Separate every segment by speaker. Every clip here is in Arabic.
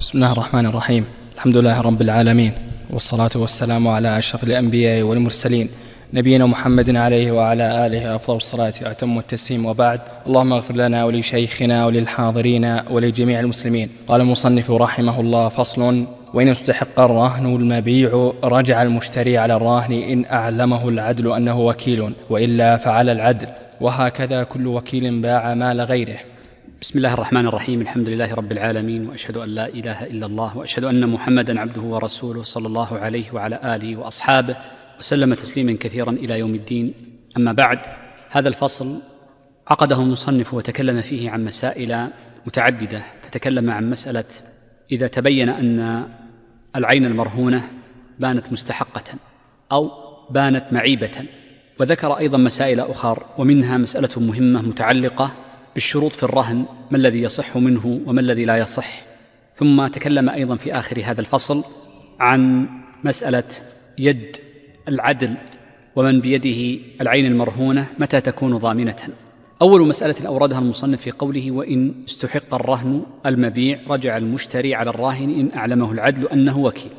Speaker 1: بسم الله الرحمن الرحيم. الحمد لله رب العالمين، والصلاة والسلام على أشرف الأنبياء والمرسلين، نبينا محمد عليه وعلى آله أفضل الصلاة وأتم التسليم، وبعد. اللهم اغفر لنا ولشيخنا وللحاضرين ولجميع المسلمين. قال المصنف رحمه الله: فصل: وإن استحق الرهن المبيع رجع المشتري على الراهن إن أعلمه العدل أنه وكيل، وإلا فعلى العدل، وهكذا كل وكيل باع مال غيره.
Speaker 2: بسم الله الرحمن الرحيم. الحمد لله رب العالمين، وأشهد أن لا إله إلا الله، وأشهد أن محمدا عبده ورسوله صلى الله عليه وعلى آله وأصحابه وسلم تسليما كثيرا إلى يوم الدين. أما بعد، هذا الفصل عقده المصنف وتكلم فيه عن مسائل متعددة، فتكلم عن مسألة إذا تبين أن العين المرهونة بانت مستحقة أو بانت معيبة، وذكر أيضا مسائل أخرى، ومنها مسألة مهمة متعلقة بالشروط في الرهن، ما الذي يصح منه وما الذي لا يصح. ثم تكلم أيضا في آخر هذا الفصل عن مسألة يد العدل، ومن بيده العين المرهونة متى تكون ضامنة. أول مسألة أوردها المصنف في قوله: وإن استحق الرهن المبيع رجع المشتري على الراهن إن أعلمه العدل أنه وكيل.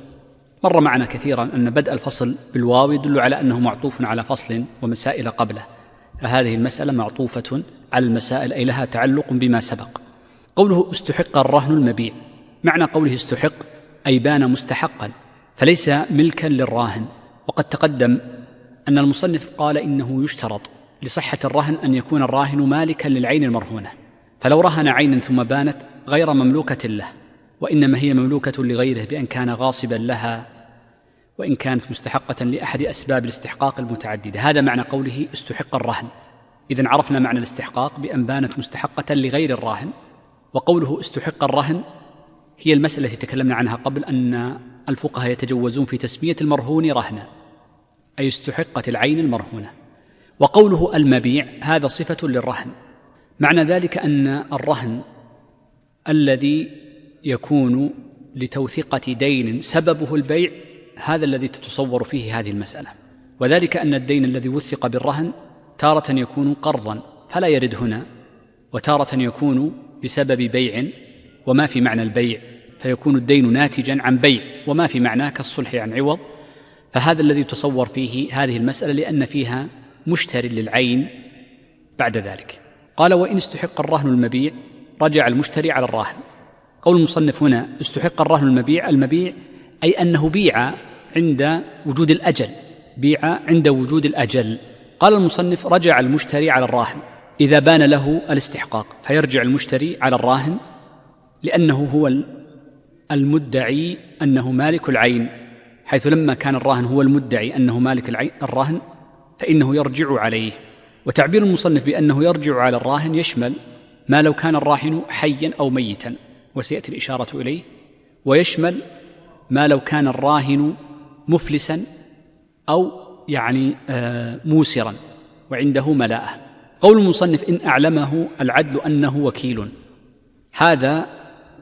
Speaker 2: مر معنا كثيرا أن بدء الفصل بالواو يدل على أنه معطوف على فصل ومسائل قبله، فهذه المسألة معطوفة على المسائل أي لها تعلق بما سبق. قوله استحق الرهن المبيع، معنى قوله استحق أي بان مستحقا، فليس ملكا للراهن. وقد تقدم أن المصنف قال إنه يشترط لصحة الرهن أن يكون الراهن مالكا للعين المرهونة، فلو رهن عينا ثم بانت غير مملوكة له، وإنما هي مملوكة لغيره بأن كان غاصبا لها، وإن كانت مستحقة لأحد أسباب الاستحقاق المتعددة. هذا معنى قوله استحق الرهن. إذن عرفنا معنى الاستحقاق بأن بانت مستحقة لغير الراهن. وقوله استحق الرهن هي المسألة التي تكلمنا عنها قبل، أن الفقهاء يتجوزون في تسمية المرهون رهنا، أي استحقت العين المرهونة. وقوله المبيع هذا صفة للرهن، معنى ذلك أن الرهن الذي يكون لتوثيقة دين سببه البيع هذا الذي تتصور فيه هذه المسألة، وذلك أن الدين الذي وثق بالرهن تارة يكون قرضا فلا يرد هنا، وتارة يكون بسبب بيع وما في معنى البيع، فيكون الدين ناتجا عن بيع وما في معناه كالصلح عن عوض. فهذا الذي تصور فيه هذه المسألة، لأن فيها مشتري للعين بعد ذلك. قال: وإن استحق الرهن المبيع رجع المشتري على الراهن. قول المصنف هنا استحق الرهن المبيع، المبيع أي أنه بيع عند وجود الأجل، بيع عند وجود الأجل. قال المصنف: رجع المشتري على الراهن إذا بان له الاستحقاق، فيرجع المشتري على الراهن لأنه هو المدعي أنه مالك العين، حيث لما كان الراهن هو المدعي أنه مالك الرهن فإنه يرجع عليه. وتعبير المصنف بأنه يرجع على الراهن يشمل ما لو كان الراهن حيا أو ميتا، وسيأتي الإشارة إليه، ويشمل ما لو كان الراهن مفلسا أو موسرا وعنده ملاءة. قول المصنف: إن أعلمه العدل أنه وكيل، هذا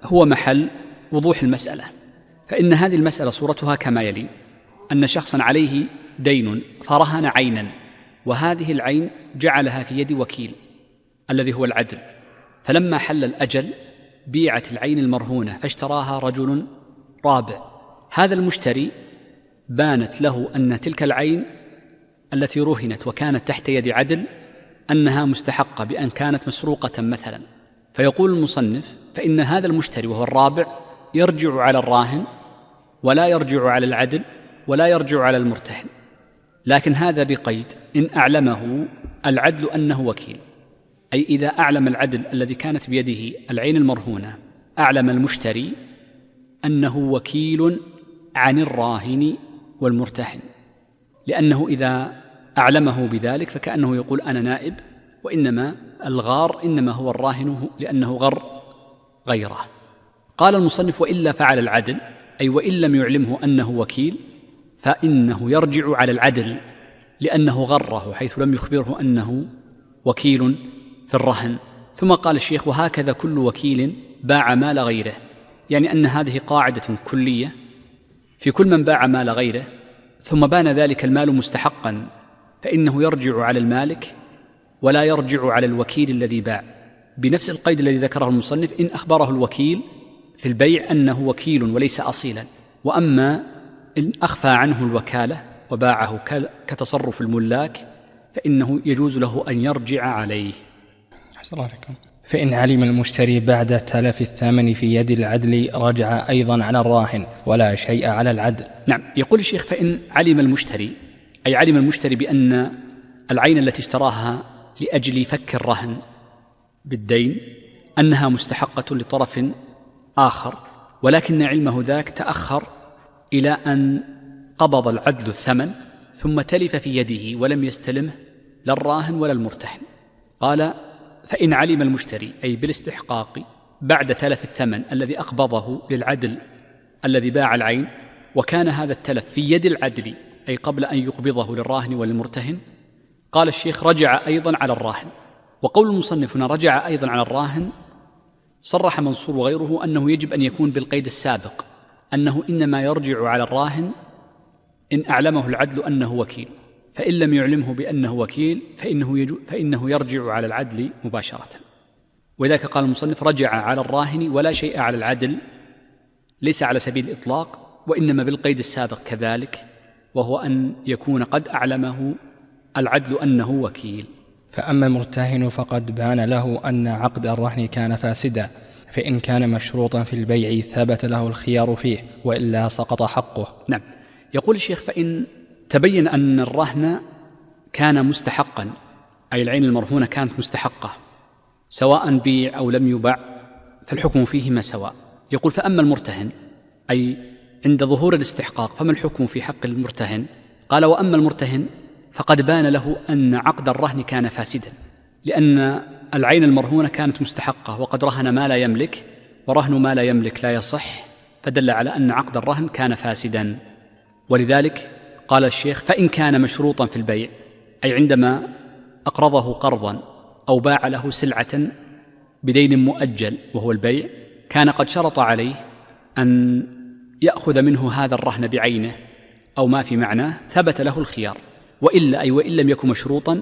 Speaker 2: هو محل وضوح المسألة. فإن هذه المسألة صورتها كما يلي: أن شخصا عليه دين فرهن عينا، وهذه العين جعلها في يد وكيل الذي هو العدل، فلما حل الأجل بيعت العين المرهونة فاشتراها رجل رابع. هذا المشتري بانت له أن تلك العين التي رهنت وكانت تحت يد عدل أنها مستحقة بأن كانت مسروقة مثلا. فيقول المصنف: فإن هذا المشتري وهو الرابع يرجع على الراهن، ولا يرجع على العدل، ولا يرجع على المرتهن، لكن هذا بقيد: إن أعلمه العدل أنه وكيل، أي إذا أعلم العدل الذي كانت بيده العين المرهونة، أعلم المشتري أنه وكيل عن الراهن والمرتهن، لأنه إذا أعلمه بذلك فكأنه يقول أنا نائب، وإنما الغار إنما هو الراهن لأنه غر غيره. قال المصنف: وإلا فعل العدل، أي وإن لم يعلمه أنه وكيل فإنه يرجع على العدل لأنه غره، حيث لم يخبره أنه وكيل في الرهن. ثم قال الشيخ: وهكذا كل وكيل باع مال غيره، يعني أن هذه قاعدة كلية في كل من باع مال غيره ثم بان ذلك المال مستحقا، فإنه يرجع على المالك ولا يرجع على الوكيل الذي باع، بنفس القيد الذي ذكره المصنف: إن أخبره الوكيل في البيع أنه وكيل وليس أصيلا، وأما إن أخفى عنه الوكالة وباعه كتصرف الملاك فإنه يجوز له أن يرجع عليه.
Speaker 1: أحسن الله عليكم. فإن علم المشتري بعد تلف الثمن في يد العدل رجع أيضا على الراهن ولا شيء على العدل.
Speaker 2: نعم، يقول الشيخ فإن علم المشتري، أي علم المشتري بأن العين التي اشتراها لأجل فك الرهن بالدين أنها مستحقة لطرف آخر، ولكن علمه ذاك تأخر إلى أن قبض العدل الثمن ثم تلف في يده ولم يستلمه لا الراهن ولا المرتهن. قال فإن علم المشتري أي بالاستحقاق بعد تلف الثمن الذي أقبضه للعدل الذي باع العين، وكان هذا التلف في يد العدل أي قبل أن يقبضه للراهن وللمرتهن، قال الشيخ رجع أيضا على الراهن. وقول المصنف هنا رجع أيضا على الراهن صرح منصور وغيره أنه يجب أن يكون بالقيد السابق، أنه إنما يرجع على الراهن إن أعلمه العدل أنه وكيل، فإن لم يعلمه بأنه وكيل فإنه يرجع على العدل مباشرة. ولذلك قال المصنف رجع على الراهن ولا شيء على العدل، ليس على سبيل الإطلاق وإنما بالقيد السابق كذلك، وهو أن يكون قد أعلمه العدل أنه وكيل.
Speaker 1: فأما المرتهن فقد بان له أن عقد الرهن كان فاسدا، فإن كان مشروطا في البيع ثبت له الخيار فيه وإلا سقط حقه.
Speaker 2: نعم، يقول الشيخ فإن تبين أن الرهن كان مستحقا، أي العين المرهونة كانت مستحقة سواء بيع أو لم يبع فالحكم فيهما سواء. يقول فأما المرتهن أي عند ظهور الاستحقاق فما الحكم في حق المرتهن؟ قال وأما المرتهن فقد بان له أن عقد الرهن كان فاسدا، لأن العين المرهونة كانت مستحقة وقد رهن ما لا يملك، ورهن ما لا يملك لا يصح، فدل على أن عقد الرهن كان فاسدا. ولذلك قال الشيخ فإن كان مشروطا في البيع، أي عندما أقرضه قرضا أو باع له سلعة بدين مؤجل وهو البيع، كان قد شرط عليه أن يأخذ منه هذا الرهن بعينه أو ما في معناه، ثبت له الخيار، وإلا أي وإن لم يكن مشروطا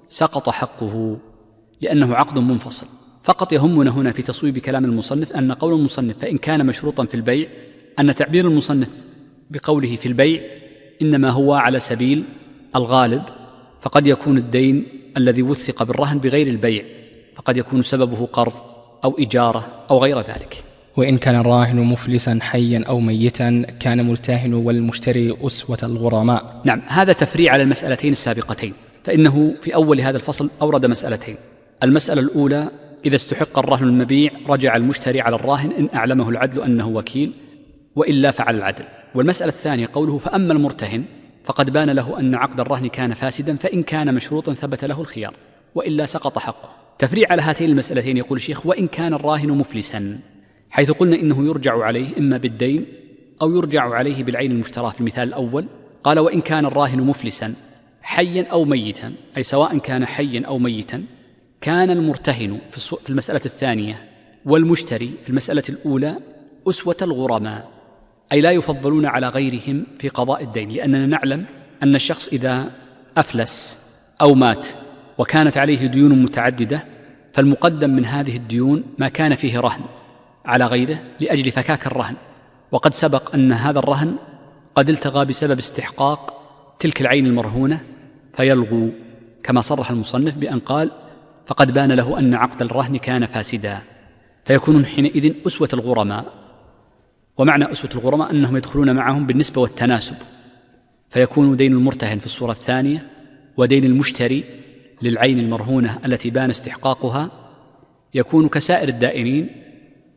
Speaker 2: سقط حقه لأنه عقد منفصل. فقط يهمنا هنا في تصويب كلام المصنف أن قول المصنف فإن كان مشروطا في البيع، أن تعبير المصنف بقوله في البيع إنما هو على سبيل الغالب، فقد يكون الدين الذي وثق بالرهن بغير البيع، فقد يكون سببه قرض أو إجارة أو غير ذلك.
Speaker 1: وإن كان الراهن مفلسا حيا أو ميتا كان مرتهن والمشتري أسوة الغرماء.
Speaker 2: نعم، هذا تفريع على المسألتين السابقتين، فإنه في أول هذا الفصل أورد مسألتين. المسألة الأولى إذا استحق الرهن المبيع رجع المشتري على الراهن إن أعلمه العدل أنه وكيل وإلا فعل العدل. والمسألة الثانية قوله فأما المرتهن فقد بان له أن عقد الرهن كان فاسدا، فإن كان مشروطا ثبت له الخيار وإلا سقط حقه. تفريع على هاتين المسألتين يقول الشيخ وإن كان الراهن مفلسا، حيث قلنا إنه يرجع عليه إما بالدين أو يرجع عليه بالعين المشتراه في المثال الأول. قال وإن كان الراهن مفلسا حيا أو ميتا، أي سواء كان حيا أو ميتا، كان المرتهن في المسألة الثانية والمشتري في المسألة الأولى أسوة الغرماء، أي لا يفضلون على غيرهم في قضاء الدين، لأننا نعلم أن الشخص إذا أفلس أو مات وكانت عليه ديون متعددة فالمقدم من هذه الديون ما كان فيه رهن على غيره لأجل فكاك الرهن، وقد سبق أن هذا الرهن قد التغى بسبب استحقاق تلك العين المرهونة فيلغو، كما صرح المصنف بأن قال فقد بان له أن عقد الرهن كان فاسدا، فيكون حينئذ أسوة الغرماء. ومعنى أسوة الغرماء أنهم يدخلون معهم بالنسبة والتناسب، فيكون دين المرتهن في الصورة الثانية ودين المشتري للعين المرهونة التي بان استحقاقها يكون كسائر الدائنين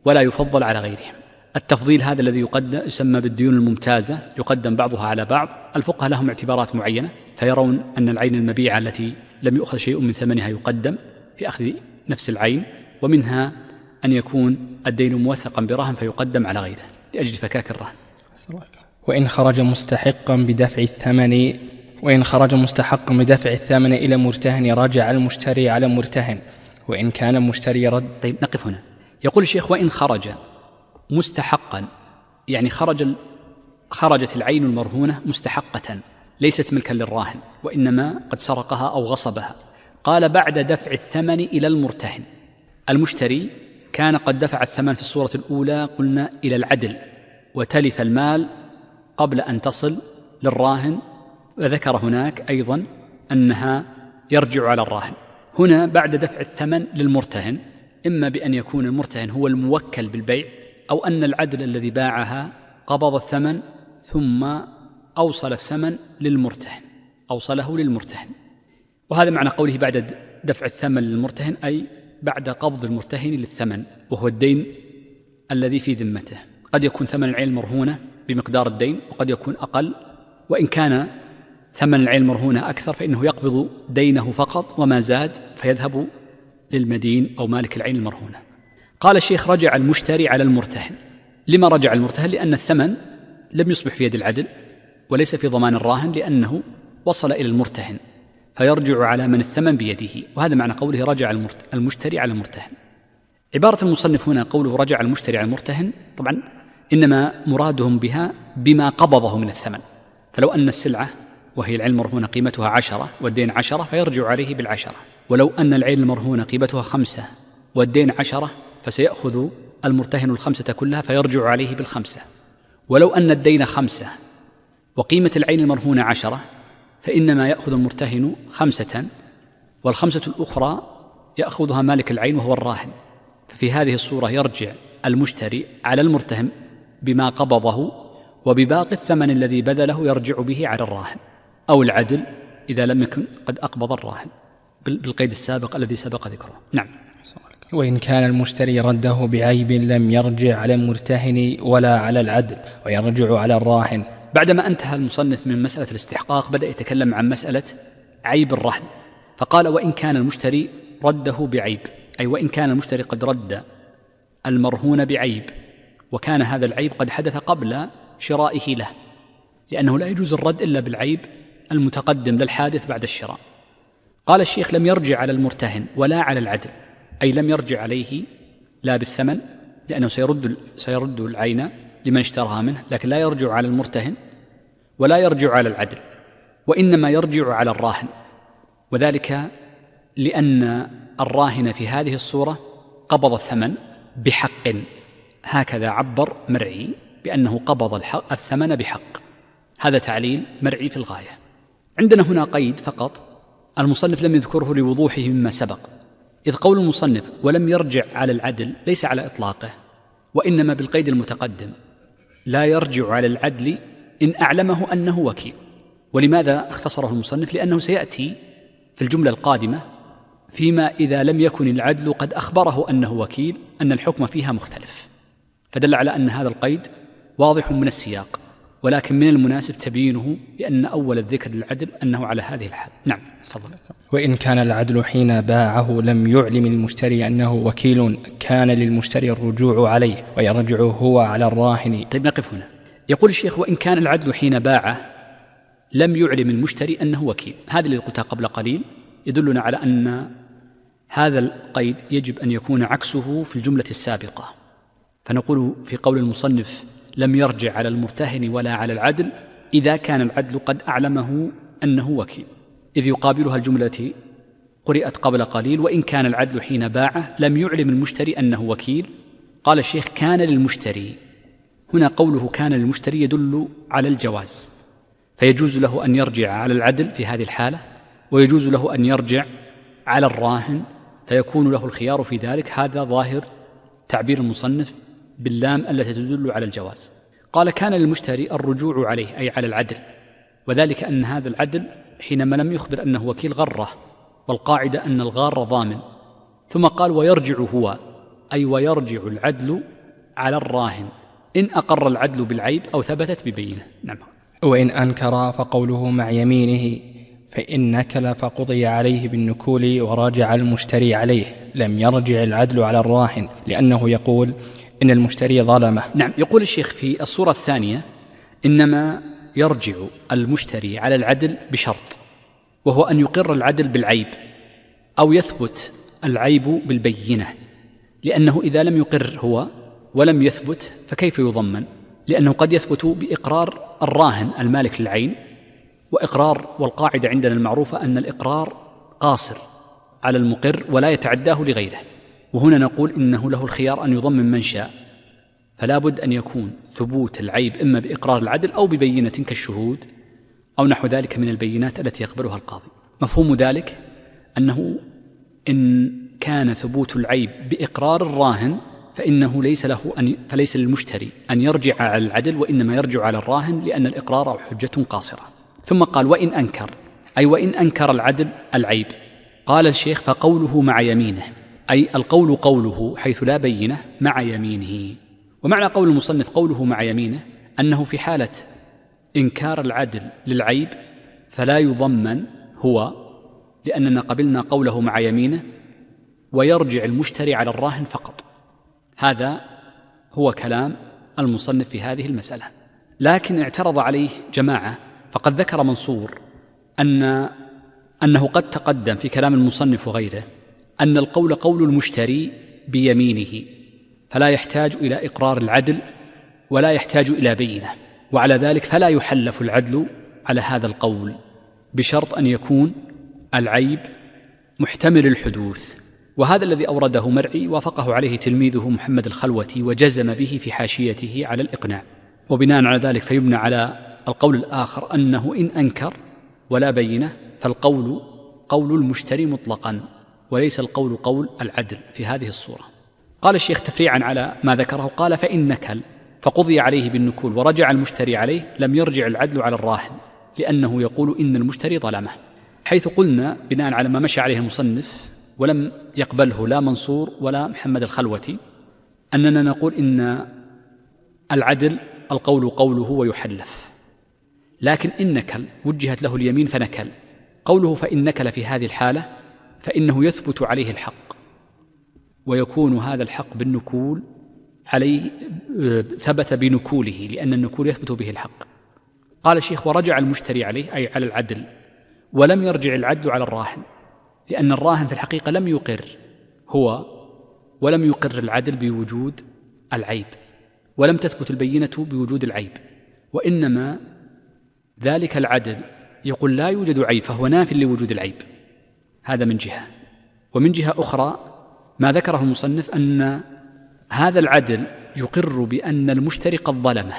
Speaker 2: ولا يفضل على غيرهم. التفضيل هذا الذي يقدم يسمى بالديون الممتازة، يقدم بعضها على بعض. الفقهاء لهم اعتبارات معينة، فيرون أن العين المبيعة التي لم يؤخذ شيء من ثمنها يقدم في أخذ نفس العين، ومنها أن يكون الدين موثقا برهن فيقدم على غيره لأجل فكاك الرهن.
Speaker 1: وإن خرج مستحقا بدفع الثمن إلى مرتهن رجع المشتري على مرتهن، وإن كان المشتري رد.
Speaker 2: طيب نقف هنا. يقول الشيخ وإن خرج مستحقا، يعني خرجت العين المرهونة مستحقة ليست ملكا للراهن وإنما قد سرقها أو غصبها. قال بعد دفع الثمن إلى المرتهن، المشتري كان قد دفع الثمن في الصورة الأولى قلنا إلى العدل وتلف المال قبل أن تصل للراهن، وذكر هناك أيضا أنها يرجع على الراهن. هنا بعد دفع الثمن للمرتهن، إما بأن يكون المرتهن هو الموكل بالبيع، أو أن العدل الذي باعها قبض الثمن ثم أوصل الثمن للمرتهن، أوصله للمرتهن. وهذا معنى قوله بعد دفع الثمن للمرتهن، أي بعد قبض المرتهن للثمن، وهو الدين الذي في ذمته. قد يكون ثمن العين المرهونة بمقدار الدين، وقد يكون أقل، وإن كان ثمن العين المرهونة أكثر فإنه يقبض دينه فقط، وما زاد فيذهب للمدين أو مالك العين المرهونة. قال الشيخ: رجع المشتري على المرتهن. لما رجع المرتهن؟ لأن الثمن لم يصبح في يد العدل وليس في ضمان الراهن، لأنه وصل إلى المرتهن، فيرجع على من الثمن بيده. وهذا معنى قوله رجع المشتري على المرتهن. عبارة المصنف هنا قوله رجع المشتري على المرتهن، طبعا إنما مرادهم بها بما قبضه من الثمن. فلو أن السلعة وهي العين المرهونة قيمتها 10 والدين 10 فيرجع عليه ب10، ولو أن العين المرهونة قيمتها 5 والدين 10 فسيأخذ المرتهن ال5 كلها فيرجع عليه ب5. ولو أن الدين 5 وقيمة العين المرهونة 10 فإنما يأخذ المرتهن 5، وال5 الأخرى يأخذها مالك العين وهو الراهن. ففي هذه الصورة يرجع المشتري على المرتهن بما قبضه، وبباقي الثمن الذي بذله يرجع به على الراهن أو العدل إذا لم يكن قد أقبض الراهن بالقيد السابق الذي سبق ذكره. نعم.
Speaker 1: وإن كان المشتري رده بعيب لم يرجع على المرتهن ولا على العدل، ويرجع على الراهن.
Speaker 2: بعدما انتهى المصنف من مسألة الاستحقاق بدأ يتكلم عن مسألة عيب الرهن، فقال: وإن كان المشتري رده بعيب، أي وإن كان المشتري قد رد المرهون بعيب، وكان هذا العيب قد حدث قبل شرائه له، لأنه لا يجوز الرد إلا بالعيب المتقدم للحادث بعد الشراء. قال الشيخ: لم يرجع على المرتهن ولا على العدل، أي لم يرجع عليه لا بالثمن لأنه سيرد العين لمن اشتراها منه، لكن لا يرجع على المرتهن ولا يرجع على العدل، وإنما يرجع على الراهن. وذلك لأن الراهن في هذه الصورة قبض الثمن بحق، هكذا عبر مرعي بأنه قبض الثمن بحق. هذا تعليل مرعي في الغاية. عندنا هنا قيد فقط المصنف لم يذكره لوضوحه مما سبق، إذ قول المصنف ولم يرجع على العدل ليس على إطلاقه، وإنما بالقيد المتقدم: لا يرجع على العدل إن أعلمه أنه وكيل. ولماذا اختصره المصنف؟ لأنه سيأتي في الجملة القادمة فيما إذا لم يكن العدل قد أخبره أنه وكيل أن الحكم فيها مختلف، فدل على أن هذا القيد واضح من السياق، ولكن من المناسب تبيينه لأن أول الذكر للعدل أنه على هذه الحال. نعم. تفضل.
Speaker 1: وإن كان العدل حين باعه لم يعلم المشتري أنه وكيل كان للمشتري الرجوع عليه ويرجع هو على الراهن.
Speaker 2: طيب نقف هنا. يقول الشيخ: وإن كان العدل حين باعه لم يعلم المشتري أنه وكيل. هذا الذي قلتها قبل قليل يدلنا على أن هذا القيد يجب أن يكون عكسه في الجملة السابقة، فنقول في قول المصنف: لم يرجع على المرتهن ولا على العدل إذا كان العدل قد أعلمه أنه وكيل، إذ يقابلها الجملة التي قرأت قبل قليل: وإن كان العدل حين باعه لم يعلم المشتري أنه وكيل. قال الشيخ: كان للمشتري. هنا قوله كان للمشتري يدل على الجواز، فيجوز له أن يرجع على العدل في هذه الحالة، ويجوز له أن يرجع على الراهن، فيكون له الخيار في ذلك. هذا ظاهر تعبير المصنف باللام التي تدل على الجواز. قال: كان للمشتري الرجوع عليه، أي على العدل، وذلك أن هذا العدل حينما لم يخبر أنه وكيل غره، والقاعدة أن الغار ضامن. ثم قال: ويرجع هو، أي ويرجع العدل على الراهن إن أقر العدل بالعيب أو ثبتت ببينه. نعم.
Speaker 1: وإن أنكر فقوله مع يمينه، فإن نكل فقضي عليه بالنكول وراجع المشتري عليه، لم يرجع العدل على الراهن، لأنه يقول إن المشتري ظلمه.
Speaker 2: نعم. يقول الشيخ في الصورة الثانية: إنما يرجع المشتري على العدل بشرط، وهو أن يقر العدل بالعيب أو يثبت العيب بالبينة، لأنه إذا لم يقر هو ولم يثبت فكيف يضمن؟ لأنه قد يثبت بإقرار الراهن المالك للعين، وإقرار، والقاعدة عندنا المعروفة أن الإقرار قاصر على المقر ولا يتعداه لغيره، وهنا نقول إنه له الخيار أن يضمن من شاء، فلا بد أن يكون ثبوت العيب إما بإقرار العدل أو ببينة كالشهود أو نحو ذلك من البينات التي يقبلها القاضي. مفهوم ذلك أنه إن كان ثبوت العيب بإقرار الراهن فإنه فليس للمشتري أن يرجع على العدل، وإنما يرجع على الراهن، لأن الإقرار حجة قاصرة. ثم قال وإن أنكر، أي وإن أنكر العدل العيب. قال الشيخ فقوله مع يمينه، أي القول قوله حيث لا بينه مع يمينه. ومعنى قول المصنف قوله مع يمينه أنه في حالة إنكار العدل للعيب فلا يضمن هو، لأننا قبلنا قوله مع يمينه، ويرجع المشتري على الراهن فقط. هذا هو كلام المصنف في هذه المسألة. لكن اعترض عليه جماعة، فقد ذكر منصور أنه قد تقدم في كلام المصنف وغيره أن القول قول المشتري بيمينه، فلا يحتاج إلى إقرار العدل ولا يحتاج إلى بينة، وعلى ذلك فلا يحلف العدل على هذا القول، بشرط أن يكون العيب محتمل الحدوث. وهذا الذي أورده مرعي وافقه عليه تلميذه محمد الخلوتي وجزم به في حاشيته على الإقناع. وبناء على ذلك فيبنى على القول الآخر أنه إن أنكر ولا بينة فالقول قول المشتري مطلقا، وليس القول قول العدل في هذه الصورة. قال الشيخ تفريعا على ما ذكره، قال فإن نكل فقضي عليه بالنكول ورجع المشتري عليه لم يرجع العدل على الراهن، لأنه يقول إن المشتري ظلمه، حيث قلنا بناء على ما مشى عليه المصنف ولم يقبله لا منصور ولا محمد الخلوتي أننا نقول إن العدل القول قوله ويحلف، لكن إن نكل وجهت له اليمين فنكل. قوله فإن نكل في هذه الحالة فإنه يثبت عليه الحق، ويكون هذا الحق بالنكول عليه، ثبت بنكوله، لأن النكول يثبت به الحق. قال الشيخ ورجع المشتري عليه، أي على العدل، ولم يرجع العدل على الراهن، لأن الراهن في الحقيقة لم يقر هو ولم يقر العدل بوجود العيب، ولم تثبت البينة بوجود العيب، وإنما ذلك العدل يقول لا يوجد عيب فهو ناف لوجود العيب. هذا من جهة. ومن جهة أخرى ما ذكره المصنف أن هذا العدل يقر بأن المشتري قد ظلمه،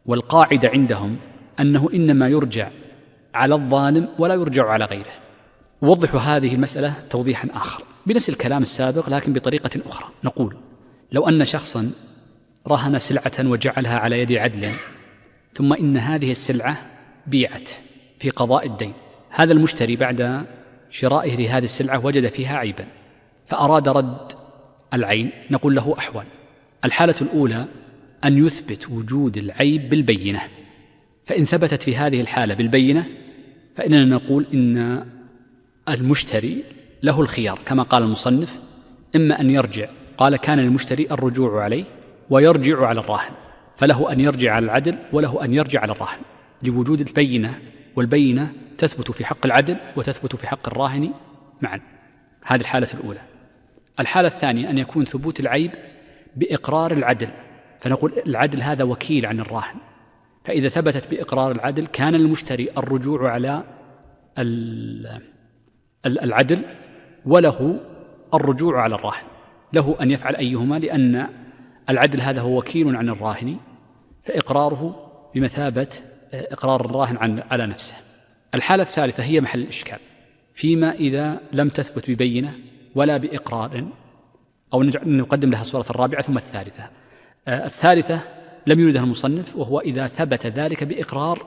Speaker 2: والقاعدة عندهم أنه إنما يرجع على الظالم ولا يرجع على غيره. ووضح هذه المسألة توضيحا آخر بنفس الكلام السابق لكن بطريقة أخرى. نقول لو أن شخصا رهن سلعة وجعلها على يد عدل، ثم إن هذه السلعة بيعت في قضاء الدين، هذا المشتري بعد شرائه لهذه السلعة وجد فيها عيبا فأراد رد العين، نقول له أحوال. الحالة الأولى أن يثبت وجود العيب بالبينة، فإن ثبتت في هذه الحالة بالبينة فإننا نقول إن المشتري له الخيار كما قال المصنف، إما أن يرجع، قال كان للمشتري الرجوع عليه ويرجع على الراهن، فله أن يرجع على العدل وله أن يرجع على الراهن لوجود البينة، والبينة تثبت في حق العدل وتثبت في حق الراهن معا. هذه الحالة الأولى. الحالة الثانية أن يكون ثبوت العيب بإقرار العدل، فنقول العدل هذا وكيل عن الراهن، فإذا ثبتت بإقرار العدل كان المشتري الرجوع على العدل وله الرجوع على الراهن، له أن يفعل أيهما، لأن العدل هذا هو وكيل عن الراهن، فإقراره بمثابة إقرار الراهن على نفسه. الحالة الثالثة هي محل الإشكال، فيما إذا لم تثبت ببينة ولا بإقرار، أو نقدم لها الصورة الرابعة ثم الثالثة. الثالثة لم يردها المصنف، وهو إذا ثبت ذلك بإقرار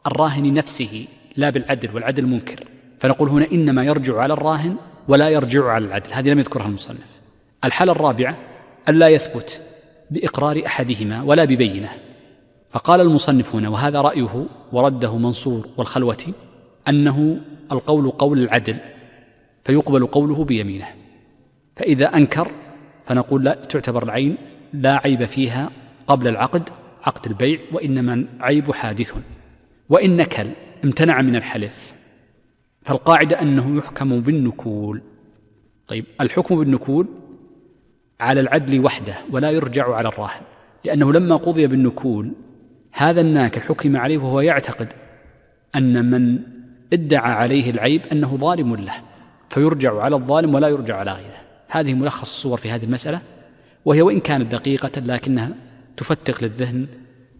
Speaker 2: الراهن نفسه لا بالعدل، والعدل منكر، فنقول هنا إنما يرجع على الراهن ولا يرجع على العدل، هذه لم يذكرها المصنف. الحالة الرابعة ألا يثبت بإقرار أحدهما ولا ببينة، فقال المصنف هنا وهذا رأيه ورده منصور والخلوتي أنه القول قول العدل فيقبل قوله بيمينه، فإذا أنكر فنقول لا تعتبر العين لا عيب فيها قبل العقد، عقد البيع، وإنما عيب حادث. وإن نكل امتنع من الحلف فالقاعدة أنه يحكم بالنكول. طيب الحكم بالنكول على العدل وحده ولا يرجع على الراهن، لأنه لما قضي بالنكول هذا الناكل حكم عليه وهو يعتقد أن من ادعى عليه العيب أنه ظالم له، فيرجع على الظالم ولا يرجع على غيره. هذه ملخص الصور في هذه المسألة، وهي وإن كانت دقيقة لكنها تفتق للذهن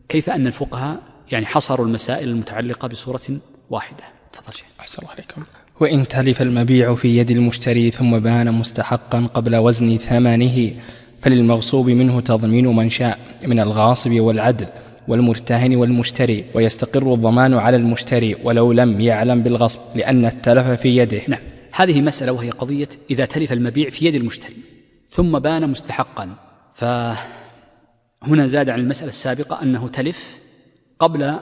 Speaker 2: كيف أن الفقهاء يعني حصروا المسائل المتعلقة بصورة واحدة. تفضل شيخ.
Speaker 1: أحسن الله عليكم. وإن تلف المبيع في يد المشتري ثم بان مستحقا قبل وزن ثمنه فللمغصوب منه تضمين من شاء من الغاصب والعدل والمرتهن والمشتري، ويستقر الضمان على المشتري ولو لم يعلم بالغصب لأن التلف في يده.
Speaker 2: نعم، هذه مسألة وهي قضية إذا تلف المبيع في يد المشتري ثم بان مستحقا، فهنا زاد عن المسألة السابقة أنه تلف قبل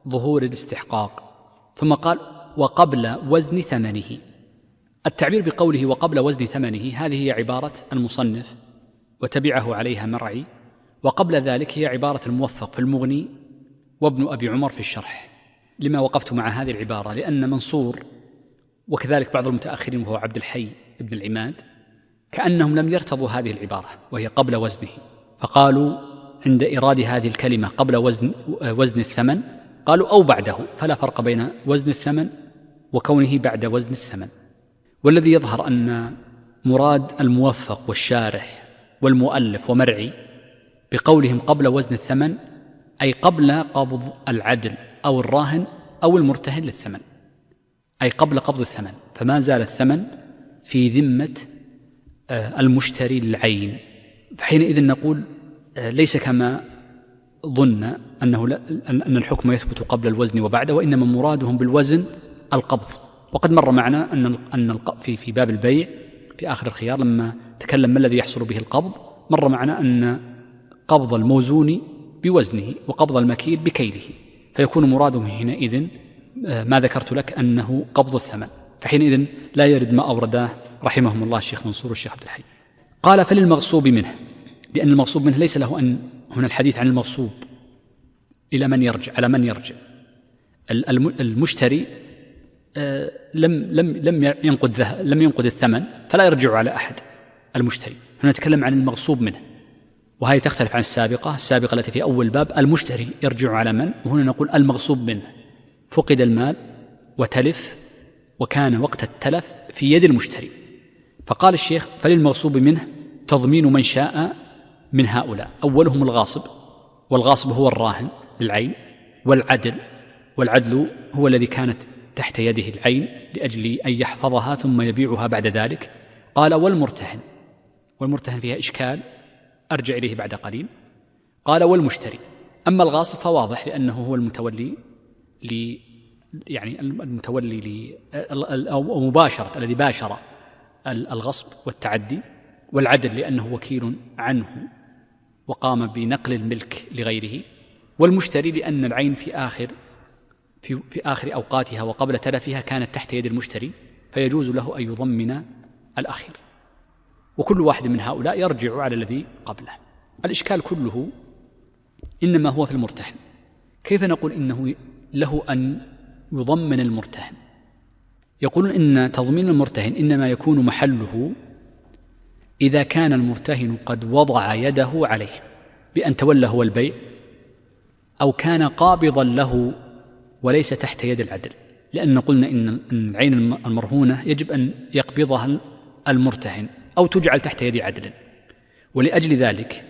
Speaker 2: ظهور الاستحقاق، ثم قال وقبل وزن ثمنه. التعبير بقوله وقبل وزن ثمنه هذه هي عبارة المصنف وتبعه عليها مرعي، وقبل ذلك هي عبارة الموفق في المغني وابن أبي عمر في الشرح. لما وقفت مع هذه العبارة؟ لأن منصور وكذلك بعض المتأخرين وهو عبد الحي ابن العماد كأنهم لم يرتضوا هذه العبارة وهي قبل وزنه، فقالوا عند إيراد هذه الكلمة قبل وزن الثمن قالوا أو بعده، فلا فرق بين وزن الثمن وكونه بعد وزن الثمن. والذي يظهر أن مراد الموفق والشارح والمؤلف ومرعي بقولهم قبل وزن الثمن أي قبل قبض العدل أو الراهن أو المرتهن للثمن، أي قبل قبض الثمن، فما زال الثمن في ذمة المشتري للعين. فحينئذ نقول ليس كما ظن أن الحكم يثبت قبل الوزن وبعده، وإنما مرادهم بالوزن القبض. وقد مر معنا أن في باب البيع في آخر الخيار لما تكلم ما الذي يحصل به القبض، مر معنا أن قبض الموزون بوزنه وقبض المكيل بكيله، فيكون مرادهم حينئذ ما ذكرت لك أنه قبض الثمن، فحينئذ لا يرد ما أورداه رحمهم الله الشيخ منصور والشيخ عبد الحي. قال فللمغصوب منه، لأن المغصوب منه ليس له أن هنا الحديث عن المغصوب إلى من يرجع، على من يرجع. المشتري لم ينقد الثمن فلا يرجع على أحد المشتري. هنا نتكلم عن المغصوب منه، وهي تختلف عن السابقة التي في أول باب المشتري يرجع على من، وهنا نقول المغصوب منه. فقد المال وتلف وكان وقت التلف في يد المشتري، فقال الشيخ فللمغصوب منه تضمين من شاء من هؤلاء، أولهم الغاصب، والغاصب هو الراهن للعين، والعدل هو الذي كانت تحت يده العين لأجل أن يحفظها ثم يبيعها بعد ذلك. قال والمرتهن فيها إشكال أرجع إليه بعد قليل. قال والمشتري. أما الغاصب فواضح لأنه هو المتولي أو مباشرة الذي باشر الغصب والتعدي، والعدل لأنه وكيل عنه وقام بنقل الملك لغيره، والمشتري لأن العين في آخر أوقاتها وقبل تلفها كانت تحت يد المشتري، فيجوز له أن يضمن الأخير، وكل واحد من هؤلاء يرجع على الذي قبله. الإشكال كله إنما هو في المرتهن. كيف نقول إنه له أن يضمن المرتهن؟ يقولون إن تضمين المرتهن إنما يكون محله إذا كان المرتهن قد وضع يده عليه بأن تولى هو البيع، أو كان قابضا له وليس تحت يد العدل، لأن قلنا إن العين المرهونة يجب أن يقبضها المرتهن أو تجعل تحت يد عدل. ولأجل ذلك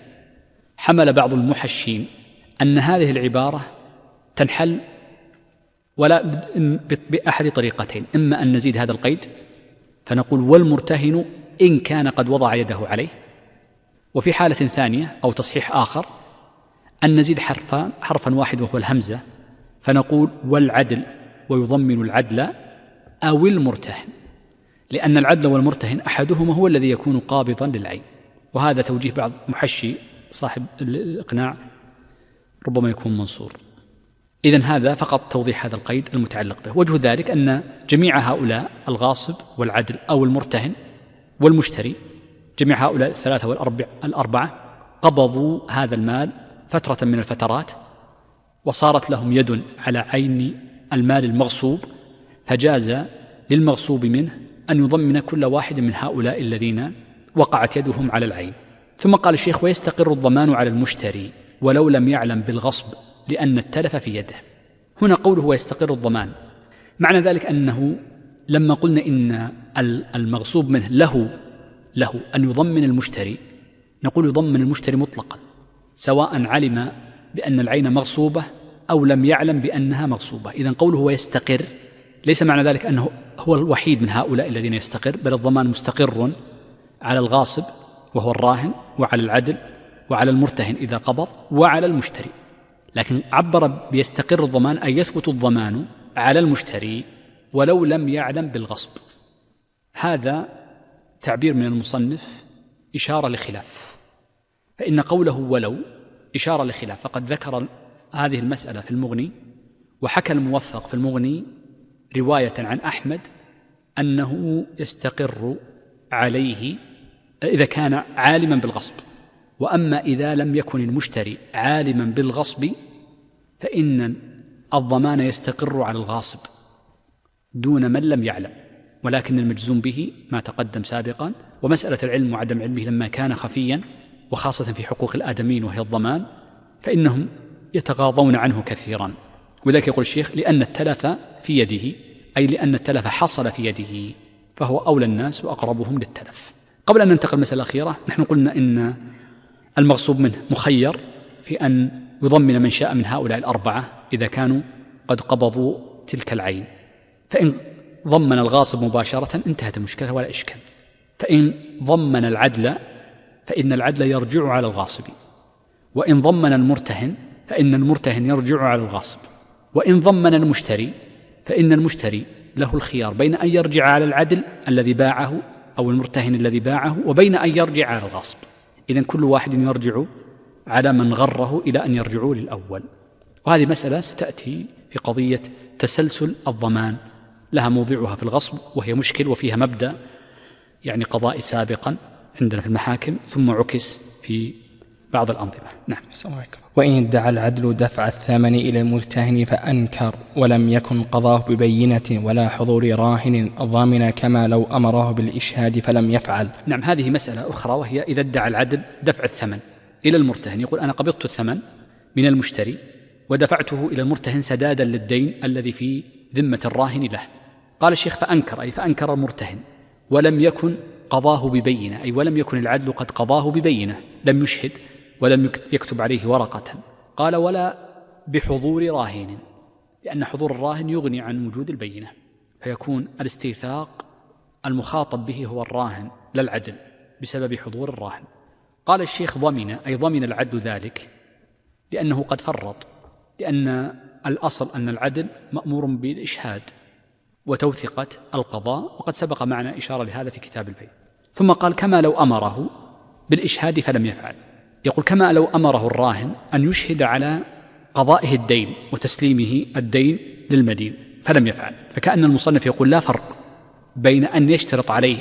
Speaker 2: حمل بعض المحشين أن هذه العبارة تنحل ولا بأحد طريقتين، إما أن نزيد هذا القيد فنقول والمرتهن إن كان قد وضع يده عليه، وفي حالة ثانية أو تصحيح آخر أن نزيد حرفا واحد وهو الهمزة فنقول والعدل ويضمن العدل أو المرتهن، لأن العدل والمرتهن أحدهما هو الذي يكون قابضا للعين. وهذا توجيه بعض محشي صاحب الإقناع ربما يكون منصور. إذن هذا فقط توضيح هذا القيد المتعلق به. وجه ذلك أن جميع هؤلاء الغاصب والعدل أو المرتهن والمشتري، جميع هؤلاء الثلاثة والأربعة قبضوا هذا المال فترة من الفترات، وصارت لهم يد على عين المال المغصوب، فجاز للمغصوب منه أن يضمن كل واحد من هؤلاء الذين وقعت يدهم على العين. ثم قال الشيخ ويستقر الضمان على المشتري ولو لم يعلم بالغصب لأن التلف في يده. هنا قوله ويستقر الضمان، معنى ذلك أنه لما قلنا إن المغصوب منه له له أن يضمن المشتري، نقول يضمن المشتري مطلقا سواء علم بأن العين مغصوبة أو لم يعلم بأنها مغصوبة. إذن قوله ويستقر ليس معنى ذلك أنه هو الوحيد من هؤلاء الذين يستقر، بل الضمان مستقر على الغاصب وهو الراهن، وعلى العدل، وعلى المرتهن إذا قبض، وعلى المشتري. لكن عبر بيستقر الضمان أي يثبت الضمان على المشتري ولو لم يعلم بالغصب. هذا تعبير من المصنف إشارة لخلاف، فإن قوله ولو إشارة لخلاف، فقد ذكر هذه المسألة في المغني، وحكى الموفق في المغني رواية عن أحمد أنه يستقر عليه إذا كان عالما بالغصب، وأما إذا لم يكن المشتري عالما بالغصب فإن الضمان يستقر على الغاصب دون من لم يعلم، ولكن المجزوم به ما تقدم سابقا. ومسألة العلم وعدم علمه لما كان خفيا، وخاصة في حقوق الآدمين وهي الضمان، فإنهم يتغاضون عنه كثيرا. وذلك يقول الشيخ لأن التلف في يده، أي لأن التلف حصل في يده، فهو أولى الناس وأقربهم للتلف. قبل أن ننتقل المسألة الأخيرة، نحن قلنا إن المغصوب منه مخير في أن يضمن من شاء من هؤلاء الأربعة إذا كانوا قد قبضوا تلك العين، فإن ضمن الغاصب مباشرة انتهت المشكلة ولا إشكال. فإن ضمن العدل فإن العدل يرجع على الغاصب، وإن ضمن المرتهن فإن المرتهن يرجع على الغاصب، وإن ضمن المشتري فإن المشتري له الخيار بين أن يرجع على العدل الذي باعه أو المرتهن الذي باعه، وبين أن يرجع على الغاصب. إذن كل واحد يرجع على من غره إلى أن يرجعوا للأول. وهذه مسألة ستأتي في قضية تسلسل الضمان، لها موضعها في الغصب وهي مشكل، وفيها مبدأ يعني قضاء سابقا عندنا في المحاكم ثم عكس في بعض الأنظمة. نعم.
Speaker 1: وإن ادعى العدل دفع الثمن إلى المرتهن فأنكر ولم يكن قضاه ببينة ولا حضور راهن ضامن كما لو أمره بالإشهاد فلم يفعل.
Speaker 2: نعم، هذه مسألة أخرى، وهي إذا ادعى العدل دفع الثمن إلى المرتهن، يقول أنا قبضت الثمن من المشتري ودفعته إلى المرتهن سدادا للدين الذي في ذمة الراهن له. قال الشيخ فأنكر، أي فأنكر المرتهن ولم يكن قضاه ببينة، أي ولم يكن العدل قد قضاه ببينة، لم يشهد ولم يكتب عليه ورقة. قال ولا بحضور راهن، لأن حضور الراهن يغني عن وجود البينة، فيكون الاستيثاق المخاطب به هو الراهن لا العدل بسبب حضور الراهن. قال الشيخ ضمن، أي ضمن العدل ذلك لأنه قد فرط، لأن الأصل أن العدل مأمور بالإشهاد وتوثقة القضاء، وقد سبق معنا إشارة لهذا في كتاب البيع. ثم قال كما لو أمره بالإشهاد فلم يفعل، يقول كما لو أمره الراهن أن يشهد على قضائه الدين وتسليمه الدين للمدين فلم يفعل، فكأن المصنف يقول لا فرق بين أن يشترط عليه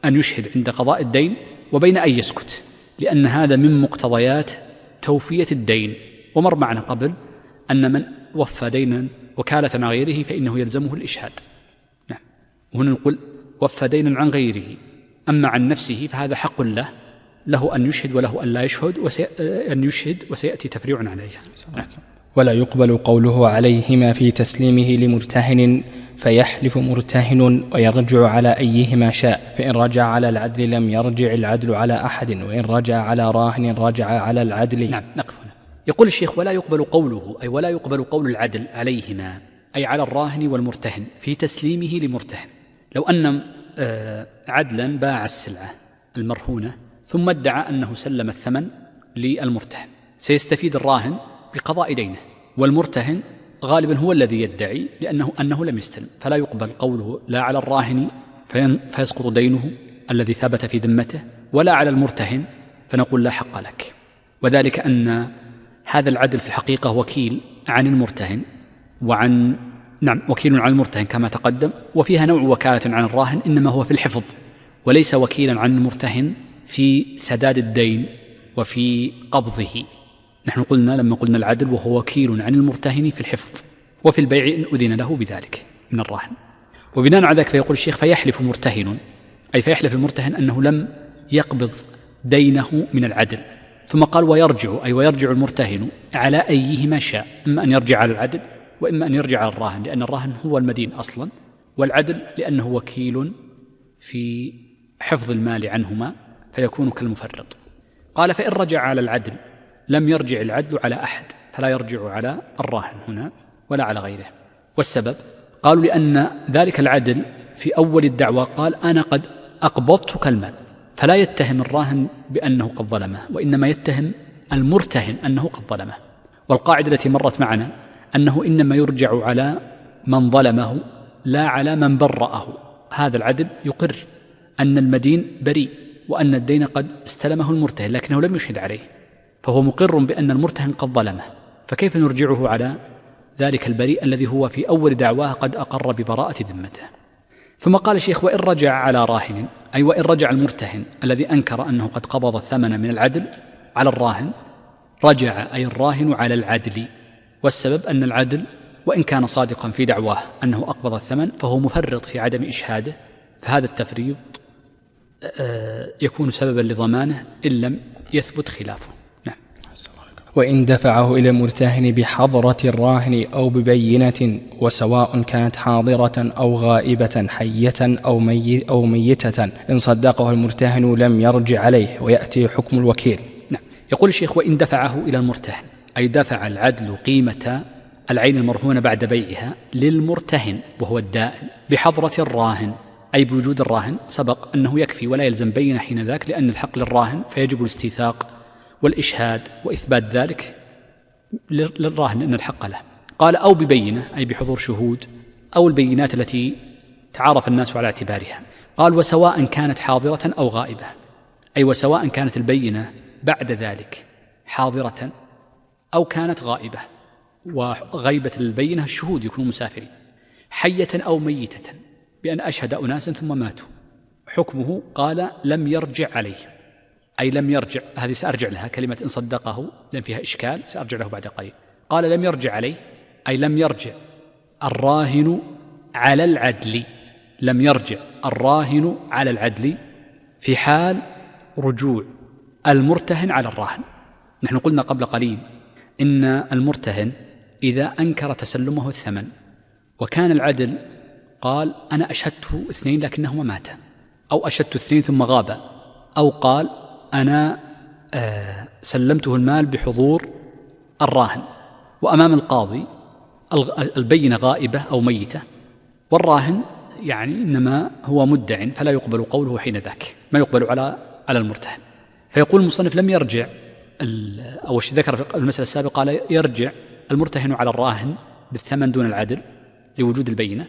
Speaker 2: أن يشهد عند قضاء الدين وبين أن يسكت، لأن هذا من مقتضيات توفية الدين. ومر معنا قبل أن من وفى دينا وكالة عن غيره فإنه يلزمه الإشهاد. نعم. وهنا نقول وفى دينا عن غيره، أما عن نفسه فهذا حق له أن يشهد وله أن لا يشهد، أن يشهد وسيأتي تفريع عليها. نعم.
Speaker 1: ولا يقبل قوله عليهما في تسليمه لمرتهن فيحلف مرتهن ويرجع على أيهما شاء، فإن رجع على العدل لم يرجع العدل على أحد، وإن رجع على راهن رجع على العدل.
Speaker 2: نعم، نقف هنا. يقول الشيخ ولا يقبل قوله، أي ولا يقبل قول العدل عليهما، أي على الراهن والمرتهن في تسليمه لمرتهن. لو أن عدلا باع السلعة المرهونة ثم ادعى أنه سلم الثمن للمرتهن، سيستفيد الراهن بقضاء دينه، والمرتهن غالبا هو الذي يدعي أنه لم يستلم، فلا يقبل قوله لا على الراهن فيسقط دينه الذي ثبت في ذمته، ولا على المرتهن فنقول لا حق لك. وذلك أن هذا العدل في الحقيقة وكيل عن المرتهن وكيل عن المرتهن كما تقدم، وفيها نوع وكالة عن الراهن إنما هو في الحفظ، وليس وكيلا عن المرتهن في سداد الدين وفي قبضه. نحن قلنا لما قلنا العدل وهو وكيل عن المرتهن في الحفظ وفي البيع إن أذن له بذلك من الراهن. وبناء على ذلك فيقول الشيخ فيحلف مرتهن، أي فيحلف المرتهن أنه لم يقبض دينه من العدل. ثم قال ويرجع، أي ويرجع المرتهن على أيهما شاء، إما أن يرجع على العدل وإما أن يرجع على الراهن، لأن الراهن هو المدين أصلا، والعدل لأنه وكيل في حفظ المال عنهما فيكون كالمفرط. قال فإن رجع على العدل لم يرجع العدل على أحد، فلا يرجع على الراهن هنا ولا على غيره. والسبب قالوا لأن ذلك العدل في أول الدعوة قال أنا قد أقبضتك المال، فلا يتهم الراهن بأنه قد ظلمه، وإنما يتهم المرتهن أنه قد ظلمه. والقاعدة التي مرت معنا أنه إنما يرجع على من ظلمه لا على من برأه. هذا العدل يقر أن المدين بريء وأن الدين قد استلمه المرتهن لكنه لم يشهد عليه، فهو مقر بأن المرتهن قد ظلمه، فكيف نرجعه على ذلك البريء الذي هو في أول دعواه قد أقر ببراءة ذمته؟ ثم قال الشيخ وإن رجع على راهن، أي وإن رجع المرتهن الذي أنكر أنه قد قبض الثمن من العدل على الراهن، رجع أي الراهن على العدل. والسبب أن العدل وإن كان صادقا في دعواه أنه أقبض الثمن فهو مفرط في عدم إشهاده، فهذا التفريط يكون سببا لضمانه إن لم يثبت خلافه. نعم.
Speaker 1: وإن دفعه إلى المرتهن بحضرة الراهن أو ببينة، وسواء كانت حاضرة أو غائبة حية أو ميتة، إن صدقه المرتهن لم يرجع عليه ويأتي حكم الوكيل.
Speaker 2: نعم. يقول الشيخ وإن دفعه إلى المرتهن، أي دفع العدل قيمة العين المرهونة بعد بيعها للمرتهن وهو الدائن بحضرة الراهن، أي بوجود الراهن. سبق أنه يكفي ولا يلزم بينة حين ذاك لأن الحق للراهن، فيجب الاستيثاق والإشهاد وإثبات ذلك للراهن أن الحق له. قال أو ببينة، أي بحضور شهود أو البينات التي تعارف الناس على اعتبارها. قال وسواء كانت حاضرة أو غائبة، أي وسواء كانت البينة بعد ذلك حاضرة أو كانت غائبة، وغيبة البينة الشهود يكونوا مسافرين، حية أو ميتة بأن أشهد أناسا ثم ماتوا، حكمه قال لم يرجع عليه، أي لم يرجع. هذه سأرجع لها، كلمة إن صدقه لم فيها إشكال، سأرجع له بعد قليل. قال لم يرجع عليه، أي لم يرجع الراهن على العدل، لم يرجع الراهن على العدل في حال رجوع المرتهن على الراهن. نحن قلنا قبل قليل إن المرتهن إذا أنكر تسلمه الثمن وكان العدل قال أنا أشهدته 2 لكنهما ماتا، أو أشهدت 2 ثم غابا، أو قال أنا سلمته المال بحضور الراهن وأمام القاضي البينة غائبة أو ميتة، والراهن يعني إنما هو مدع فلا يقبل قوله حين ذاك، ما يقبل على المرتهن. فيقول المصنف لم يرجع، أو ذكر في المسألة السابقة قال يرجع المرتهن على الراهن بالثمن دون العدل لوجود البينة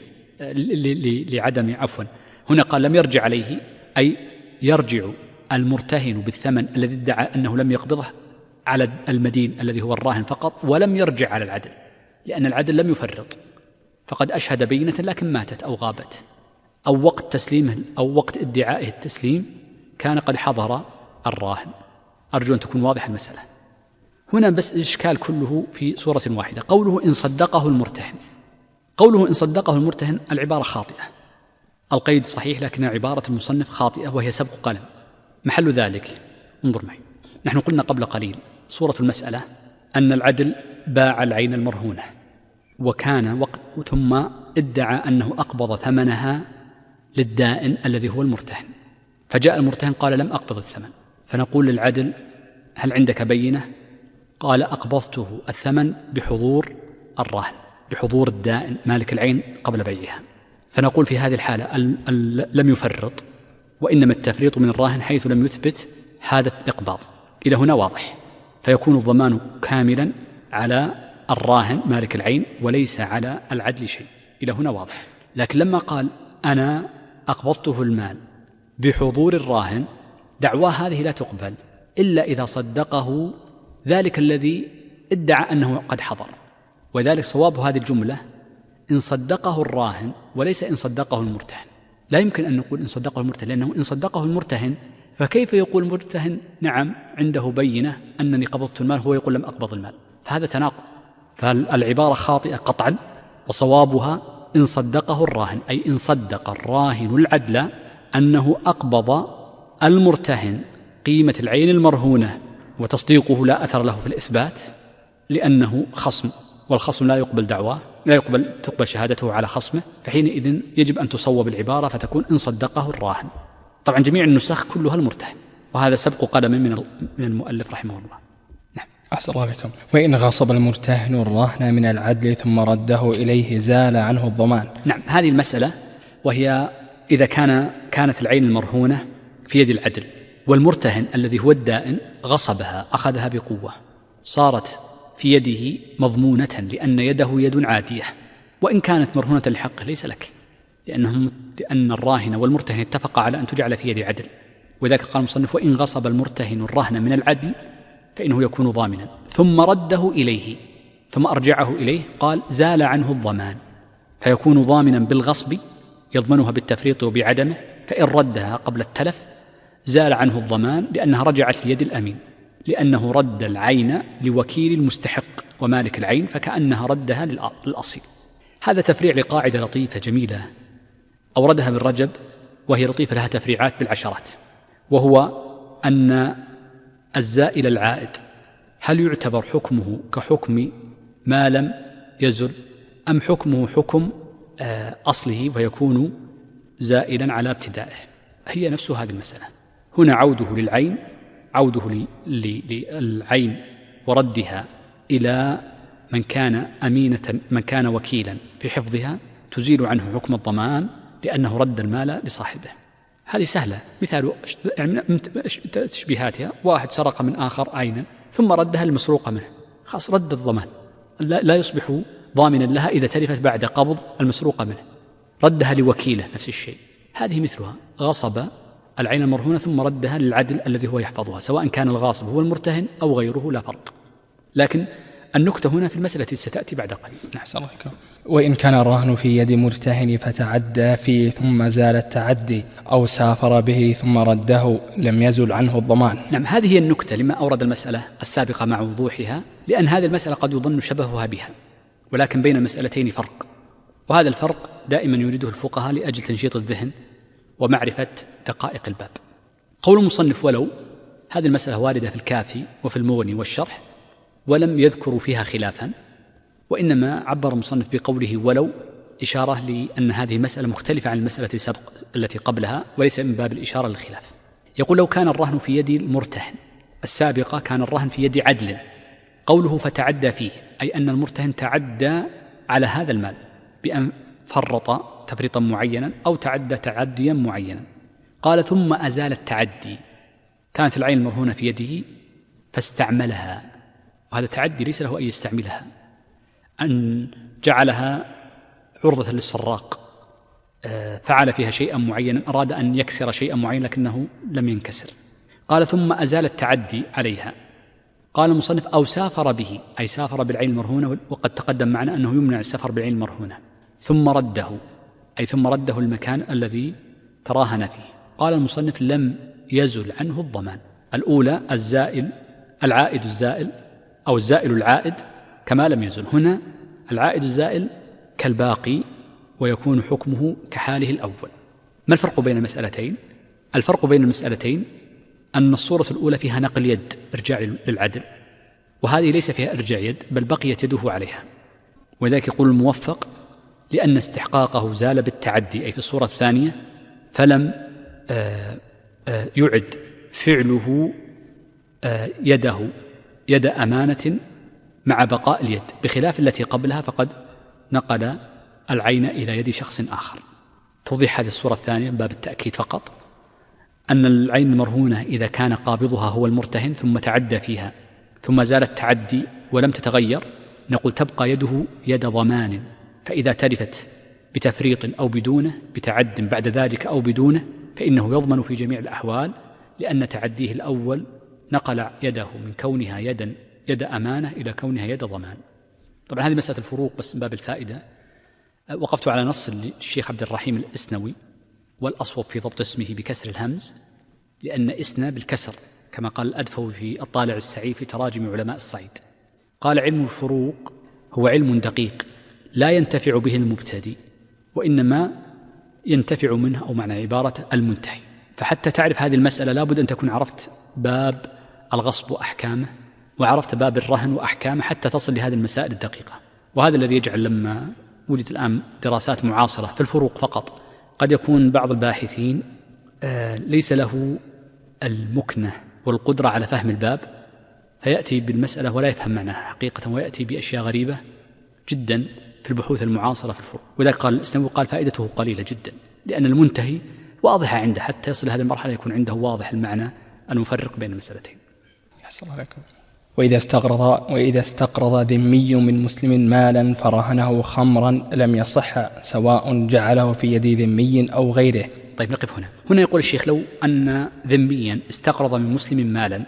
Speaker 2: لعدم هنا قال لم يرجع عليه، أي يرجع المرتهن بالثمن الذي ادعى أنه لم يقبضه على المدين الذي هو الراهن فقط، ولم يرجع على العدل لأن العدل لم يفرط، فقد أشهد بينة لكن ماتت أو غابت، أو وقت تسليمه أو وقت ادعائه التسليم كان قد حضر الراهن. أرجو أن تكون واضحة المسألة. هنا بس الإشكال كله في صورة واحدة، قوله إن صدقه المرتهن. قوله إن صدقه المرتهن العبارة خاطئة، القيد صحيح لكن عبارة المصنف خاطئة وهي سبق قلم. محل ذلك انظر معي، نحن قلنا قبل قليل صورة المسألة أن العدل باع العين المرهونة وكان وقت ثم ادعى أنه أقبض ثمنها للدائن الذي هو المرتهن، فجاء المرتهن قال لم أقبض الثمن، فنقول للعدل هل عندك بينة؟ قال أقبضته الثمن بحضور الراهن، بحضور الدائن مالك العين قبل بيعها. فنقول في هذه الحالة لم يفرط، وإنما التفريط من الراهن حيث لم يثبت هذا الإقباض. إلى هنا واضح، فيكون الضمان كاملا على الراهن مالك العين وليس على العدل شيء. إلى هنا واضح. لكن لما قال أنا أقبضته المال بحضور الراهن، دعواه هذه لا تقبل إلا إذا صدقه ذلك الذي ادعى أنه قد حضر، وذلك صواب هذه الجملة إن صدقه الراهن وليس إن صدقه المرتهن. لا يمكن أن نقول إن صدقه المرتهن، لأنه إن صدقه المرتهن فكيف يقول المرتهن نعم عنده بينة أنني قبضت المال هو يقول لم أقبض المال، فهذا تناقض. فالعبارة خاطئة قطعا، وصوابها إن صدقه الراهن، أي إن صدق الراهن العدل أنه أقبض المرتهن قيمة العين المرهونة، وتصديقه لا أثر له في الإثبات لأنه خصم، والخصم لا يقبل دعواه، تقبل شهادته على خصمه، فحينئذ يجب أن تصوب العبارة فتكون إن صدقه الراهن. طبعا جميع النسخ كلها المرتهن، وهذا سبق قدم من المؤلف رحمه الله. نعم.
Speaker 1: أحسن الله بكم. وإن غصب المرتهن الرهن من العدل ثم رده إليه زال عنه الضمان.
Speaker 2: نعم، هذه المسألة، وهي إذا كانت العين المرهونة في يد العدل والمرتهن الذي هو الدائن غصبها، أخذها بقوة، صارت في يده مضمونة لأن يده يد عادية، وإن كانت مرهونة لحقه ليس لك، لأن الراهن والمرتهن اتفقا على أن تجعل في يد عدل. وذلك قال المصنف: وإن غصب المرتهن الرهن من العدل فإنه يكون ضامنا، ثم رده إليه ثم أرجعه إليه، قال زال عنه الضمان، فيكون ضامنا بالغصب يضمنها بالتفريط وبعدمه، فإن ردها قبل التلف زال عنه الضمان لأنها رجعت ليد الأمين، لأنه رد العين لوكيل المستحق ومالك العين، فكأنها ردها للأصيل. هذا تفريع لقاعدة لطيفة جميلة أوردها ابن رجب، وهي لطيفة لها تفريعات بالعشرات، وهو أن الزائل العائد هل يعتبر حكمه كحكم ما لم يزل، أم حكمه حكم أصله ويكون زائلا على ابتدائه؟ هي نفس هذه المسألة. هنا عوده للعين، عوده للعين وردها إلى من كان أمينة، من كان وكيلا في حفظها، تزيل عنه حكم الضمان لأنه رد المال لصاحبه. هذه سهلة، مثال تشبيهاتها: واحد سرق من آخر عينا ثم ردها المسروقة منه، خلاص رد الضمان، لا يصبح ضامنا لها إذا تلفت بعد قبض المسروقة منه. ردها لوكيله نفس الشيء. هذه مثلها، غصب العين المرهونة ثم ردها للعدل الذي هو يحفظها، سواء كان الغاصب هو المرتهن أو غيره لا فرق. لكن النكتة هنا في المسألة التي ستأتي بعد قليل.
Speaker 1: نحسن الله. وإن كان الرهن في يد مرتهن فتعدى فيه ثم زال التعدي أو سافر به ثم رده لم يزل عنه الضمان.
Speaker 2: نعم، هذه هي النكتة لما أورد المسألة السابقة مع وضوحها، لأن هذه المسألة قد يظن شبهها بها، ولكن بين المسألتين فرق، وهذا الفرق دائما يريده الفقهاء لأجل تنشيط الذهن ومعرفة دقائق الباب. قول المصنف ولو، هذه المسألة واردة في الكافي وفي المغني والشرح، ولم يذكروا فيها خلافا، وإنما عبر المصنف بقوله ولو إشارة لأن هذه مسألة مختلفة عن المسألة التي قبلها، وليس من باب الإشارة للخلاف. يقول: لو كان الرهن في يد المرتهن، السابقة كان الرهن في يد عدل، قوله فتعدى فيه أي أن المرتهن تعدى على هذا المال بأن فرط تفريطا معينا أو تعدى تعديا معينا. قال: ثم أزال التعدي، كانت العين المرهونة في يده فاستعملها، وهذا التعدي ليس له أن يستعملها، أن جعلها عرضة للسراق، فعل فيها شيئا معينا، أراد أن يكسر شيئا معينا لكنه لم ينكسر. قال: ثم أزال التعدي عليها. قال المصنف: أو سافر به، أي سافر بالعين المرهونة، وقد تقدم معنا أنه يمنع السفر بالعين المرهونة. ثم رده، أي ثم رده المكان الذي تراهن فيه. قال المصنف: لم يزل عنه الضمان. الأولى الزائل العائد الزائل، أو الزائل العائد كما لم يزل. هنا العائد الزائل كالباقي، ويكون حكمه كحاله الأول. ما الفرق بين المسألتين؟ الفرق بين المسألتين أن الصورة الأولى فيها نقل يد، إرجاع للعدل، وهذه ليس فيها إرجاع يد، بل بقيت يده عليها. ولذلك يقول الموفق: لأن استحقاقه زال بالتعدي، أي في الصورة الثانية، فلم يعد فعله يده يد أمانة مع بقاء اليد، بخلاف التي قبلها فقد نقل العين إلى يد شخص آخر. توضيح هذه الصورة الثانية من باب التأكيد فقط، أن العين المرهونة إذا كان قابضها هو المرتهن ثم تعدى فيها ثم زال التعدي ولم تتغير، نقول تبقى يده يد ضمان، فإذا تلفت بتفريط أو بدونه، بتعد بعد ذلك أو بدونه، فإنه يضمن في جميع الأحوال، لأن تعديه الأول نقل يده من كونها يد أمانة إلى كونها يد ضمان. طبعا هذه مسألة الفروق بس من باب الفائدة. وقفت على نص للشيخ عبد الرحيم الإسنوي، والأصوب في ضبط اسمه بكسر الهمز، لأن إسنا بالكسر كما قال الأدفوي في الطالع السعيد في تراجم علماء الصعيد. قال: علم الفروق هو علم دقيق لا ينتفع به المبتدئ، وإنما ينتفع منه، أو معنى عبارة المنتهي. فحتى تعرف هذه المسألة لابد أن تكون عرفت باب الغصب وأحكامه، وعرفت باب الرهن وأحكامه، حتى تصل لهذه المسائل الدقيقة. وهذا الذي يجعل لما وجد الآن دراسات معاصرة في الفروق فقط، قد يكون بعض الباحثين ليس له المكنة والقدرة على فهم الباب، فيأتي بالمسألة ولا يفهم معناها حقيقة، ويأتي بأشياء غريبة جدا في البحوث المعاصرة في الفروع. وذلك قال الإسلام قال فائدته قليلة جدا، لأن المنتهي واضحة عنده، حتى يصل هذه المرحلة يكون عنده واضح المعنى المفرق بين المسألتين.
Speaker 1: أحسن الله عليكم. وإذا استقرض ذمي من مسلم مالا فرهنه خمرا لم يصح، سواء جعله في يد ذمي أو غيره.
Speaker 2: طيب نقف هنا يقول الشيخ لو أن ذميا استقرض من مسلم مالا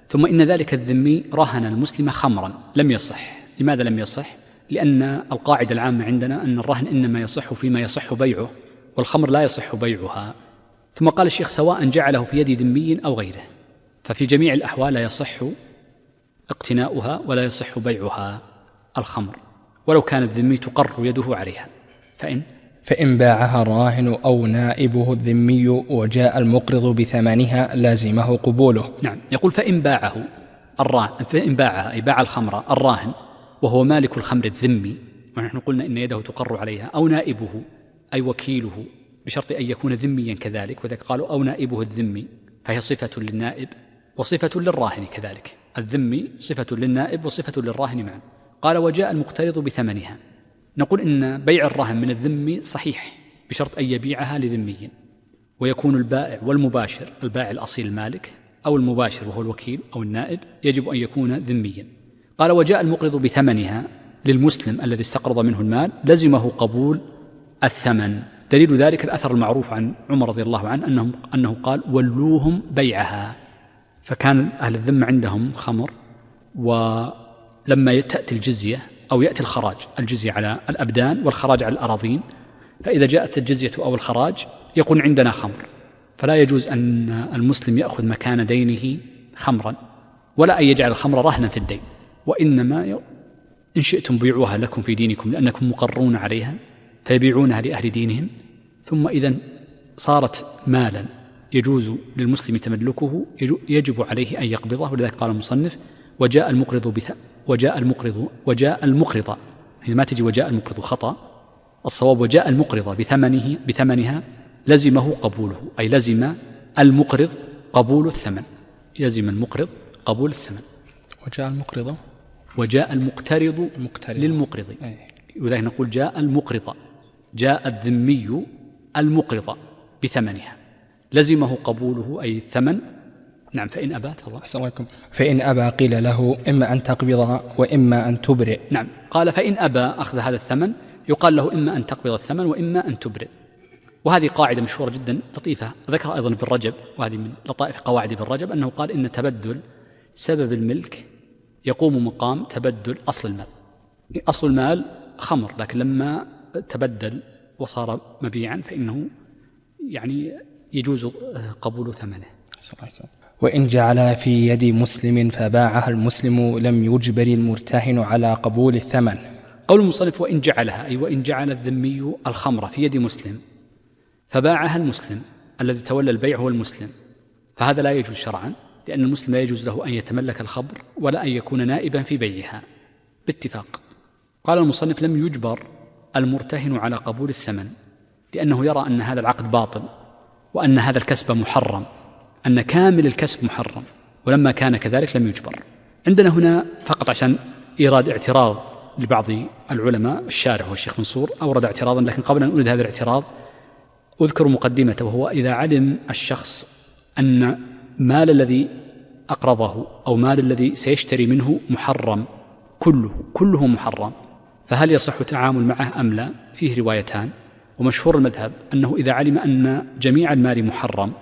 Speaker 2: ثم إن ذلك الذمي رهن المسلم خمرا لم يصح. لماذا لم يصح؟ لأن القاعدة العامة عندنا أن الرهن إنما يصح فيما يصح بيعه، والخمر لا يصح بيعها. ثم قال الشيخ سواء جعله في يد ذمي أو غيره، ففي جميع الأحوال لا يصح اقتناؤها ولا يصح بيعها الخمر، ولو كان الذمي تقر يده عليها.
Speaker 1: فإن باعها الراهن أو نائبه الذمي وجاء المقرض بثمنها لازمه قبوله.
Speaker 2: نعم، يقول فإن باعها أي باع الخمر الراهن وهو مالك الخمر الذمي، ونحن قلنا إن يده تقر عليها، أو نائبه أي وكيله بشرط أن يكون ذميا كذلك، وذلك قالوا أو نائبه الذمي، فهي صفة للنائب وصفة للراهن كذلك. الذمي صفة للنائب وصفة للراهن معا. قال وجاء المقترض بثمنها، نقول إن بيع الرهن من الذمي صحيح بشرط أن يبيعها لذمي، ويكون البائع والمباشر، البائع الأصيل المالك أو المباشر وهو الوكيل أو النائب، يجب أن يكون ذميا. قال وجاء المقرض بثمنها للمسلم الذي استقرض منه المال لزمه قبول الثمن. دليل ذلك الأثر المعروف عن عمر رضي الله عنه أنه قال ولوهم بيعها، فكان أهل الذمة عندهم خمر، ولما تأتي الجزية أو يأتي الخراج، الجزية على الأبدان والخراج على الأراضين، فإذا جاءت الجزية أو الخراج يكون عندنا خمر، فلا يجوز أن المسلم يأخذ مكان دينه خمرا، ولا أن يجعل الخمر رهنا في الدين، وإنما إن شئتم بيعوها لكم في دينكم لأنكم مقرون عليها، فيبيعونها لأهل دينهم. ثم إذا صارت مالا يجوز للمسلم تملكه يجب عليه أن يقبضه. ولذلك قال المصنف وجاء المقرض هي ما تجي وجاء المقرض خطأ، الصواب وجاء المقرض بثمنها لزمه قبوله، أي لزم المقرض قبول الثمن، يلزم المقرض قبول الثمن. وجاء المقترض للمقرض، وذلك نقول جاء المقرض، جاء الذمي المقرض بثمنها لزمه قبوله أي الثمن. نعم. فإن أبى
Speaker 1: فإن أبى قيل له إما أن تقبض وإما أن تبرئ.
Speaker 2: نعم، قال فإن أبى أخذ هذا الثمن يقال له إما أن تقبض الثمن وإما أن تبرئ. وهذه قاعدة مشهورة جدا لطيفة ذكر أيضا ابن رجب، وهذه من لطائف قواعد ابن رجب، أنه قال إن تبدل سبب الملك يقوم مقام تبدل أصل المال. أصل المال خمر، لكن لما تبدل وصار مبيعا فإنه يجوز قبول ثمنه.
Speaker 1: وإن جعلها في يد مسلم فباعها المسلم لم يجبر المرتهن على قبول الثمن.
Speaker 2: قول المصنف وإن جعلها، أي وإن جعل الذمي الخمر في يد مسلم فباعها المسلم الذي تولى البيع هو المسلم، فهذا لا يجوز شرعا، لأن المسلم لا يجوز له أن يتملك الخمر ولا أن يكون نائبا في بيعها باتفاق. قال المصنف لم يجبر المرتهن على قبول الثمن، لأنه يرى أن هذا العقد باطل وأن هذا الكسب محرم، أن كامل الكسب محرم، ولما كان كذلك لم يجبر. عندنا هنا فقط عشان إيراد اعتراض لبعض العلماء، الشارح والشيخ منصور أورد اعتراضا، لكن قبل أن أورد هذا الاعتراض أذكر مقدمته، وهو إذا علم الشخص أن مال الذي أقرضه أو مال الذي سيشتري منه محرم، كله محرم، فهل يصح التعامل معه أم لا؟ فيه روايتان، ومشهور المذهب أنه إذا علم أن جميع المال محرم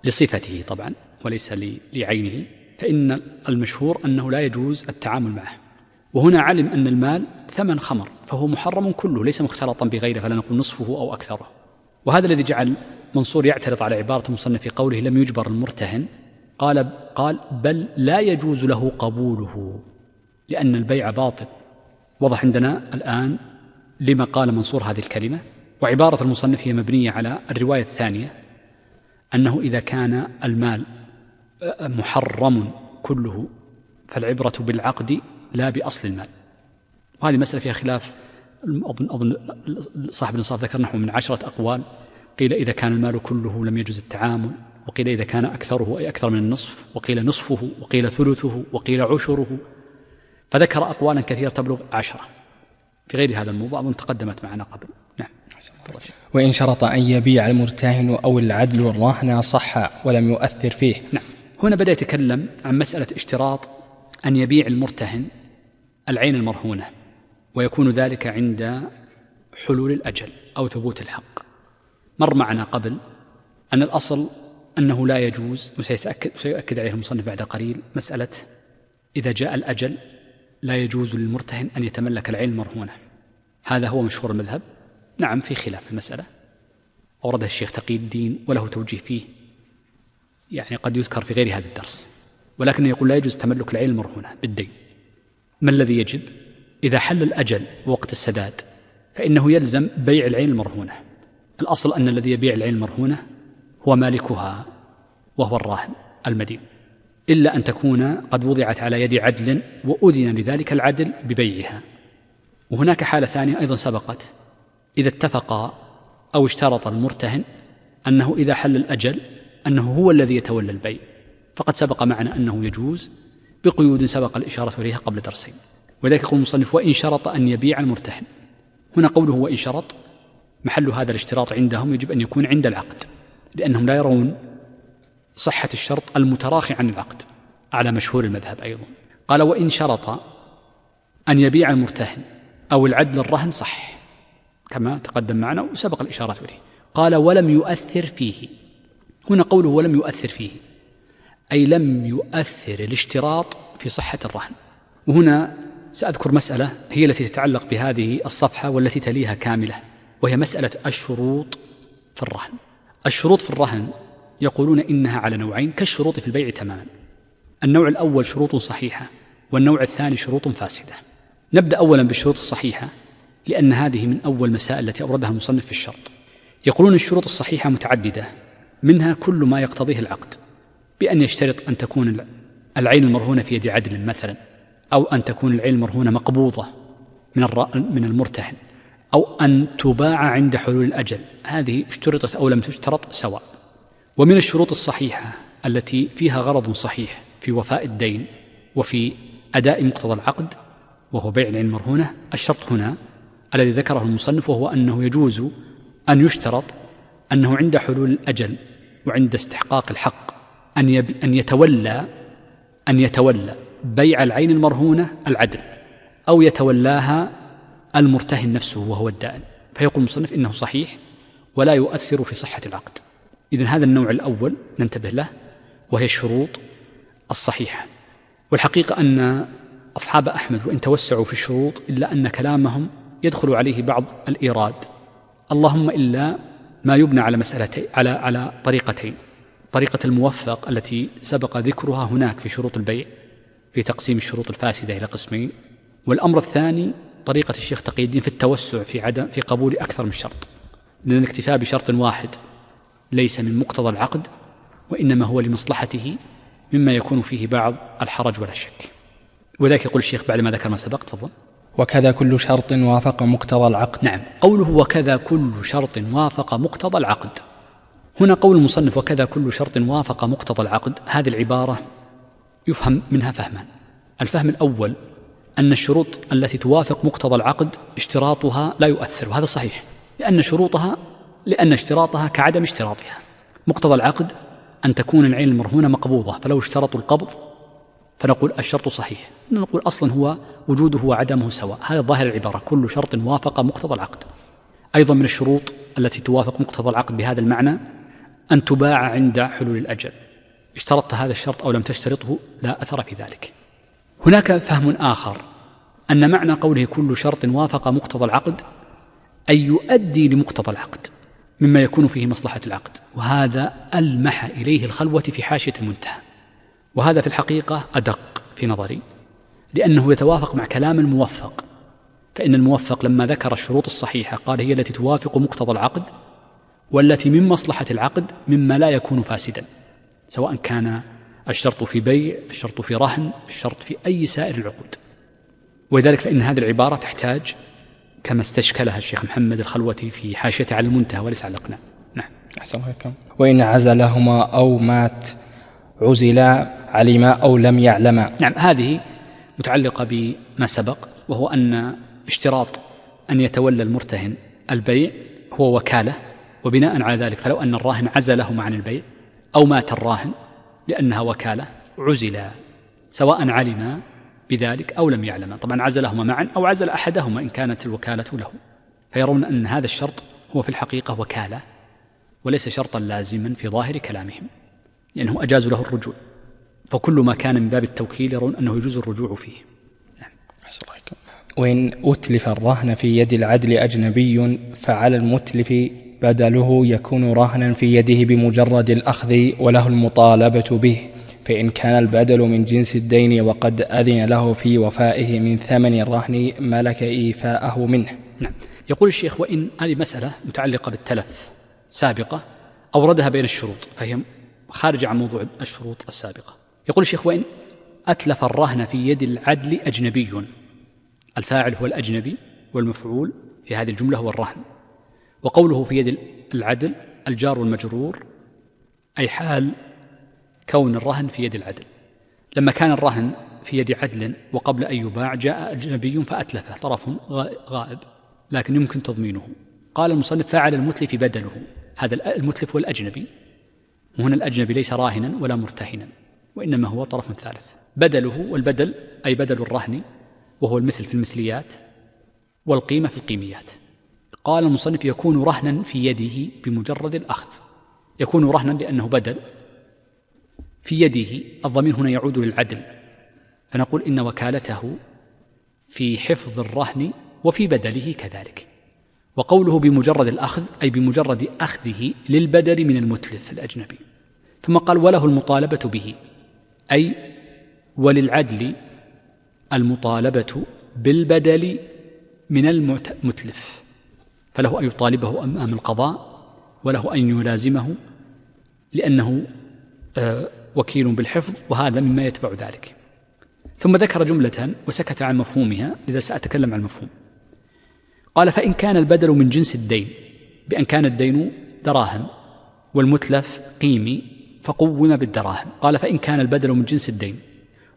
Speaker 2: لصفته طبعا وليس لعينه، فإن المشهور أنه لا يجوز التعامل معه. وهنا علم أن المال ثمن خمر فهو محرم كله ليس مختلطا بغيره، فلا نقول نصفه أو أكثره. وهذا الذي جعل منصور يعترض على عبارة المصنف في قوله لم يجبر المرتهن، قال بل لا يجوز له قبوله لأن البيع باطل. وضح عندنا الآن لما قال منصور هذه الكلمة. وعبارة المصنف هي مبنية على الرواية الثانية، أنه إذا كان المال محرم كله فالعبرة بالعقد لا بأصل المال. وهذه مسألة فيها خلاف، أظن صاحب الإنصاف ذكر نحو من 10 أقوال قيل إذا كان المال كله لم يجوز التعامل، وقيل إذا كان أكثره أي أكثر من النصف، وقيل نصفه، وقيل ثلثه، وقيل عشره، فذكر أقوالا كثيرة تبلغ 10 في غير هذا الموضوع وأن تقدمت معنا قبل. نعم.
Speaker 1: وإن شرط أن يبيع المرتهن أو العدل الراهن صح ولم يؤثر فيه.
Speaker 2: نعم. هنا بدأ يتكلم عن مسألة اشتراط أن يبيع المرتهن العين المرهونة، ويكون ذلك عند حلول الأجل أو ثبوت الحق. مر معنا قبل أن الأصل أنه لا يجوز، وسيؤكد عليه المصنف بعد قليل، مسألة إذا جاء الأجل لا يجوز للمرتهن أن يتملك العين المرهونة. هذا هو مشهور المذهب. نعم، في خلاف المسألة أوردها الشيخ تقي الدين وله توجيه فيه، يعني قد يذكر في غير هذا الدرس، ولكن يقول لا يجوز تملك العين المرهونة بالدين. ما الذي يجب؟ إذا حل الأجل ووقت السداد فإنه يلزم بيع العين المرهونة. الأصل أن الذي يبيع العين المرهونة هو مالكها وهو الراهن المدين، إلا أن تكون قد وضعت على يد عدل وأذن لذلك العدل ببيعها. وهناك حالة ثانية أيضا سبقت، إذا اتفق أو اشترط المرتهن أنه إذا حل الأجل أنه هو الذي يتولى البيع، فقد سبق معنا أنه يجوز بقيود سبق الإشارة إليها قبل درسين. وذلك يقول المصنف وإن شرط أن يبيع المرتهن. هنا قوله وإن شرط محل هذا الاشتراط عندهم يجب أن يكون عند العقد، لأنهم لا يرون صحة الشرط المتراخي عن العقد على مشهور المذهب أيضا. قال وإن شرط أن يبيع المرتهن أو العدل الرهن صح، كما تقدم معنا وسبق الإشارة إليه. قال ولم يؤثر فيه. هنا قوله ولم يؤثر فيه أي لم يؤثر الاشتراط في صحة الرهن. وهنا سأذكر مسألة هي التي تتعلق بهذه الصفحة والتي تليها كاملة، وهي مسألة الشروط في الرهن. الشروط في الرهن يقولون إنها على نوعين كالشروط في البيع تماما. النوع الأول شروط صحيحة، والنوع الثاني شروط فاسدة. نبدأ أولا بالشروط الصحيحة، لأن هذه من أول مسائل التي أوردها المصنف في الشرط. يقولون الشروط الصحيحة متعددة، منها كل ما يقتضيه العقد، بأن يشترط أن تكون العين المرهونة في يد عدل مثلا، أو أن تكون العين المرهونة مقبوضة من المرتهن، أو أن تباع عند حلول الأجل. هذه اشترطت أو لم تشترط سواء. ومن الشروط الصحيحة التي فيها غرض صحيح في وفاء الدين وفي أداء مقتضى العقد وهو بيع العين المرهونة، الشرط هنا الذي ذكره المصنف وهو أنه يجوز أن يشترط أنه عند حلول الأجل وعند استحقاق الحق أن يتولى بيع العين المرهونة العدل، أو يتولاها المرتهن نفسه وهو الدائن. فيقول المصنف إنه صحيح ولا يؤثر في صحة العقد. إذن هذا النوع الأول ننتبه له، وهي الشروط الصحيحة. والحقيقة أن أصحاب أحمد وإن توسعوا في الشروط إلا أن كلامهم يدخل عليه بعض الإيراد، اللهم إلا ما يبنى على مسألتين، على طريقتين: طريقة الموفق التي سبق ذكرها هناك في شروط البيع في تقسيم الشروط الفاسدة إلى قسمين، والأمر الثاني طريقة الشيخ تقي الدين في التوسع في قبول أكثر من شرط، لأن الاكتفاء بشرط واحد ليس من مقتضى العقد، وإنما هو لمصلحته مما يكون فيه بعض الحرج ولا شك. وذلك يقول الشيخ بعد ما ذكر ما سبق. تفضل.
Speaker 1: وكذا كل شرط وافق مقتضى العقد.
Speaker 2: نعم، قوله وكذا كل شرط وافق مقتضى العقد، هنا قول المصنف وكذا كل شرط وافق مقتضى العقد، هذه العبارة يفهم منها فهمان. الفهم الأول أن الشروط التي توافق مقتضى العقد اشتراطها لا يؤثر، وهذا صحيح، لأن اشتراطها كعدم اشتراطها. مقتضى العقد أن تكون العين المرهونة مقبوضة، فلو اشترطوا القبض فنقول الشرط صحيح، نقول أصلا هو وجوده وعدمه سواء. هذا ظاهر العبارة، كل شرط وافق مقتضى العقد. أيضا من الشروط التي توافق مقتضى العقد بهذا المعنى أن تباع عند حلول الأجل، اشترطت هذا الشرط أو لم تشترطه لا أثر في ذلك. هناك فهم آخر، أن معنى قوله كل شرط وافق مقتضى العقد أي يؤدي لمقتضى العقد مما يكون فيه مصلحة العقد، وهذا ألمح إليه الخلوة في حاشية المنتهى، وهذا في الحقيقة أدق في نظري، لأنه يتوافق مع كلام الموفق. فإن الموفق لما ذكر الشروط الصحيحة قال هي التي توافق مقتضى العقد والتي من مصلحة العقد مما لا يكون فاسدا، سواء كان الشرط في بيع، الشرط في رهن، الشرط في أي سائر العقود. ولذلك فإن هذه العبارة تحتاج كما استشكلها الشيخ محمد الخلوتي في حاشيته على المنتهى وليس على الإقناع. نعم.
Speaker 1: أحسن عليكم. وإن عزلهما أو مات عزلا علما أو لم يعلما.
Speaker 2: نعم، هذه متعلقة بما سبق، وهو أن اشتراط أن يتولى المرتهن البيع هو وكالة، وبناء على ذلك فلو أن الراهن عزلهما عن البيع أو مات الراهن لأنها وكالة عزلا، سواء علم بذلك أو لم يعلم. طبعا عزلهما معا أو عزل أحدهما إن كانت الوكالة له، فيرون أن هذا الشرط هو في الحقيقة وكالة وليس شرطا لازما في ظاهر كلامهم، لأنه أجازوا له الرجوع، فكل ما كان من باب التوكيل يرون أنه يجوز الرجوع فيه. نعم.
Speaker 1: وإن أتلف الرهن في يد العدل أجنبي فعلى المتلف بدله يكون رهنا في يده بمجرد الأخذ وله المطالبة به، فإن كان البدل من جنس الدين وقد أذن له في وفائه من ثمن الرهن ملك إيفاءه منه.
Speaker 2: نعم. يقول الشيخ: وإن هذه مسألة متعلقة بالتلف سابقة أوردها بين الشروط، فهي خارجة عن موضوع الشروط السابقة. يقول الشيخ: وإن أتلف الرهن في يد العدل أجنبي، الفاعل هو الأجنبي والمفعول في هذه الجملة هو الرهن، وقوله في يد العدل الجار والمجرور أي حال كون الرهن في يد العدل. لما كان الرهن في يد عدل وقبل أن يباع جاء أجنبي فأتلفه، طرف غائب لكن يمكن تضمينه. قال المصنف: فعل المتلف بدله. هذا المتلف هو الأجنبي، وهنا الأجنبي ليس راهنا ولا مرتهنا، وإنما هو طرف ثالث. بدله، والبدل أي بدل الرهن، وهو المثل في المثليات والقيمة في القيميات. قال المصنف: يكون رهنا في يده بمجرد الأخذ. يكون رهنا لأنه بدل في يده، الضمير هنا يعود للعدل، فنقول إن وكالته في حفظ الرهن وفي بدله كذلك. وقوله بمجرد الأخذ أي بمجرد أخذه للبدل من المتلف الأجنبي. ثم قال: وله المطالبة به، أي وللعدل المطالبة بالبدل من المتلف، فله أن يطالبه أمام القضاء وله أن يلازمه لأنه وكيل بالحفظ، وهذا مما يتبع ذلك. ثم ذكر جملة وسكت عن مفهومها، لذا سأتكلم عن المفهوم. قال: فإن كان البدل من جنس الدين، بأن كان الدين دراهم والمتلف قيمي فقوم بالدراهم. قال: فإن كان البدل من جنس الدين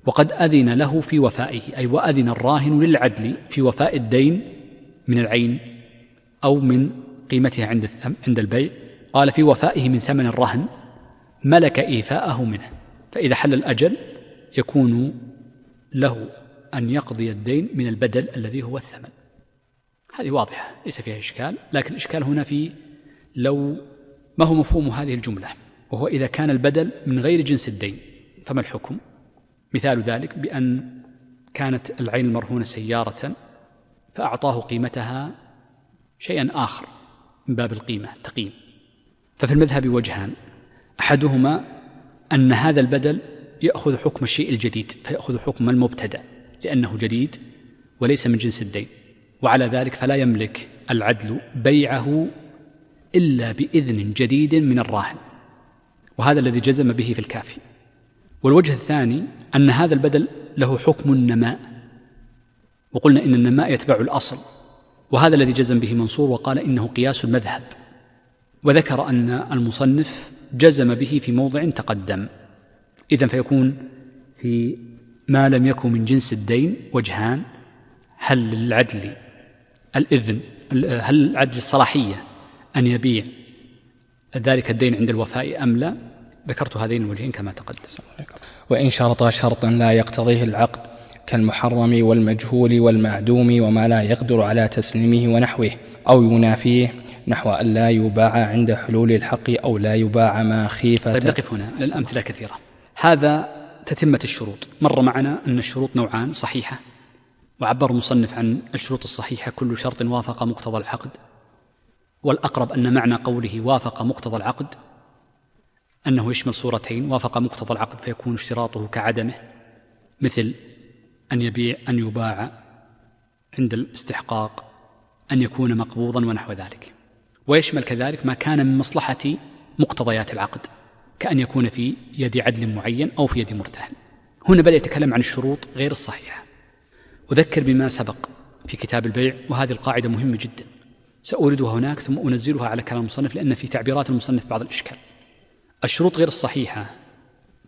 Speaker 2: وقد أذن له في وفائه، أي وأذن الراهن للعدل في وفاء الدين من العين أو من قيمتها عند البيع. قال: في وفائه من ثمن الرهن ملك إيفاءه منه، فإذا حل الأجل يكون له أن يقضي الدين من البدل الذي هو الثمن. هذه واضحة ليس فيها إشكال، لكن الإشكال هنا في لو ما هو مفهوم هذه الجملة، وهو إذا كان البدل من غير جنس الدين فما الحكم؟ مثال ذلك بأن كانت العين المرهونة سيارة فأعطاه قيمتها شيئا آخر من باب القيمة تقييم. ففي المذهب وجهان: أحدهما أن هذا البدل يأخذ حكم الشيء الجديد، فيأخذ حكم المبتدأ لأنه جديد وليس من جنس الدين، وعلى ذلك فلا يملك العدل بيعه إلا بإذن جديد من الراهن، وهذا الذي جزم به في الكافي. والوجه الثاني أن هذا البدل له حكم النماء، وقلنا إن النماء يتبع الأصل، وهذا الذي جزم به منصور وقال إنه قياس المذهب، وذكر أن المصنف جزم به في موضع تقدم. إذن فيكون في ما لم يكن من جنس الدين وجهان: هل للعدل الإذن، هل العدل الصلاحية أن يبيع ذلك الدين عند الوفاء أم لا؟ ذكرت هذين الوجهين كما تقدم.
Speaker 1: وإن شرط شرطا لا يقتضيه العقد كالمحرم والمجهول والمعدوم وما لا يقدر على تسليمه ونحوه، أو ينافيه، نحو أن لا يباع عند حلول الحق أو لا يباع ما خيفة.
Speaker 2: طيب نقف هنا لأن الأمثلة كثيرة. هذا تتمة الشروط. مر معنا أن الشروط نوعان: صحيحة، وعبر المصنف عن الشروط الصحيحة كل شرط وافق مقتضى العقد، والأقرب أن معنى قوله وافق مقتضى العقد أنه يشمل صورتين: وافق مقتضى العقد فيكون اشتراطه كعدمه، مثل أن يبيع، أن يباع عند الاستحقاق، أن يكون مقبوضا ونحو ذلك، ويشمل كذلك ما كان من مصلحة مقتضيات العقد، كأن يكون في يد عدل معين أو في يد مرتهن. هنا بدأ يتكلم عن الشروط غير الصحيحة، وذكر بما سبق في كتاب البيع، وهذه القاعدة مهمة جدا. سأوردها هناك ثم أنزلها على كلام المصنف، لأن في تعبيرات المصنف بعض الإشكال. الشروط غير الصحيحة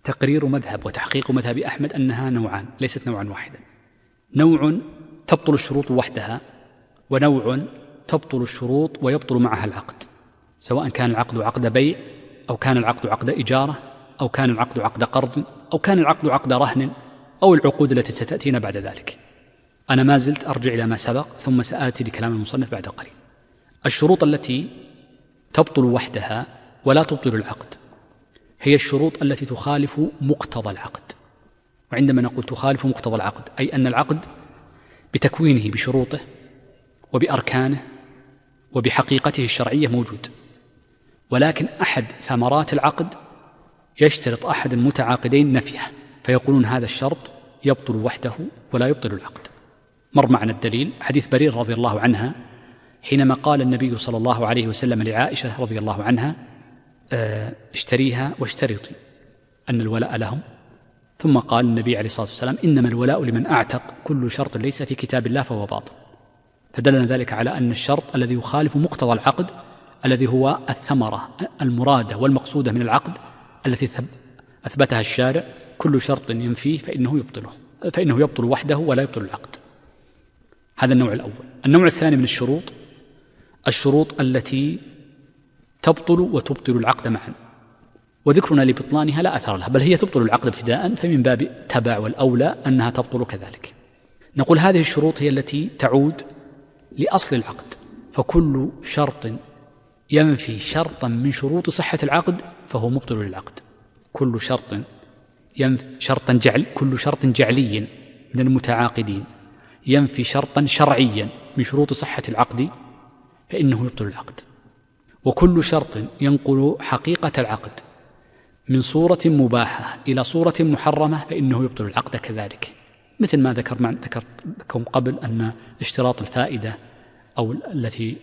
Speaker 2: تقرير مذهب وتحقيق مذهب أحمد أنها نوعان، ليست نوعا واحدا. نوع تبطل الشروط وحدها، ونوع تبطل الشروط ويبطل معها العقد، سواء كان العقد عقد بيع، أو كان العقد عقد إجارة، أو كان العقد عقد قرض، أو كان العقد عقد رهن، أو العقود التي ستأتينا بعد ذلك. أنا ما زلت أرجع إلى ما سبق ثم سآتي لكلام المصنف بعد قليل. الشروط التي تبطل وحدها ولا تبطل العقد هي الشروط التي تخالف مقتضى العقد. وعندما نقول تخالف مقتضى العقد، أي أن العقد بتكوينه بشروطه وبأركانه وبحقيقته الشرعية موجود، ولكن أحد ثمرات العقد يشترط أحد المتعاقدين نفيه، فيقولون هذا الشرط يبطل وحده ولا يبطل العقد. مر معنا الدليل حديث بريرة رضي الله عنها حينما قال النبي صلى الله عليه وسلم لعائشة رضي الله عنها: اشتريها واشترطي أن الولاء لهم. ثم قال النبي عليه الصلاة والسلام: إنما الولاء لمن أعتق، كل شرط ليس في كتاب الله فهو باطل. فدلنا ذلك على أن الشرط الذي يخالف مقتضى العقد، الذي هو الثمرة المرادة والمقصودة من العقد التي أثبتها الشارع، كل شرط ينفيه فإنه يبطل وحده ولا يبطل العقد. هذا النوع الأول. النوع الثاني من الشروط التي تبطل وتبطل العقد معا، وذكرنا لبطلانها لا أثر لها، بل هي تبطل العقد ابتداء، فمن باب تبع والأولى أنها تبطل كذلك. نقول هذه الشروط هي التي تعود لأصل العقد، فكل شرط ينفي شرطا من شروط صحة العقد فهو مبطل للعقد. كل شرط كل شرط جعلي من المتعاقدين ينفي شرطا شرعيا من شروط صحة العقد فإنه يبطل العقد. وكل شرط ينقل حقيقة العقد من صورة مباحة إلى صورة محرمة فإنه يبطل العقد كذلك، مثل ما ذكرت لكم قبل أن اشتراط الفائدة أو التي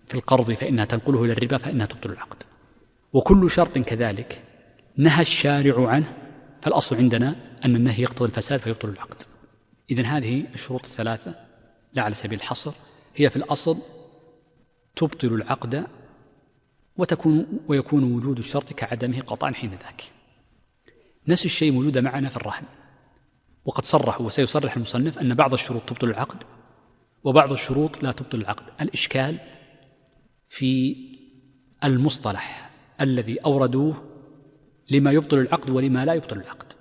Speaker 2: في القرض فإنها تنقله إلى الربا فإنها تبطل العقد. وكل شرط كذلك نهى الشارع عنه، فالأصل عندنا أن النهي يقتضي الفساد فيبطل العقد. إذن هذه الشروط الثلاثة لا على سبيل الحصر هي في الأصل تبطل العقد، ويكون وجود الشرط كعدمه قطعا حين ذاك. نفس الشيء موجود معنا في الرهن، وقد صرحوا وسيصرح المصنف أن بعض الشروط تبطل العقد وبعض الشروط لا تبطل العقد. الإشكال في المصطلح الذي أوردوه لما يبطل العقد ولما لا يبطل العقد.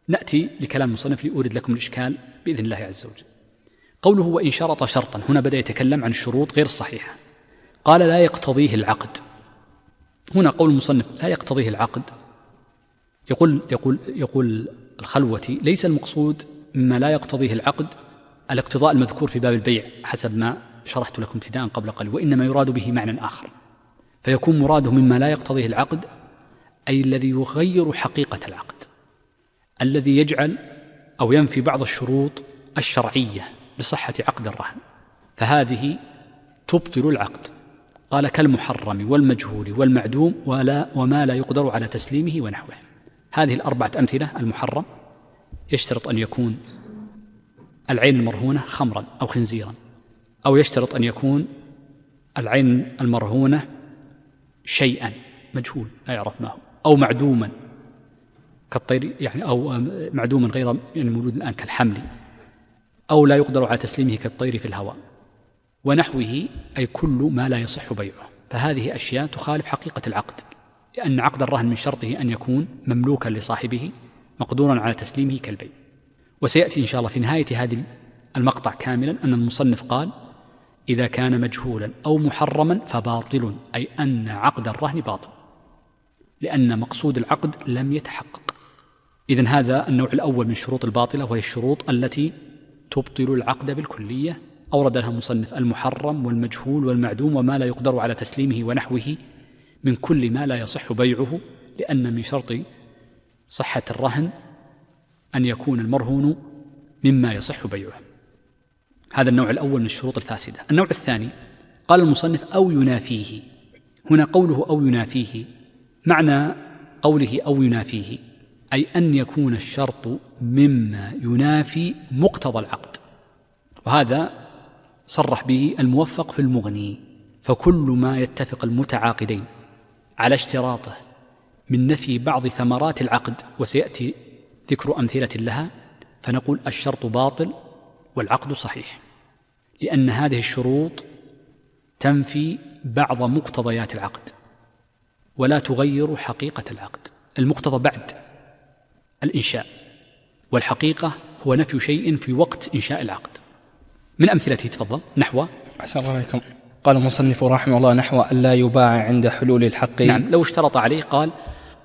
Speaker 2: نأتي لكلام المصنف لأورد لكم الإشكال بإذن الله عز وجل. قوله وإن شرط شرطا، هنا بدأ يتكلم عن الشروط غير الصحيحة، قال لا يقتضيه العقد. هنا قول المصنف لا يقتضيه العقد، يقول الخلوتي ليس المقصود مما لا يقتضيه العقد الاقتضاء المذكور في باب البيع حسب ما شرحت لكم ابتداء قبل قليل، وإنما يراد به معنى آخر، فيكون مراده مما لا يقتضيه العقد أي الذي يغير حقيقة العقد، الذي يجعل أو ينفي بعض الشروط الشرعية لصحة عقد الرهن، فهذه تبطل العقد. قال كالمحرم والمجهول والمعدوم وما لا يقدر على تسليمه ونحوه. هذه الأربعة أمثلة: المحرم يشترط أن يكون العين المرهونة خمرا أو خنزيرا، أو يشترط أن يكون العين المرهونة شيئا مجهول لا يعرف ما هو، أو معدوما كالطير يعني، أو معدوما غير يعني موجود الآن كالحمل، أو لا يقدر على تسليمه كالطير في الهواء ونحوه، أي كل ما لا يصح بيعه. فهذه أشياء تخالف حقيقة العقد، لأن عقد الرهن من شرطه أن يكون مملوكا لصاحبه مقدورا على تسليمه كالبيع. وسيأتي إن شاء الله في نهاية هذه المقطع كاملا أن المصنف قال إذا كان مجهولا أو محرما فباطل، أي أن عقد الرهن باطل لأن مقصود العقد لم يتحقق. إذن هذا النوع الأول من الشروط الباطلة، وهي الشروط التي تبطل العقد بالكلية. أورد لها المصنف المحرم والمجهول والمعدوم وما لا يقدر على تسليمه ونحوه من كل ما لا يصح بيعه، لأن من شرط صحة الرهن أن يكون المرهون مما يصح بيعه. هذا النوع الأول من الشروط الفاسدة. النوع الثاني قال المصنف أو ينافيه. هنا قوله أو ينافيه، معنى قوله أو ينافيه أي أن يكون الشرط مما ينافي مقتضى العقد، وهذا صرح به الموفق في المغني، فكل ما يتفق المتعاقدين على اشتراطه من نفي بعض ثمرات العقد، وسيأتي ذكر أمثلة لها، فنقول الشرط باطل والعقد صحيح، لأن هذه الشروط تنفي بعض مقتضيات العقد ولا تغير حقيقة العقد. المقتضى بعد الإنشاء، والحقيقة هو نفي شيء في وقت إنشاء العقد. من أمثلته تفضل. نحو
Speaker 1: أحسن الله عليكم. قال المصنف رحمه الله: نحو أن لا يباع عند حلول الحق.
Speaker 2: نعم، لو اشترط عليه قال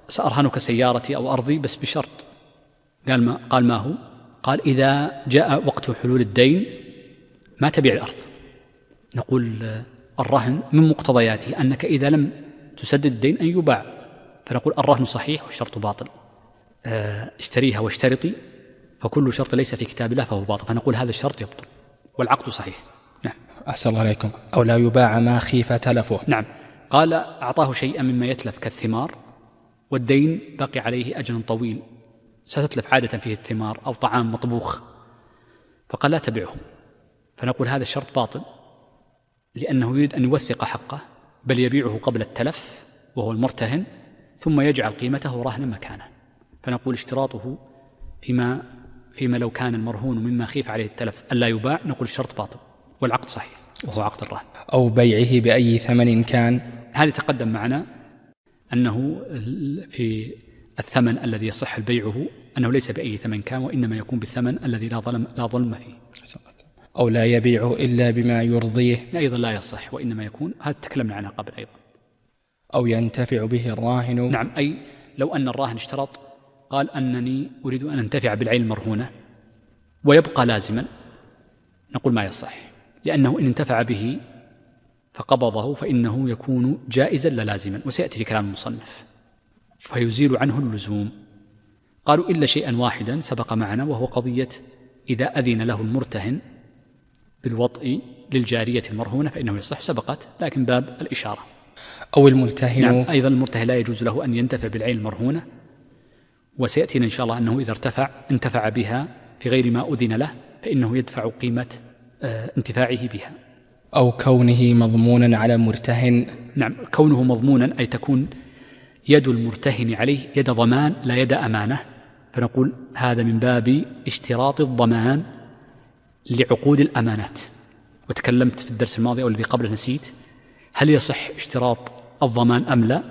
Speaker 2: سأرهنك سيارتي أو أرضي بس بشرط، قال ما هو؟ قال إذا جاء وقت حلول الدين ما تبيع الأرض. نقول الرهن من مقتضياته أنك إذا لم تسدد الدين أن يباع، فنقول الرهن صحيح والشرط باطل. اشتريها واشترطي، فكل شرط ليس في كتاب الله فهو باطل، فنقول هذا الشرط يبطل والعقد صحيح. نعم.
Speaker 1: أحسن الله عليكم. أو لا يباع ما خيف تلفه.
Speaker 2: نعم، قال أعطاه شيئا مما يتلف كالثمار، والدين بقي عليه أجل طويل ستتلف عادة فيه الثمار أو طعام مطبوخ، فقال لا تبعه، فنقول هذا الشرط باطل لأنه يريد أن يوثق حقه، بل يبيعه قبل التلف وهو المرتهن، ثم يجعل قيمته رهنا مكانه، فنقول اشتراطه فيما لو كان المرهون مما خيف عليه التلف ألا يباع، نقول الشرط باطل والعقد صحيح وهو عقد الرهن.
Speaker 1: أو بيعه بأي ثمن كان.
Speaker 2: هذه تقدم معنا أنه في الثمن الذي يصح بيعه أنه ليس بأي ثمن كان، وإنما يكون بالثمن الذي لا ظلم فيه.
Speaker 1: أو لا يبيعه إلا بما يرضيه،
Speaker 2: أيضا لا يصح، وإنما يكون، هذا تكلمنا عنها قبل أيضا.
Speaker 1: أو ينتفع به الراهن.
Speaker 2: نعم، أي لو أن الراهن اشترط قال أنني أريد أن أنتفع بالعين المرهونة ويبقى لازما، نقول ما يصح، لأنه إن انتفع به فقبضه فإنه يكون جائزا لا لازما، وسيأتي في كلام المصنف، فيزيل عنه اللزوم. قالوا إلا شيئا واحدا سبق معنا، وهو قضية إذا أذن له المرتهن بالوطء للجارية المرهونة فإنه يصح، سبقت لكن باب الإشارة.
Speaker 1: أو المرتهن.
Speaker 2: نعم، أيضا المرتهن لا يجوز له أن ينتفع بالعين المرهونة، وسيأتينا إن شاء الله أنه إذا انتفع بها في غير ما أذن له فإنه يدفع قيمة انتفاعه بها.
Speaker 1: أو كونه مضمونا على مرتهن.
Speaker 2: نعم، كونه مضمونا أي تكون يد المرتهن عليه يد ضمان لا يد أمانة، فنقول هذا من باب اشتراط الضمان لعقود الأمانات. وتكلمت في الدرس الماضي أو الذي قبله نسيت هل يصح اشتراط الضمان أم لا،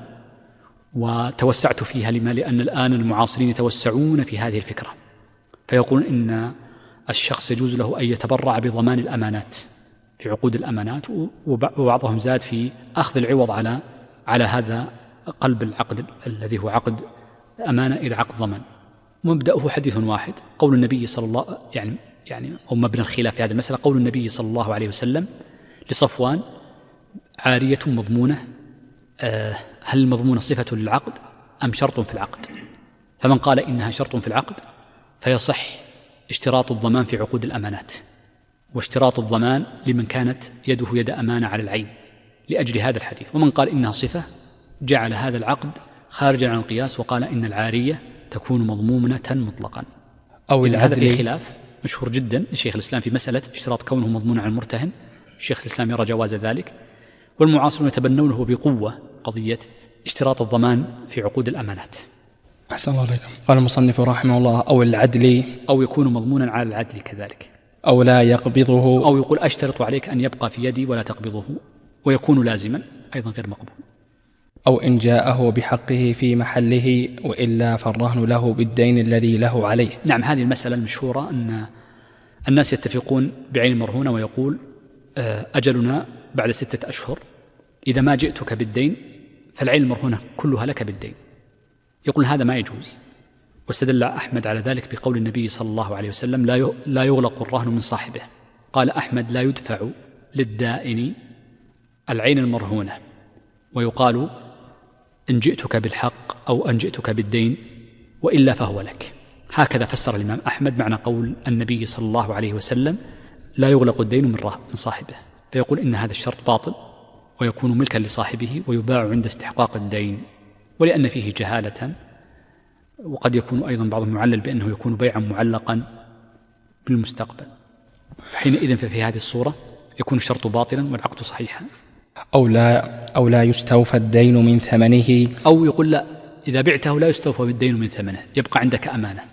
Speaker 2: وتوسعت فيها لأن الآن المعاصرين يتوسعون في هذه الفكرة، فيقول إن الشخص يجوز له أن يتبرع بضمان الأمانات في عقود الأمانات، وبعضهم زاد في أخذ العوض على هذا قلب العقد الذي هو عقد أمانة إلى عقد ضمان. مبدأه حديث واحد، قول النبي صلى الله يعني هو مبنى الخلاف في هذه المسألة، قول النبي صلى الله عليه وسلم لصفوان: عارية مضمونة، هل المضمونة صفة للعقد أم شرط في العقد؟ فمن قال إنها شرط في العقد فيصح اشتراط الضمان في عقود الأمانات، واشتراط الضمان لمن كانت يده يد أمانة على العين لأجل هذا الحديث. ومن قال إنها صفة جعل هذا العقد خارجا عن القياس وقال إن العارية تكون مضمونة مطلقا.
Speaker 1: أو
Speaker 2: هذا في خلاف مشهور جدا لشيخ الإسلام في مسألة اشتراط كونه مضمون على المرتهن، الشيخ الإسلام يرى جواز ذلك، والمعاصرون يتبنونه بقوة قضية اشتراط الضمان في عقود الأمانات.
Speaker 1: أحسن الله عليكم. قال المصنف رحمه الله: أو العدل،
Speaker 2: أو يكون مضمونا على العدل كذلك.
Speaker 1: أو لا يقبضه،
Speaker 2: أو يقول أشترط عليك أن يبقى في يدي ولا تقبضه، ويكون لازما، أيضا غير مقبول.
Speaker 1: أو إن جاءه بحقه في محله وإلا فالرهن له بالدين الذي له عليه.
Speaker 2: نعم، هذه المسألة المشهورة أن الناس يتفقون بعين مرهونة ويقول أجلنا بعد 6 أشهر، إذا ما جئتك بالدين فالعين المرهونة كلها لك بالدين. يقول هذا ما يجوز، واستدل أحمد على ذلك بقول النبي صلى الله عليه وسلم: لا يغلق الرهن من صاحبه. قال أحمد: لا يدفع للدائن العين المرهونة، ويقال إن جئتك بالحق أو أن جئتك بالدين وإلا فهو لك. هكذا فسر الإمام أحمد معنى قول النبي صلى الله عليه وسلم: لا يغلق الدين من صاحبه، فيقول إن هذا الشرط باطل ويكون ملكا لصاحبه ويباع عند استحقاق الدين، ولأن فيه جهالة، وقد يكون أيضا بعضهم يعلل بأنه يكون بيعا معلقا بالمستقبل، حينئذ ففي هذه الصورة يكون الشرط باطلا والعقد صحيحا.
Speaker 1: أو لا يستوفى الدين من ثمنه،
Speaker 2: أو يقول لا، إذا بعته لا يستوفى الدين من ثمنه، يبقى عندك أمانة،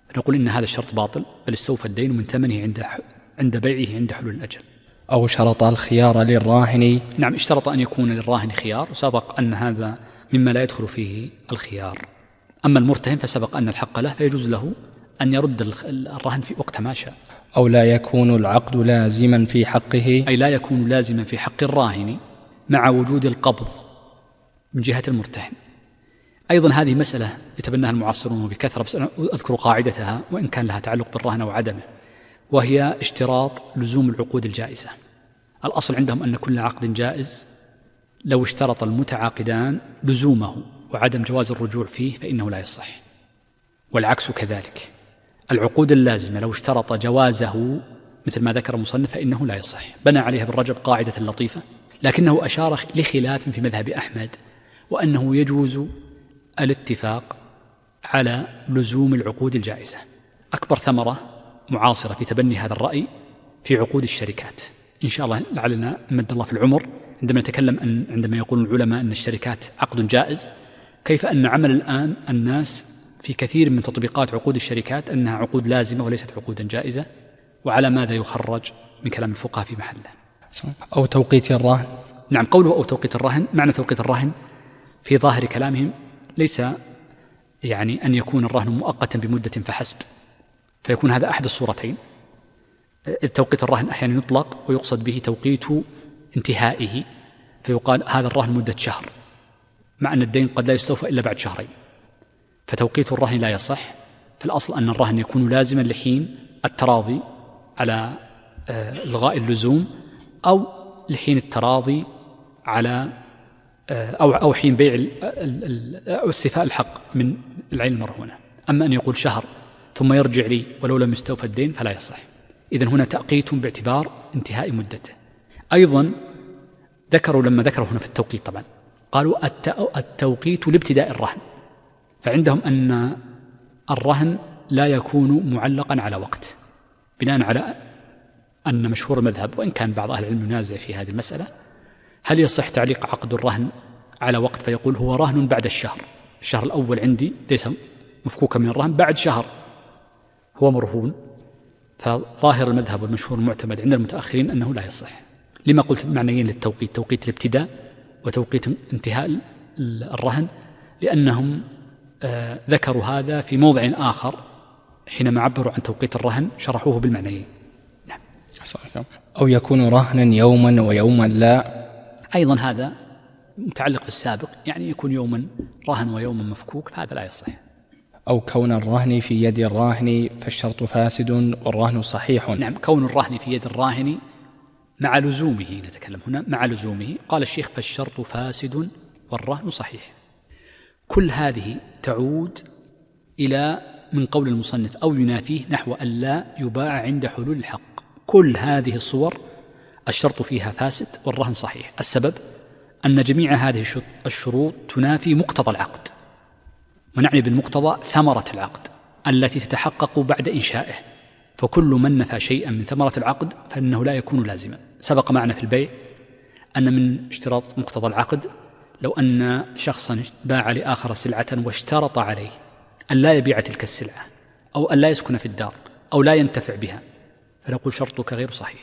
Speaker 2: فنقول إن هذا الشرط باطل، بل استوفى الدين من ثمنه عند بيعه عند حلول الأجل.
Speaker 1: أو شرط الخيار للراهن.
Speaker 2: نعم، اشترط أن يكون للراهن خيار، وسبق أن هذا مما لا يدخل فيه الخيار. أما المرتهن فسبق أن الحق له، فيجوز له أن يرد الرهن في وقت ما شاء.
Speaker 1: أو لا يكون العقد لازما في حقه،
Speaker 2: أي لا يكون لازما في حق الراهن مع وجود القبض من جهة المرتهن. أيضا هذه مسألة يتبناها المعاصرون بكثرة، بس أنا أذكر قاعدتها وإن كان لها تعلق بالرهن وعدمه، وهي اشتراط لزوم العقود الجائزة. الأصل عندهم أن كل عقد جائز لو اشترط المتعاقدان لزومه وعدم جواز الرجوع فيه فإنه لا يصح، والعكس كذلك. العقود اللازمة لو اشترط جوازه مثل ما ذكر المصنف فإنه لا يصح. بنى عليها ابن رجب قاعدة لطيفة، لكنه أشار لخلاف في مذهب أحمد، وأنه يجوز الاتفاق على لزوم العقود الجائزة. أكبر ثمرة معاصرة في تبني هذا الرأي في عقود الشركات، إن شاء الله لعلنا مد الله في العمر عندما نتكلم عندما يقول العلماء أن الشركات عقد جائز، كيف أن عمل الآن الناس في كثير من تطبيقات عقود الشركات أنها عقود لازمة وليست عقودا جائزة، وعلى ماذا يخرج من كلام الفقهاء في محله.
Speaker 1: أو توقيت الرهن.
Speaker 2: نعم، قوله أو توقيت الرهن، معنى توقيت الرهن في ظاهر كلامهم ليس يعني أن يكون الرهن مؤقتا بمدة فحسب، فيكون هذا أحد الصورتين. توقيت الرهن أحيانا يطلق ويقصد به توقيت انتهائه، فيقال هذا الرهن مدة شهر، مع أن الدين قد لا يستوفى إلا بعد شهرين، فتوقيت الرهن لا يصح. فالأصل أن الرهن يكون لازما لحين التراضي على إلغاء اللزوم، أو لحين التراضي على أو حين بيع أو استيفاء الحق من العين المرهونة. أما أن يقول شهر ثم يرجع لي ولو لم يستوفى الدين فلا يصح. إذن هنا تأقيت باعتبار انتهاء مدته. أيضا لما ذكروا هنا في التوقيت طبعا قالوا التوقيت لابتداء الرهن، فعندهم أن الرهن لا يكون معلقا على وقت، بناء على أن مشهور المذهب، وإن كان بعض أهل العلم ينازع في هذه المسألة، هل يصح تعليق عقد الرهن على وقت، فيقول هو رهن بعد الشهر الأول عندي ليس مفكوكا من الرهن، بعد شهر هو مرهون. فظاهر المذهب والمشهور المعتمد عند المتأخرين أنه لا يصح. لما قلت معنيين للتوقيت، توقيت الابتداء وتوقيت انتهاء الرهن، لأنهم ذكروا هذا في موضع آخر حينما عبروا عن توقيت الرهن شرحوه بالمعنيين. نعم.
Speaker 1: أو يكون رهنا يوما ويوما لا،
Speaker 2: أيضا هذا متعلق في السابق، يعني يكون يوما رهن ويوما مفكوك، فهذا لا يصح.
Speaker 1: أو كون الرهن في يد الراهن فالشرط فاسد والرهن صحيح.
Speaker 2: نعم، كون الرهن في يد الراهن مع لزومه، نتكلم هنا مع لزومه. قال الشيخ فالشرط فاسد والرهن صحيح. كل هذه تعود إلى من قول المصنف أو ينافيه نحو أن لا يباع عند حلول الحق. كل هذه الصور الشرط فيها فاسد والرهن صحيح. السبب أن جميع هذه الشروط تنافي مقتضى العقد، ونعني بالمقتضى ثمرة العقد التي تتحقق بعد إنشائه، فكل من نفى شيئا من ثمرة العقد فإنه لا يكون لازما. سبق معنا في البيع أن من اشتراط مقتضى العقد لو أن شخصا باع لآخر سلعة واشترط عليه أن لا يبيع تلك السلعة أو أن لا يسكن في الدار أو لا ينتفع بها، فنقول شرطك غير صحيح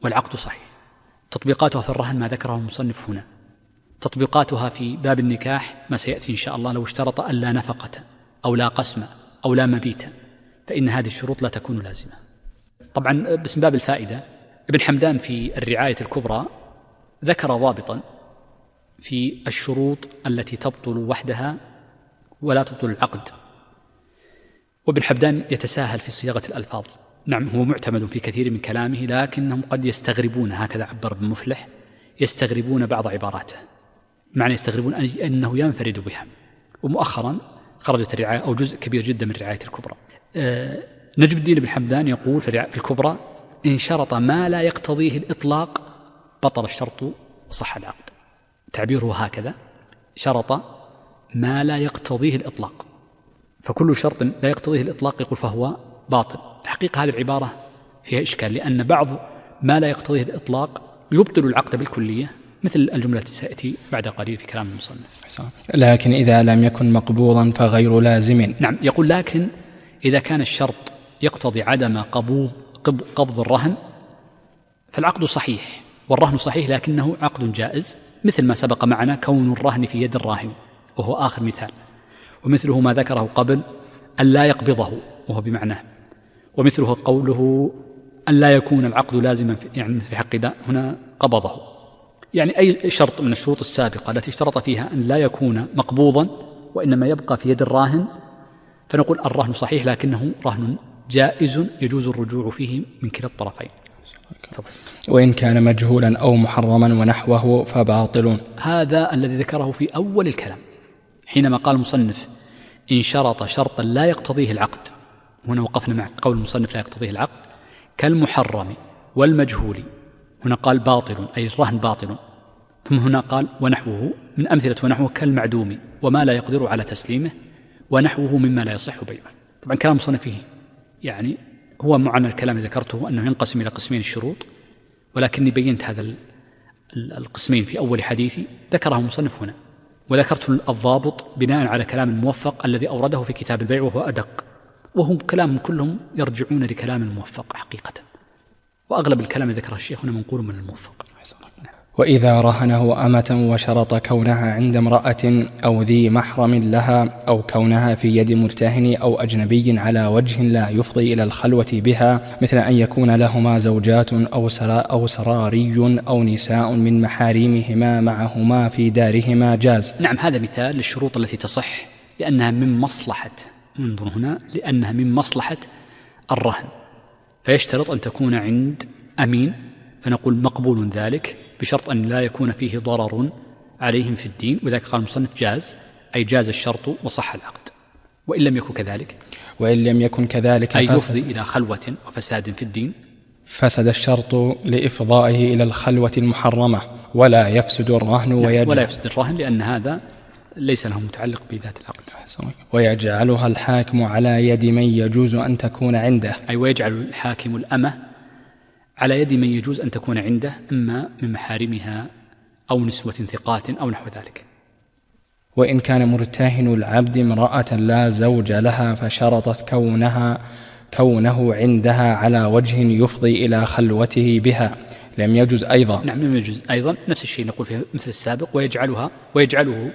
Speaker 2: والعقد صحيح. تطبيقاتها في الرهن ما ذكره المصنف هنا، تطبيقاتها في باب النكاح ما سيأتي إن شاء الله، لو اشترط أن لا نفقة أو لا قسم أو لا مبيت فإن هذه الشروط لا تكون لازمة. طبعا باسم باب الفائدة، ابن حمدان في الرعاية الكبرى ذكر ضابطا في الشروط التي تبطل وحدها ولا تبطل العقد، وابن حمدان يتساهل في صياغة الألفاظ. نعم، هو معتمد في كثير من كلامه، لكنهم قد يستغربون، هكذا عبر ابن مفلح، يستغربون بعض عباراته، معنى يستغربون أنه ينفرد بها. ومؤخرا خرجت الرعاية أو جزء كبير جدا من الرعاية الكبرى. نجم الدين بن حمدان يقول في الكبرى إن شرط ما لا يقتضيه الإطلاق بطل الشرط وصح العقد. تعبيره هكذا: شرط ما لا يقتضيه الإطلاق، فكل شرط لا يقتضيه الإطلاق يقول فهو باطل. الحقيقة هذه العبارة فيها إشكال، لأن بعض ما لا يقتضيه الإطلاق يبطل العقد بالكلية، مثل الجملة التي سيأتي بعد قليل في كلام المصنف.
Speaker 1: لكن إذا لم يكن مقبوضا فغير لازم.
Speaker 2: نعم، يقول لكن إذا كان الشرط يقتضي عدم قبض الرهن فالعقد صحيح، والرهن صحيح لكنه عقد جائز، مثل ما سبق معنا كون الرهن في يد الراهن وهو آخر مثال، ومثله ما ذكره قبل أن لا يقبضه وهو بمعناه، ومثله قوله أن لا يكون العقد لازما يعني مثل حق دا هنا قبضه، يعني أي شرط من الشروط السابقة التي اشترط فيها أن لا يكون مقبوضا وإنما يبقى في يد الراهن فنقول الرهن صحيح لكنه رهن جائز يجوز الرجوع فيه من كلا الطرفين.
Speaker 1: وإن كان مجهولا أو محرما ونحوه فباطل.
Speaker 2: هذا الذي ذكره في أول الكلام حينما قال المصنف إن شرط شرطا لا يقتضيه العقد، هنا وقفنا مع قول المصنف لا يقتضيه العقد، كالمحرم والمجهول، هنا قال باطل أي الرهن باطل، ثم هنا قال ونحوه، من أمثلة ونحوه كالمعدوم وما لا يقدر على تسليمه ونحوه مما لا يصح بيعه. طبعا كلام المصنف فيه يعني هو معنى الكلام ذكرته أنه ينقسم إلى قسمين الشروط، ولكني بينت هذا القسمين في أول حديثي ذكره المصنف هنا، وذكرت الضابط بناء على كلام الموفق الذي أورده في كتاب البيع وهو أدق، وهم كلام كلهم يرجعون لكلام الموفق حقيقة، وأغلب الكلام ذكره الشيخ هنا منقول من الموفق.
Speaker 1: وإذا رهنه أمة وشرط كونها عند امرأة أو ذي محرم لها أو كونها في يد مرتهن أو أجنبي على وجه لا يفضي إلى الخلوة بها، مثل أن يكون لهما زوجات أو سراري أو نساء من محارمهما معهما في دارهما جاز.
Speaker 2: نعم، هذا مثال للشروط التي تصح لأنها من مصلحة، انظر هنا، لأنها من مصلحة الرهن، فيشترط أن تكون عند أمين، فنقول مقبول ذلك بشرط أن لا يكون فيه ضرر عليهم في الدين، وذلك قال المصنف جاز أي جاز الشرط وصح العقد. وإن لم يكن كذلك
Speaker 1: أي
Speaker 2: يفضي إلى خلوة وفساد في الدين
Speaker 1: فسد الشرط لإفضائه إلى الخلوة المحرمة ولا يفسد الرهن.
Speaker 2: ولا يفسد الرهن لأن هذا ليس له متعلق بذات العقد.
Speaker 1: ويجعلها الحاكم على يد من يجوز أن تكون عنده،
Speaker 2: أي ويجعل الحاكم الأمة على يد من يجوز أن تكون عنده، إما من محارمها أو نسوة ثقات أو نحو ذلك.
Speaker 1: وإن كان مرتهن العبد امرأة لا زوج لها فشرطت كونه عندها على وجه يفضي إلى خلوته بها لم يجوز أيضا.
Speaker 2: نعم، لم يجوز أيضا، نفس الشيء نقول فيه مثل السابق، ويجعله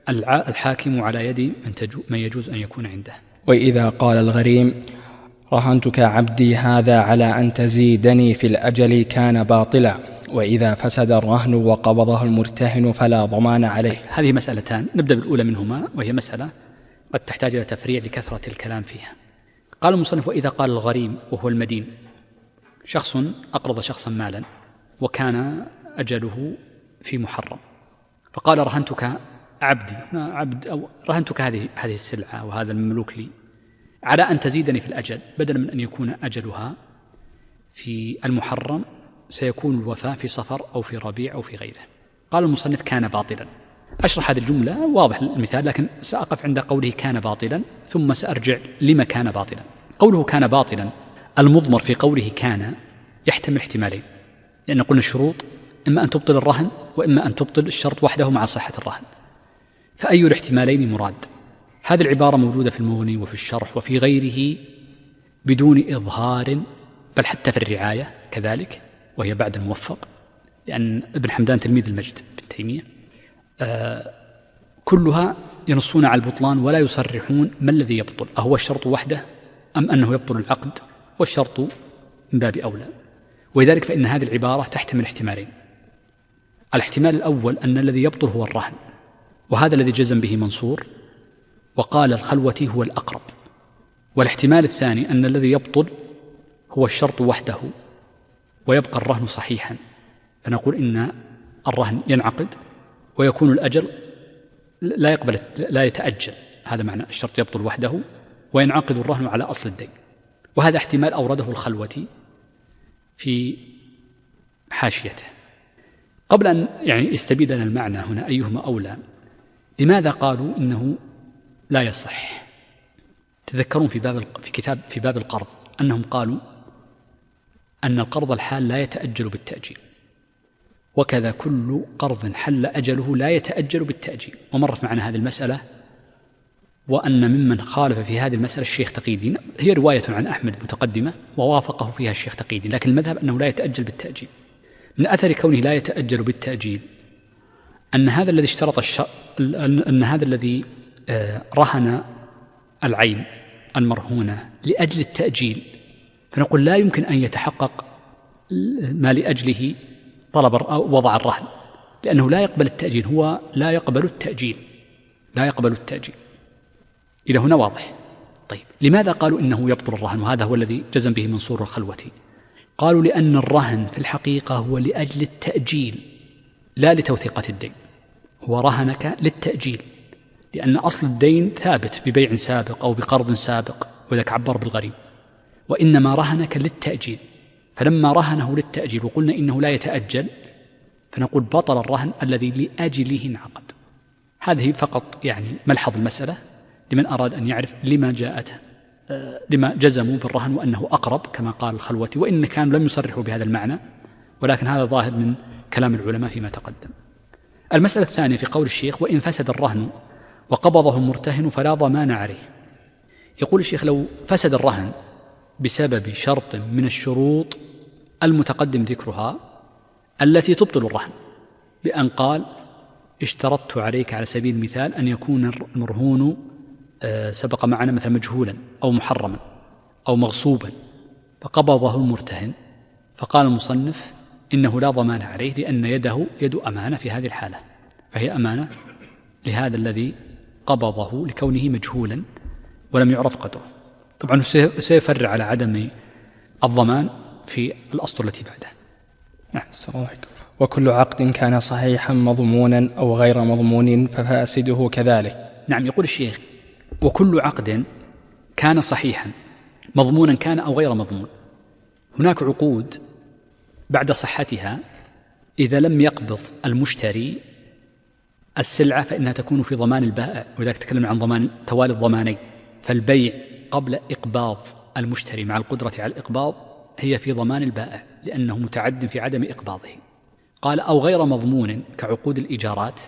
Speaker 2: الحاكم على يد من يجوز أن يكون عنده.
Speaker 1: وإذا قال الغريم رهنتك عبدي هذا على أن تزيدني في الأجل كان باطلا، وإذا فسد الرهن وقبضه المرتهن فلا ضمان عليه.
Speaker 2: هذه مسألتان، نبدأ بالأولى منهما وهي مسألة قد تحتاج إلى تفريع لكثرة الكلام فيها. قال المصنف وإذا قال الغريم وهو المدين، شخص أقرض شخصا مالا وكان أجله في محرم، فقال رهنتك عبدي، عبد أو رهنتك هذه السلعة وهذا المملوك لي على أن تزيدني في الأجل، بدلا من أن يكون أجلها في المحرم سيكون الوفاء في صفر أو في ربيع أو في غيره. قال المصنف كان باطلا. أشرح هذه الجملة واضح المثال، لكن سأقف عند قوله كان باطلا ثم سأرجع لما كان باطلا. قوله كان باطلا المضمر في قوله كان يحتمل احتمالين، لأن قلنا الشروط إما أن تبطل الرهن وإما أن تبطل الشرط وحده مع صحة الرهن، فأي الاحتمالين مراد؟ هذه العبارة موجودة في المغني وفي الشرح وفي غيره بدون إظهار، بل حتى في الرعاية كذلك وهي بعد الموفق، لأن ابن حمدان تلميذ المجد بن تيمية، كلها ينصون على البطلان ولا يصرحون ما الذي يبطل، أهو الشرط وحده أم أنه يبطل العقد، والشرط من باب أولى. ولذلك فإن هذه العبارة تحتمل احتمالين. الاحتمال الأول أن الذي يبطل هو الرهن، وهذا الذي جزم به منصور وقال الخلوة هو الأقرب. والاحتمال الثاني أن الذي يبطل هو الشرط وحده ويبقى الرهن صحيحا، فنقول إن الرهن ينعقد ويكون الأجل لا يتأجل، هذا معنى الشرط يبطل وحده وينعقد الرهن على أصل الدين. وهذا احتمال أورده الخلوة في حاشيته. قبل أن يستبيد لنا المعنى هنا أيهما أولى، لماذا قالوا إنه لا يصح؟ تذكرون في باب القرض أنهم قالوا أن القرض الحال لا يتأجل بالتأجيل، وكذا كل قرض حل أجله لا يتأجل بالتأجيل. ومرت معنا هذه المسألة، وأن ممن خالف في هذه المسألة الشيخ تقي الدين، هي رواية عن أحمد متقدمة ووافقه فيها الشيخ تقي الدين، لكن المذهب أنه لا يتأجل بالتأجيل. من أثر كونه لا يتأجل بالتأجيل أن هذا الذي أن هذا الذي رهن العين المرهونة لأجل التأجيل، فنقول لا يمكن أن يتحقق ما لأجله طلب أو وضع الرهن، لأنه لا يقبل التأجيل، هو لا يقبل التأجيل. إلى هنا واضح. طيب، لماذا قالوا إنه يبطل الرهن؟ وهذا هو الذي جزم به منصور الخلوتي. قالوا لأن الرهن في الحقيقة هو لأجل التأجيل لا لتوثيقة الدين، هو رهنك للتأجيل، لأن أصل الدين ثابت ببيع سابق أو بقرض سابق، وذاك عبر بالغريم، وإنما رهنك للتأجيل. فلما رهنه للتأجيل وقلنا إنه لا يتأجل، فنقول بطل الرهن الذي لأجله انعقد. هذه فقط يعني ملحظ المسألة لمن أراد أن يعرف لما جزموا بالرهن وأنه أقرب كما قال الخلوتي، وإن كانوا لم يصرحوا بهذا المعنى، ولكن هذا ظاهر من كلام العلماء فيما تقدم. المسألة الثانية في قول الشيخ: وإن فسد الرهن وقبضه المرتهن فلا ضمان عليه. يقول الشيخ: لو فسد الرهن بسبب شرط من الشروط المتقدم ذكرها التي تبطل الرهن، بأن قال: اشترطت عليك على سبيل المثال أن يكون المرهون سبق معنا مثلا مجهولا أو محرما أو مغصوبا، فقبضه المرتهن، فقال المصنف إنه لا ضمان عليه لأن يده يد أمانة في هذه الحالة، فهي أمانة لهذا الذي قبضه لكونه مجهولا ولم يعرف قدره. طبعا سيفرع على عدم الضمان في الأسطر التي بعده.
Speaker 1: نعم. وكل عقد كان صحيحا مضمونا أو غير مضمون ففاسده كذلك.
Speaker 2: نعم. يقول الشيخ: وكل عقد كان صحيحا مضمونا كان أو غير مضمون. هناك عقود بعد صحتها إذا لم يقبض المشتري السلعة فإنها تكون في ضمان البائع، وذلك تكلمنا عن ضمان توالي الضمانين، فالبيع قبل إقباض المشتري مع القدرة على الإقباض هي في ضمان البائع لأنه متعد في عدم إقباضه. قال: أو غير مضمون كعقود الإيجارات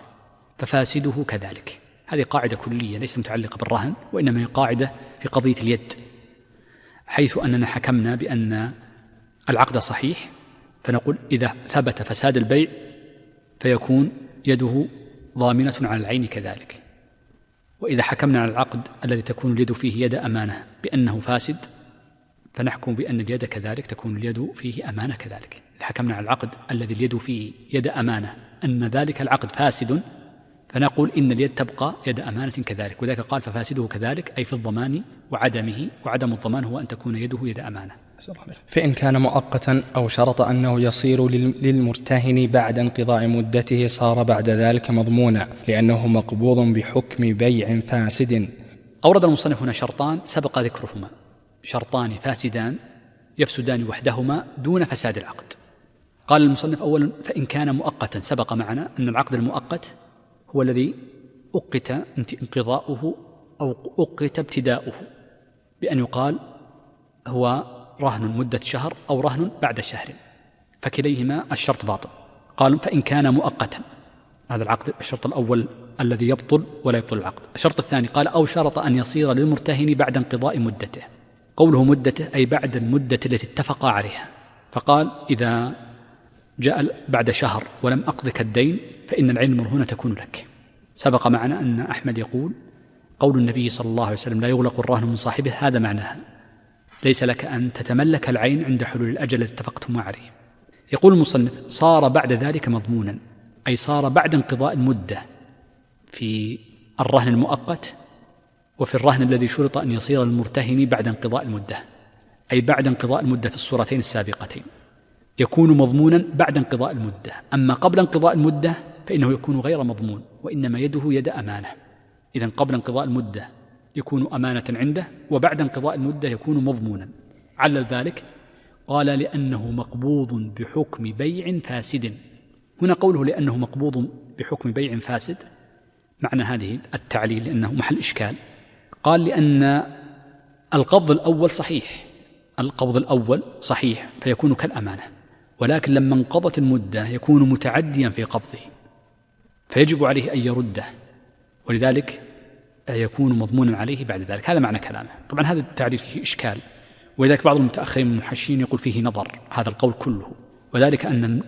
Speaker 2: ففاسده كذلك. هذه قاعدة كلية ليست متعلقة بالرهن، وإنما هي قاعدة في قضية اليد، حيث أننا حكمنا بأن العقد صحيح، فنقول إذا ثبت فساد البيع فيكون يده ضامنة على العين كذلك. وإذا حكمنا على العقد الذي تكون اليد فيه يد أمانة بأنه فاسد، فنحكم بأن اليد كذلك تكون اليد فيه أمانة كذلك. إذا حكمنا على العقد الذي اليد فيه يد أمانة أن ذلك العقد فاسد، فنقول إن اليد تبقى يد أمانة كذلك، وذلك قال ففاسده كذلك، أي في الضمان وعدمه، وعدم الضمان هو أن تكون يده يد أمانة.
Speaker 1: فإن كان مؤقتا أو شرط أنه يصير للمرتهن بعد انقضاء مدته صار بعد ذلك مضمونا لأنه مقبوض بحكم بيع فاسد.
Speaker 2: أورد المصنف هنا شرطان سبق ذكرهما، شرطان فاسدان يفسدان وحدهما دون فساد العقد. قال المصنف: أولا فإن كان مؤقتا، سبق معنا أن العقد المؤقت هو الذي أقت انقضاؤه أو أقت ابتداؤه، بأن يقال هو رهن مدة شهر أو رهن بعد شهر، فكليهما الشرط باطل. قالوا: فإن كان مؤقتا، هذا العقد الشرط الأول الذي يبطل ولا يبطل العقد. الشرط الثاني قال: أو شرط أن يصير للمرتهن بعد انقضاء مدته. قوله مدته أي بعد المدة التي اتفق عليها، فقال: إذا جاء بعد شهر ولم أقضك الدين فإن العين المرهونة تكون لك. سبق معنا أن أحمد يقول: قول النبي صلى الله عليه وسلم لا يغلق الرهن من صاحبه، هذا معناها ليس لك أن تتملك العين عند حلول الأجل الذي اتفقتم عليه. يقول المصنف: صار بعد ذلك مضمونا، أي صار بعد انقضاء المدة في الرهن المؤقت وفي الرهن الذي شرط أن يصير المرتهن بعد انقضاء المدة، أي بعد انقضاء المدة في الصورتين السابقتين يكون مضمونا بعد انقضاء المدة. أما قبل انقضاء المدة فإنه يكون غير مضمون، وإنما يده يد أمانة. إذن قبل انقضاء المدة يكون أمانة عنده، وبعد انقضاء المدة يكون مضمونا. علل ذلك قال: لأنه مقبوض بحكم بيع فاسد. هنا قوله لأنه مقبوض بحكم بيع فاسد معنى هذه التعليل لأنه محل إشكال. قال: لأن القبض الأول صحيح، القبض الأول صحيح فيكون كالأمانة، ولكن لما انقضت المدة يكون متعديا في قبضه فيجب عليه أن يرده، ولذلك يكون مضمونا عليه بعد ذلك. هذا معنى كلامه. طبعا هذا التعريف فيه إشكال، ولذلك بعض المتأخرين من المحشين يقول فيه نظر هذا القول كله، وذلك أن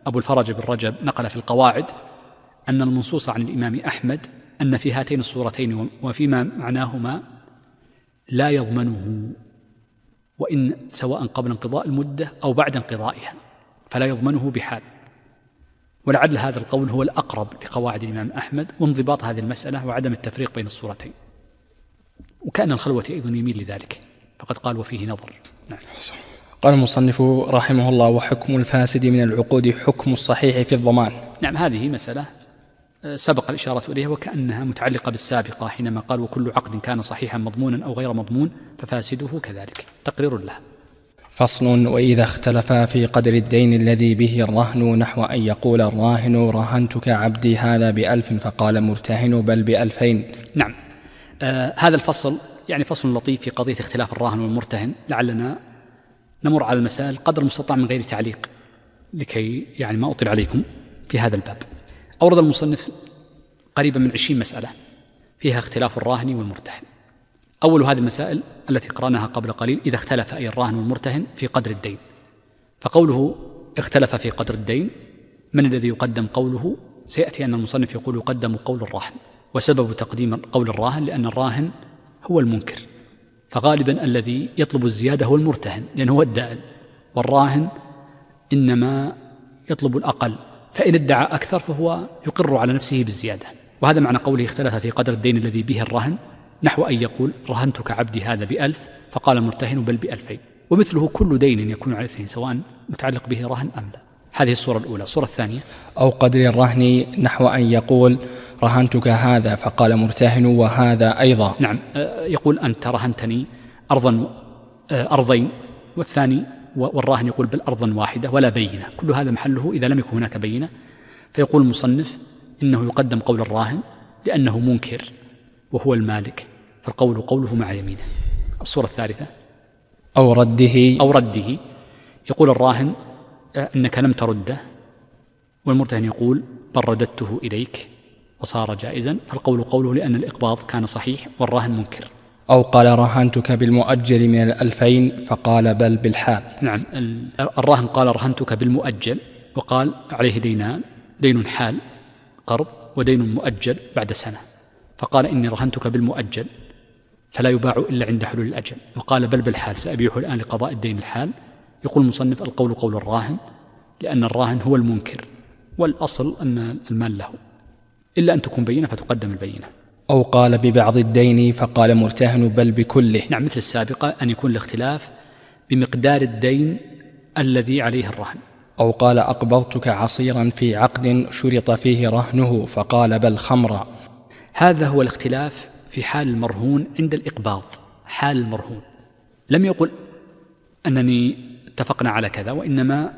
Speaker 2: أبو الفرج بن رجب نقل في القواعد أن المنصوص عن الإمام أحمد أن في هاتين الصورتين وفيما معناهما لا يضمنه، وإن سواء قبل انقضاء المدة أو بعد انقضائها فلا يضمنه بحال. ولعل هذا القول هو الأقرب لقواعد الإمام أحمد وانضباط هذه المسألة وعدم التفريق بين الصورتين، وكأن الخلوة أيضا يميل لذلك، فقد قال وفيه نظر. نعم.
Speaker 1: قال المصنف رحمه الله: وحكم الفاسد من العقود حكم الصحيح في الضمان.
Speaker 2: نعم، هذه مسألة سبق الإشارة إليها وكأنها متعلقة بالسابقة حينما قال وكل عقد كان صحيحا مضمونا أو غير مضمون ففاسده كذلك، تقرير له.
Speaker 1: فصل: وإذا اختلفا في قدر الدين الذي به الرهن نحو أن يقول الراهن رهنتك عبدي هذا ب1,000 فقال مرتهن بل ب2,000.
Speaker 2: نعم. هذا الفصل يعني فصل لطيف في قضية اختلاف الراهن والمرتهن، لعلنا نمر على المسائل قدر المستطاع من غير تعليق لكي يعني ما أطيل عليكم في هذا الباب. أورد المصنف قريبا من 20 مسألة فيها اختلاف الراهن والمرتهن. أول هذه المسائل التي قرأناها قبل قليل: إذا اختلف أي الراهن والمرتهن في قدر الدين. فقوله اختلف في قدر الدين، من الذي يقدم قوله؟ سيأتي أن المصنف يقول يقدم قول الراهن، وسبب تقديم قول الراهن لأن الراهن هو المنكر، فغالبا الذي يطلب الزيادة هو المرتهن لأنه هو الدائن، والراهن إنما يطلب الأقل، فإن ادعى أكثر فهو يقر على نفسه بالزيادة. وهذا معنى قوله اختلف في قدر الدين الذي به الرهن نحو أن يقول رهنتك عبدي هذا ب1,000 فقال مرتهن بل ب2,000. ومثله كل دين يكون على اثنين سواء متعلق به رهن أم لا. هذه الصورة الأولى. الصورة الثانية:
Speaker 1: أو قدر الرهن نحو أن يقول رهنتك هذا فقال مرتهن وهذا أيضا.
Speaker 2: نعم، يقول أنت رهنتني أرضين، والثاني والراهن يقول بل أرضا واحدة ولا بينة. كل هذا محله إذا لم يكن هناك بينة، فيقول المصنف إنه يقدم قول الراهن لأنه منكر وهو المالك، فالقول قوله مع يمينه. الصورة الثالثة:
Speaker 1: أو رده. يقول الراهن إنك لم ترده، والمرتهن يقول بل رددته إليك وصار جائزا، فالقول قوله لأن الإقباض كان صحيح والراهن منكر. أو قال رهنتك بالمؤجل من 2,000 فقال بل بالحال.
Speaker 2: نعم، الراهن قال رهنتك بالمؤجل وقال عليه دينان: دين حال قرض ودين مؤجل بعد سنة، فقال إني رهنتك بالمؤجل فلا يباع إلا عند حلول الأجل، وقال بل بالحال سأبيعه الآن لقضاء الدين الحال. يقول المصنف القول قول الراهن لأن الراهن هو المنكر، والأصل أن المال له إلا أن تكون بينة فتقدم البينة.
Speaker 1: أو قال ببعض الدين فقال مرتهن بل بكله.
Speaker 2: نعم، مثل السابقة أن يكون الاختلاف بمقدار الدين الذي عليه الرهن.
Speaker 1: أو قال أقبضتك عصيرا في عقد شرط فيه رهنه فقال بل خمرا.
Speaker 2: هذا هو الاختلاف في حال المرهون عند الإقباض. حال المرهون لم يقل أنني اتفقنا على كذا، وإنما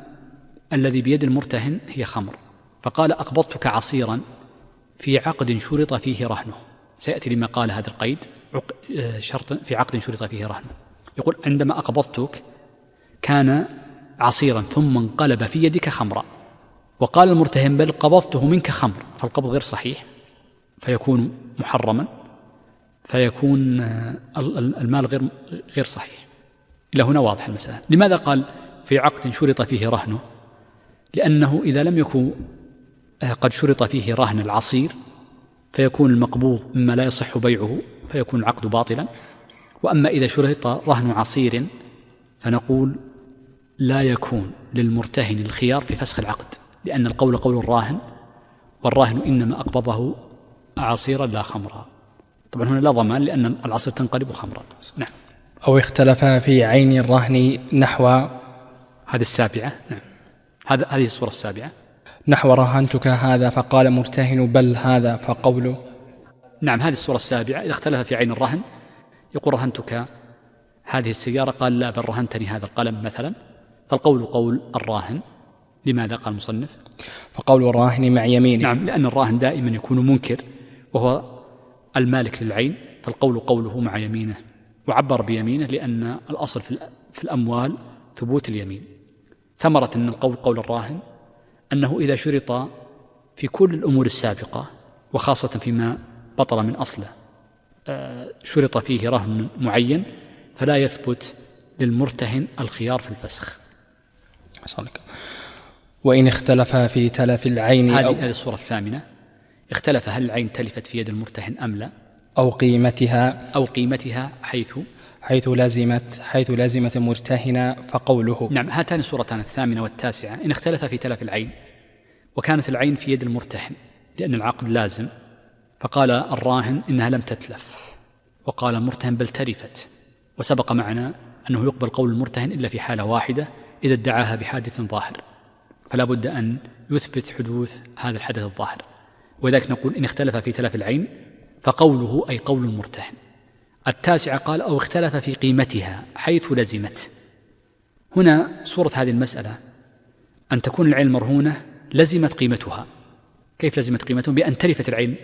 Speaker 2: الذي بيد المرتهن هي خمر، فقال أقبضتك عصيرا في عقد شرط فيه رهنه. سيأتي لما قال هذا القيد شرط في عقد شرط فيه رهنه. يقول عندما أقبضتك كان عصيرا ثم انقلب في يدك خمرا، وقال المرتهن بل قبضته منك خمر، فالقبض غير صحيح فيكون محرما، فيكون المال غير صحيح. إلى هنا واضح المسألة. لماذا قال في عقد شرط فيه رهنه؟ لأنه إذا لم يكن قد شرط فيه رهن العصير فيكون المقبوض مما لا يصح بيعه فيكون العقد باطلا، وأما إذا شرط رهن عصير فنقول لا يكون للمرتهن الخيار في فسخ العقد، لأن القول قول الراهن، والراهن إنما أقبضه عصيرا لا خمرا. طبعا هنا لا ضمان لأن العصير تنقلب خمرا. نعم.
Speaker 1: أو اختلفا في عين الرهن نحو
Speaker 2: هذه السابعة. نعم، هذه الصورة السابعة.
Speaker 1: نحو رهنتك هذا فقال مرتهن بل هذا فقوله.
Speaker 2: نعم، هذه الصورة السابعة. إذا اختلف في عين الرهن يقول رهنتك هذه السيارة، قال لا بل رهنتني هذا القلم مثلا، فالقول قول الراهن. لماذا قال المصنف
Speaker 1: فقول الراهن مع يمينه؟
Speaker 2: نعم، لأن الراهن دائما يكون منكر وهو المالك للعين، فالقول قوله مع يمينه، وعبر بيمينه لأن الأصل في الأموال ثبوت اليمين. ثمرة أن القول قول الراهن أنه إذا شرط في كل الأمور السابقة وخاصة فيما بطل من أصله شرط فيه رهن معين فلا يثبت للمرتهن الخيار في الفسخ.
Speaker 1: وإن اختلف في تلف العين
Speaker 2: هذه الصورة الثامنة، اختلف هل العين تلفت في يد المرتهن أم لا،
Speaker 1: أو قيمتها حيث لزمت مرتهنا فقوله.
Speaker 2: نعم، هاتان الصورتان الثامنة والتاسعة. إن اختلف في تلف العين وكانت العين في يد المرتهن لأن العقد لازم، فقال الراهن إنها لم تتلف، وقال المرتهن بل تلفت، وسبق معنا أنه يقبل قول المرتهن إلا في حالة واحدة إذا ادعاها بحادث ظاهر، فلا بد أن يثبت حدوث هذا الحدث الظاهر، ولذلك نقول إن اختلف في تلف العين فقوله أي قول المرتهن. التاسعة قال أو اختلف في قيمتها حيث لزمت. هنا صورة هذه المسألة أن تكون العين المرهونة لزمت قيمتها. كيف لزمت قيمتها؟ بأن تلفت العين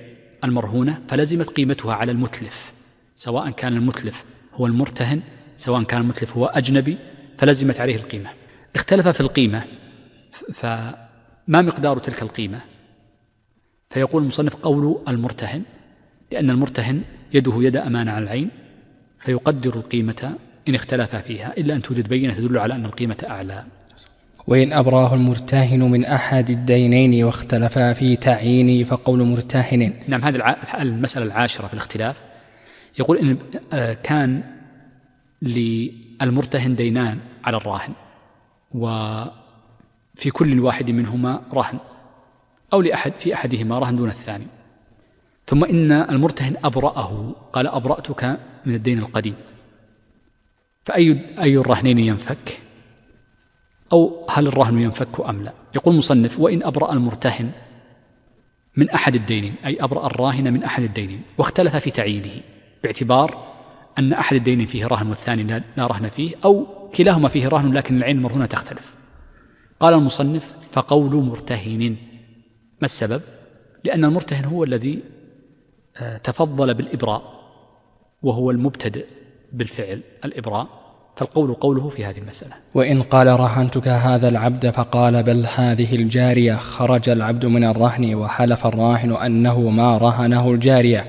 Speaker 2: المرهونة فلزمت قيمتها على المتلف، سواء كان المتلف هو المرتهن سواء كان المتلف هو أجنبي، فلزمت عليه القيمة. اختلف في القيمة، فما مقدار تلك القيمة؟ فيقول المصنف قول المرتهن، لأن المرتهن يده يد أمانة على العين، فيقدر القيمة إن اختلف فيها إلا أن توجد بينة تدل على أن القيمة أعلى.
Speaker 1: وإن أبراه المرتهن من أحد الدينين واختلفا في تعيين فقول مرتهن.
Speaker 2: نعم، هذه المسألة العاشرة في الاختلاف. يقول إن كان للمرتهن دينان على الراهن وفي كل واحد منهما رهن، أو في أحدهما رهن دون الثاني، ثم إن المرتهن أبرأه، قال أبرأتك من الدين القديم، فأي الرهنين ينفك؟ أو هل الرهن ينفك أم لا؟ يقول المصنف وإن أبرأ المرتهن من أحد الدينين، أي أبرأ الراهن من أحد الدينين واختلف في تعيينه باعتبار أن أحد الدينين فيه رهن والثاني لا رهن فيه، أو كلاهما فيه رهن لكن العين المرهونة تختلف. قال المصنف فقول مرتهن. ما السبب؟ لأن المرتهن هو الذي تفضل بالإبراء وهو المبتدئ بالفعل الإبراء، فالقول قوله في هذه المسألة.
Speaker 1: وإن قال رهنتك هذا العبد فقال بل هذه الجارية، خرج العبد من الرهن وحلف الراهن أنه ما رهنه الجارية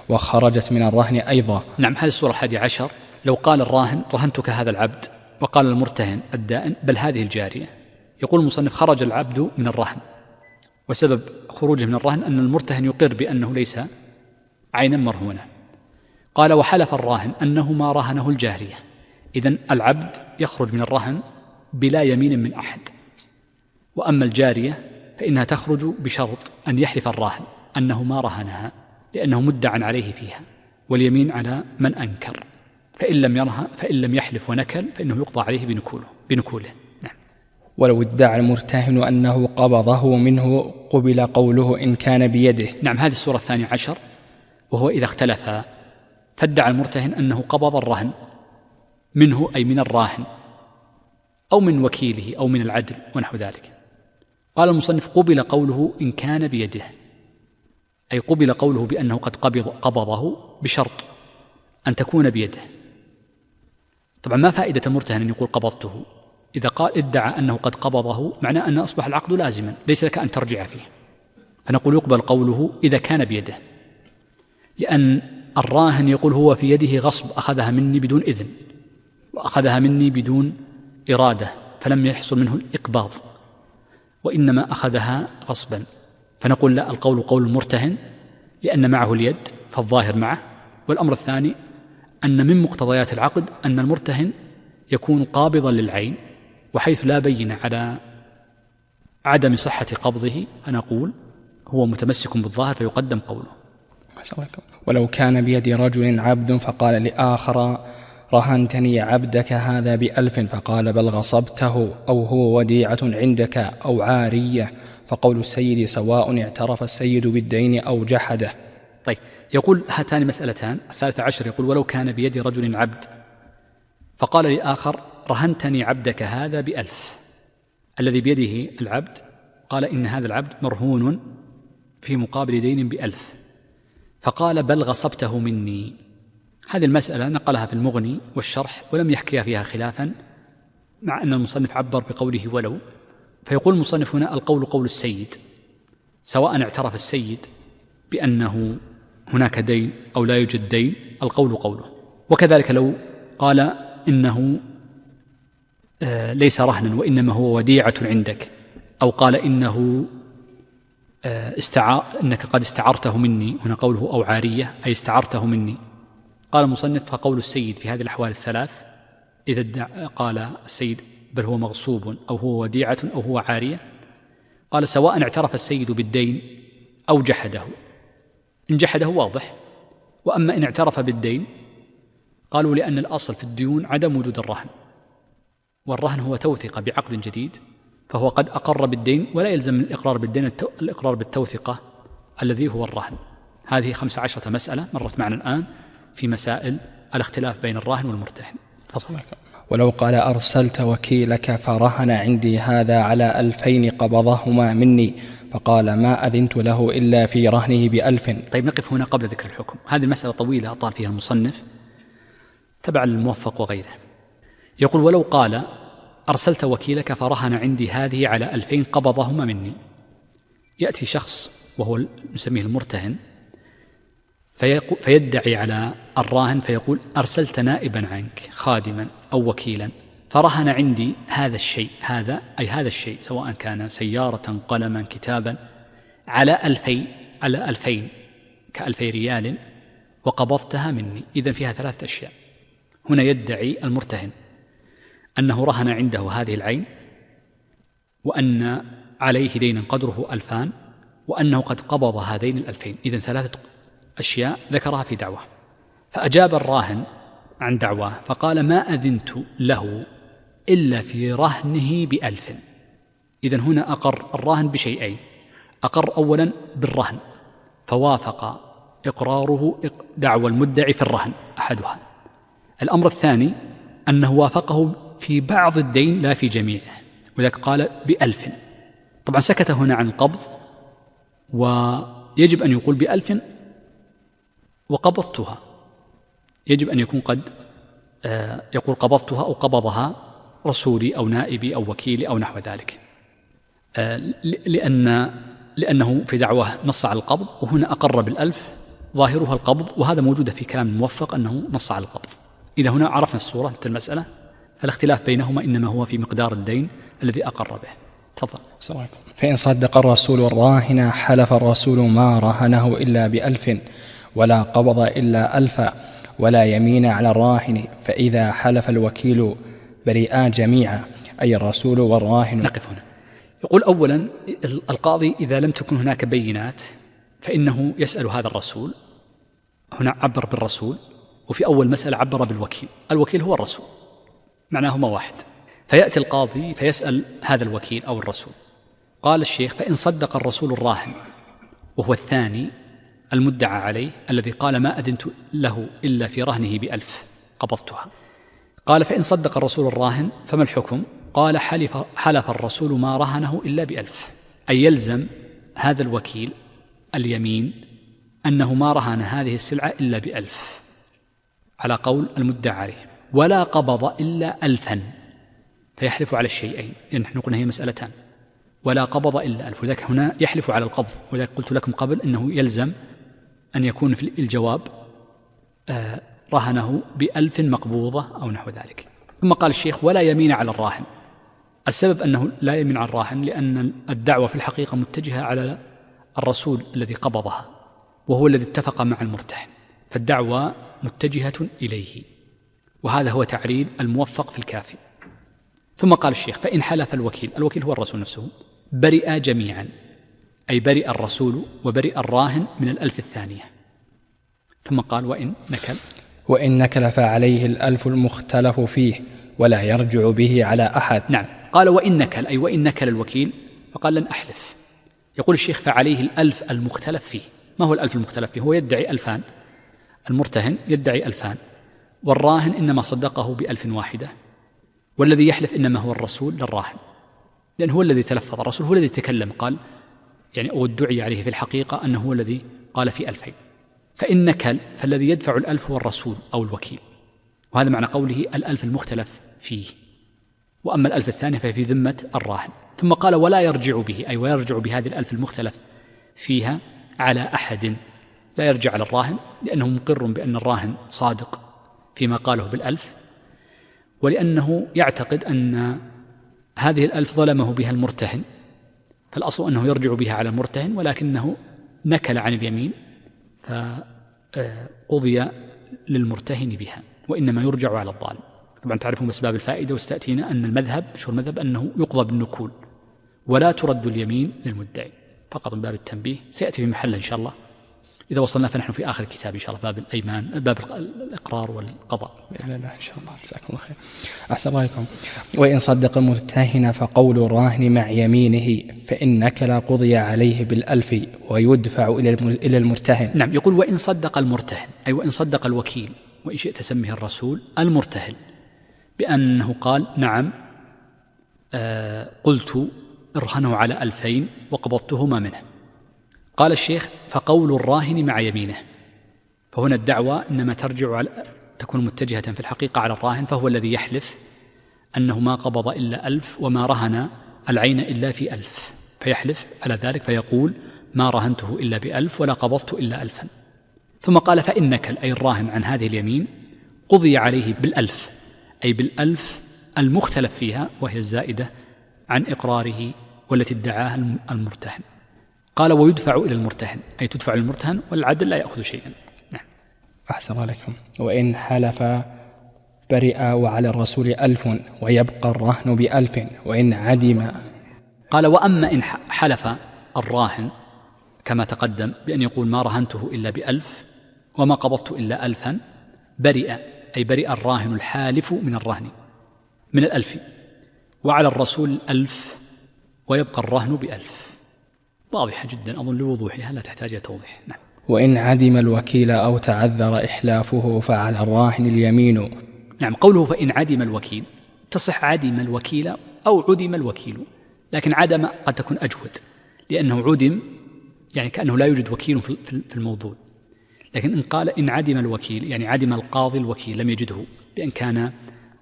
Speaker 1: وخرجت من الرهن أيضا.
Speaker 2: نعم، هذه الصورة 11. لو قال الراهن رهنتك هذا العبد وقال المرتهن الدائن بل هذه الجارية، يقول المصنف خرج العبد من الرهن، وسبب خروجه من الرهن أن المرتهن يقر بأنه ليس عينا مرهونة. قال وحلف الراهن أنه ما رهنه الجارية، إذن العبد يخرج من الرهن بلا يمين من أحد، وأما الجارية فإنها تخرج بشرط أن يحلف الراهن أنه ما رهنها لأنه مدعى عليه فيها، واليمين على من أنكر، فإن لم يحلف ونكل فإنه يقضى عليه بنكوله. نعم.
Speaker 1: ولو ادعى المرتهن أنه قبضه منه قبل قوله إن كان بيده.
Speaker 2: نعم، هذه الصورة 12، وهو إذا اختلف فادعى المرتهن أنه قبض الرهن منه، أي من الراهن أو من وكيله أو من العدل ونحو ذلك. قال المصنف قبل قوله إن كان بيده، أي قبل قوله بأنه قد قبضه بشرط أن تكون بيده. طبعا ما فائدة المرتهن أن يقول قبضته؟ إذا قال ادعى أنه قد قبضه معناه أن أصبح العقد لازما، ليس لك أن ترجع فيه، فنقول يقبل قوله إذا كان بيده، لأن الراهن يقول هو في يده غصب، أخذها مني بدون إذن وأخذها مني بدون إرادة، فلم يحصل منه الإقباض وإنما أخذها غصبا، فنقول لا، القول قول المرتهن لأن معه اليد فالظاهر معه. والأمر الثاني أن من مقتضيات العقد أن المرتهن يكون قابضا للعين، وحيث لا بين على عدم صحة قبضه فنقول هو متمسك بالظاهر فيقدم قوله.
Speaker 1: ولو كان بيد رجل عبد فقال لآخر رهنتني عبدك هذا ب1000 فقال بل غصبته، أو هو وديعة عندك أو عارية، فقول السيد سواء اعترف السيد بالدين أو جحده.
Speaker 2: طيب، يقول هاتان مسألتان. 13 يقول ولو كان بيد رجل عبد فقال لآخر رهنتني عبدك هذا ب1000، الذي بيده العبد قال إن هذا العبد مرهون في مقابل دين ب1000، فقال بل غصبته مني. هذه المسألة نقلها في المغني والشرح ولم يحكي فيها خلافا مع أن المصنف عبر بقوله ولو، فيقول المصنف هنا القول قول السيد، سواء اعترف السيد بأنه هناك دين أو لا يوجد دين، القول قوله. وكذلك لو قال إنه ليس رهنا وإنما هو وديعة عندك، أو قال إنه إنك قد استعرته مني، هنا قوله أو عارية أي استعرته مني. قال المصنف فقول السيد في هذه الأحوال الثلاث، إذا قال السيد بل هو مغصوب أو هو وديعة أو هو عارية، قال سواء اعترف السيد بالدين أو جحده. إن جحده واضح، وأما إن اعترف بالدين قالوا لأن الأصل في الديون عدم وجود الرهن، والرهن هو توثقة بعقد جديد، فهو قد أقر بالدين ولا يلزم من الإقرار بالدين الإقرار بالتوثقة الذي هو الرهن. هذه 15 مسألة مرت معنا الآن في مسائل الاختلاف بين الراهن والمرتهن.
Speaker 1: ولو قال أرسلت وكيلك فرهن عندي هذا على 2000 قبضهما مني، فقال ما أذنت له إلا في رهنه ب1000.
Speaker 2: طيب نقف هنا قبل ذكر الحكم. هذه المسألة طويلة أطال فيها المصنف تبع الموفق وغيره. يقول ولو قال أرسلت وكيلك فرهن عندي هذه على 2000 قبضهما مني، يأتي شخص وهو نسميه المرتهن فيدعي على الراهن فيقول أرسلت نائبا عنك خادما أو وكيلا فرهن عندي هذا الشيء، هذا أي هذا الشيء سواء كان سيارة قلما كتابا على 2000 ك2000 ريال وقبضتها مني. إذن فيها 3 أشياء. هنا يدعي المرتهن أنه رهن عنده هذه العين، وأن عليه دينا قدره 2000، وأنه قد قبض هذين 2000. إذن 3 أشياء ذكرها في دعوة. فأجاب الراهن عن دعواه فقال ما أذنت له إلا في رهنه ب1000. إذن هنا أقر الراهن بشيئين: أقر أولا بالرهن فوافق إقراره دعوى المدعي في الرهن أحدها. الأمر الثاني أنه وافقه في بعض الدين لا في جميعه، وذلك قال ب1000. طبعا سكت هنا عن القبض، ويجب أن يقول ب1000 وقبضتها، يجب أن يكون قد يقول قبضتها أو قبضها رسولي أو نائبي أو وكيلي أو نحو ذلك، لأنه في دعواه نص على القبض، وهنا أقر ب1000 ظاهرها القبض، وهذا موجود في كلام الموفق أنه نص على القبض. إذا هنا عرفنا الصورة في المسألة، فالاختلاف بينهما إنما هو في مقدار الدين الذي أقر به. تفضل.
Speaker 1: فإن صدق الرسول الراهن حلف الرسول ما رهنه إلا ب1000 ولا قبض إلا 1000 ولا يمين على الراهن، فإذا حلف الوكيل بريئان جميعا أي الرسول والراهن.
Speaker 2: نقف هنا. يقول أولا القاضي إذا لم تكن هناك بينات فإنه يسأل هذا الرسول. هنا عبر بالرسول، وفي أول مسألة عبر بالوكيل. الوكيل هو الرسول، معناهما واحد. فيأتي القاضي فيسأل هذا الوكيل أو الرسول. قال الشيخ فإن صدق الرسول الراهن، وهو الثاني المدعى عليه الذي قال ما أذنت له إلا في رهنه ب1000 قبضتها، قال فإن صدق الرسول الراهن فما الحكم؟ قال حلف الرسول ما رهنه إلا ب1000، أي يلزم هذا الوكيل اليمين أنه ما رهن هذه السلعة إلا ب1000 على قول المدعى عليه، ولا قبض إلا 1000، فيحلف على الشيئين. يعني نحن قلنا هي مسألتان، ولا قبض إلا 1000، وذلك هنا يحلف على القبض. وذلك قلت لكم قبل أنه يلزم أن يكون في الجواب رهنه ب1000 مقبوضة أو نحو ذلك. ثم قال الشيخ ولا يمين على الراهن. السبب أنه لا يمين على الراهن لأن الدعوة في الحقيقة متجهة على الرسول الذي قبضها، وهو الذي اتفق مع المرتهن، فالدعوة متجهة إليه، وهذا هو تعريض الموفق في الكافي. ثم قال الشيخ فإن حلف الوكيل هو الرسول نفسه برئ جميعا، أي برئ الرسول وبرئ الراهن من 1000 الثانية. ثم قال وإن نكل فعليه 1000 المختلف فيه ولا يرجع به على أحد. نعم، قال وإن نكل، أي وإن نكل الوكيل، فقال لن أحلف. يقول الشيخ فعليه 1000 المختلف فيه. ما هو 1000 المختلف فيه؟ هو يدعي 2000، المرتهن يدعي 2000، والراهن إنما صدقه ب1000 واحدة، والذي يحلف إنما هو الرسول للراهن، لأن هو الذي تلفظ، الرسول هو الذي تكلم، قال يعني أو الدعي عليه في الحقيقة أنه هو الذي قال في 2000. فإن نكل فالذي يدفع 1000 هو الرسول أو الوكيل، وهذا معنى قوله 1000 المختلف فيه. وأما الألف الثانية فهي في ذمة الراهن. ثم قال ولا يرجع به، أي ويرجع بهذه الألف المختلف فيها على أحد، لا يرجع على الراهن لأنه مقر بأن الراهن صادق فيما قاله بالألف، ولأنه يعتقد أن هذه الألف ظلمه بها المرتهن، فالأصل أنه يرجع بها على المرتهن، ولكنه نكل عن اليمين فقضي للمرتهن بها، وإنما يرجع على الظالم. طبعا تعرفون بأسباب الفائدة وستأتينا أن المذهب مشهور المذهب أنه يقضى بالنكول ولا ترد اليمين للمدعي، فقط من باب التنبيه، سيأتي في محله إن شاء الله إذا وصلنا، فنحن في آخر الكتاب إن شاء الله، باب الأيمان، باب الإقرار والقضاء
Speaker 1: بإذن الله إن شاء الله. جزاكم الله خير. أحسن الله إليكم. وإن صدق المرتهن فقول الراهن مع يمينه، فإن نكل قضي عليه بالألف ويدفع إلى المرتهن.
Speaker 2: نعم، يقول وإن صدق المرتهن، أي وإن صدق الوكيل، وإن شئت سميه الرسول، المرتهن بأنه قال نعم قلت ارهنه على 2000 وقبضتهما منه. قال الشيخ فقول الراهن مع يمينه، فهنا الدعوة إنما تكون متجهة في الحقيقة على الراهن، فهو الذي يحلف أنه ما قبض إلا 1000 وما رهن العين إلا في 1000، فيحلف على ذلك فيقول ما رهنته إلا ب1000 ولا قبضت إلا 1000. ثم قال فإن نكل، أي الراهن عن هذه اليمين، قضي عليه بال1000، أي بال1000 المختلف فيها وهي الزائدة عن إقراره والتي ادعاها المرتهن. قال ويدفع إلى المرتهن، أي تدفع للمرتهن والعدل لا يأخذ شيئا. نعم.
Speaker 1: أحسن الله عليكم. وإن حلف برئ وعلى الرسول 1000 ويبقى الرهن ب1000 وإن عدم.
Speaker 2: قال وأما إن حلف الراهن كما تقدم بأن يقول ما رهنته إلا ب1000 وما قبضت إلا 1000، برئ، أي برئ الراهن الحالف من الرهن من 1000 وعلى الرسول 1000 ويبقى الرهن ب1000. واضحة جدا أظن لوضوحها، لا تحتاج إلى توضيح. نعم.
Speaker 1: وإن عدم الوكيل أو تعذر إحلافه فعلى الراهن اليمين.
Speaker 2: نعم، قوله فإن عدم الوكيل، تصح عدم الوكيل أو عدم الوكيل، لكن عدم قد تكون أجود، لأنه عدم يعني كأنه لا يوجد وكيل في الموضوع. لكن إن قال إن عدم الوكيل يعني عدم القاضي الوكيل، لم يجده بأن كان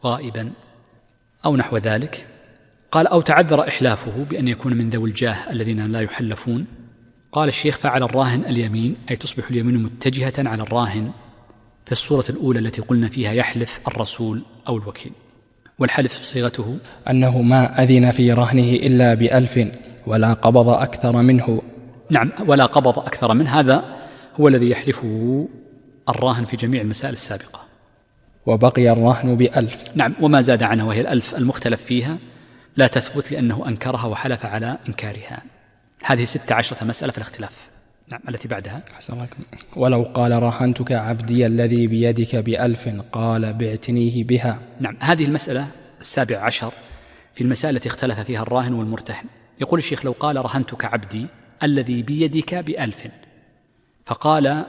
Speaker 2: غائبا أو نحو ذلك. قال أو تعذر إحلافه بأن يكون من ذوي الجاه الذين لا يحلفون. قال الشيخ فعلى الراهن اليمين، أي تصبح اليمين متجهة على الراهن في الصورة الأولى التي قلنا فيها يحلف الرسول أو الوكيل. والحلف صيغته
Speaker 1: أنه ما أذن في رهنه إلا ب1000 ولا قبض أكثر منه.
Speaker 2: نعم، ولا قبض أكثر منه، هذا هو الذي يحلفه الراهن في جميع المسائل السابقة.
Speaker 1: وبقي الرهن ب1000.
Speaker 2: نعم، وما زاد عنها وهي 1000 المختلف فيها لا تثبت لأنه أنكرها وحلف على إنكارها. هذه 16 مسألة في الاختلاف. نعم، التي بعدها
Speaker 1: ولو قال رهنتك عبدي الذي بيدك ب1000 قال بعتنيه بها.
Speaker 2: نعم، هذه المسألة 17 في المسائل التي اختلف فيها الراهن والمرتهن. يقول الشيخ لو قال رهنتك عبدي الذي بيدك ب1000، فقال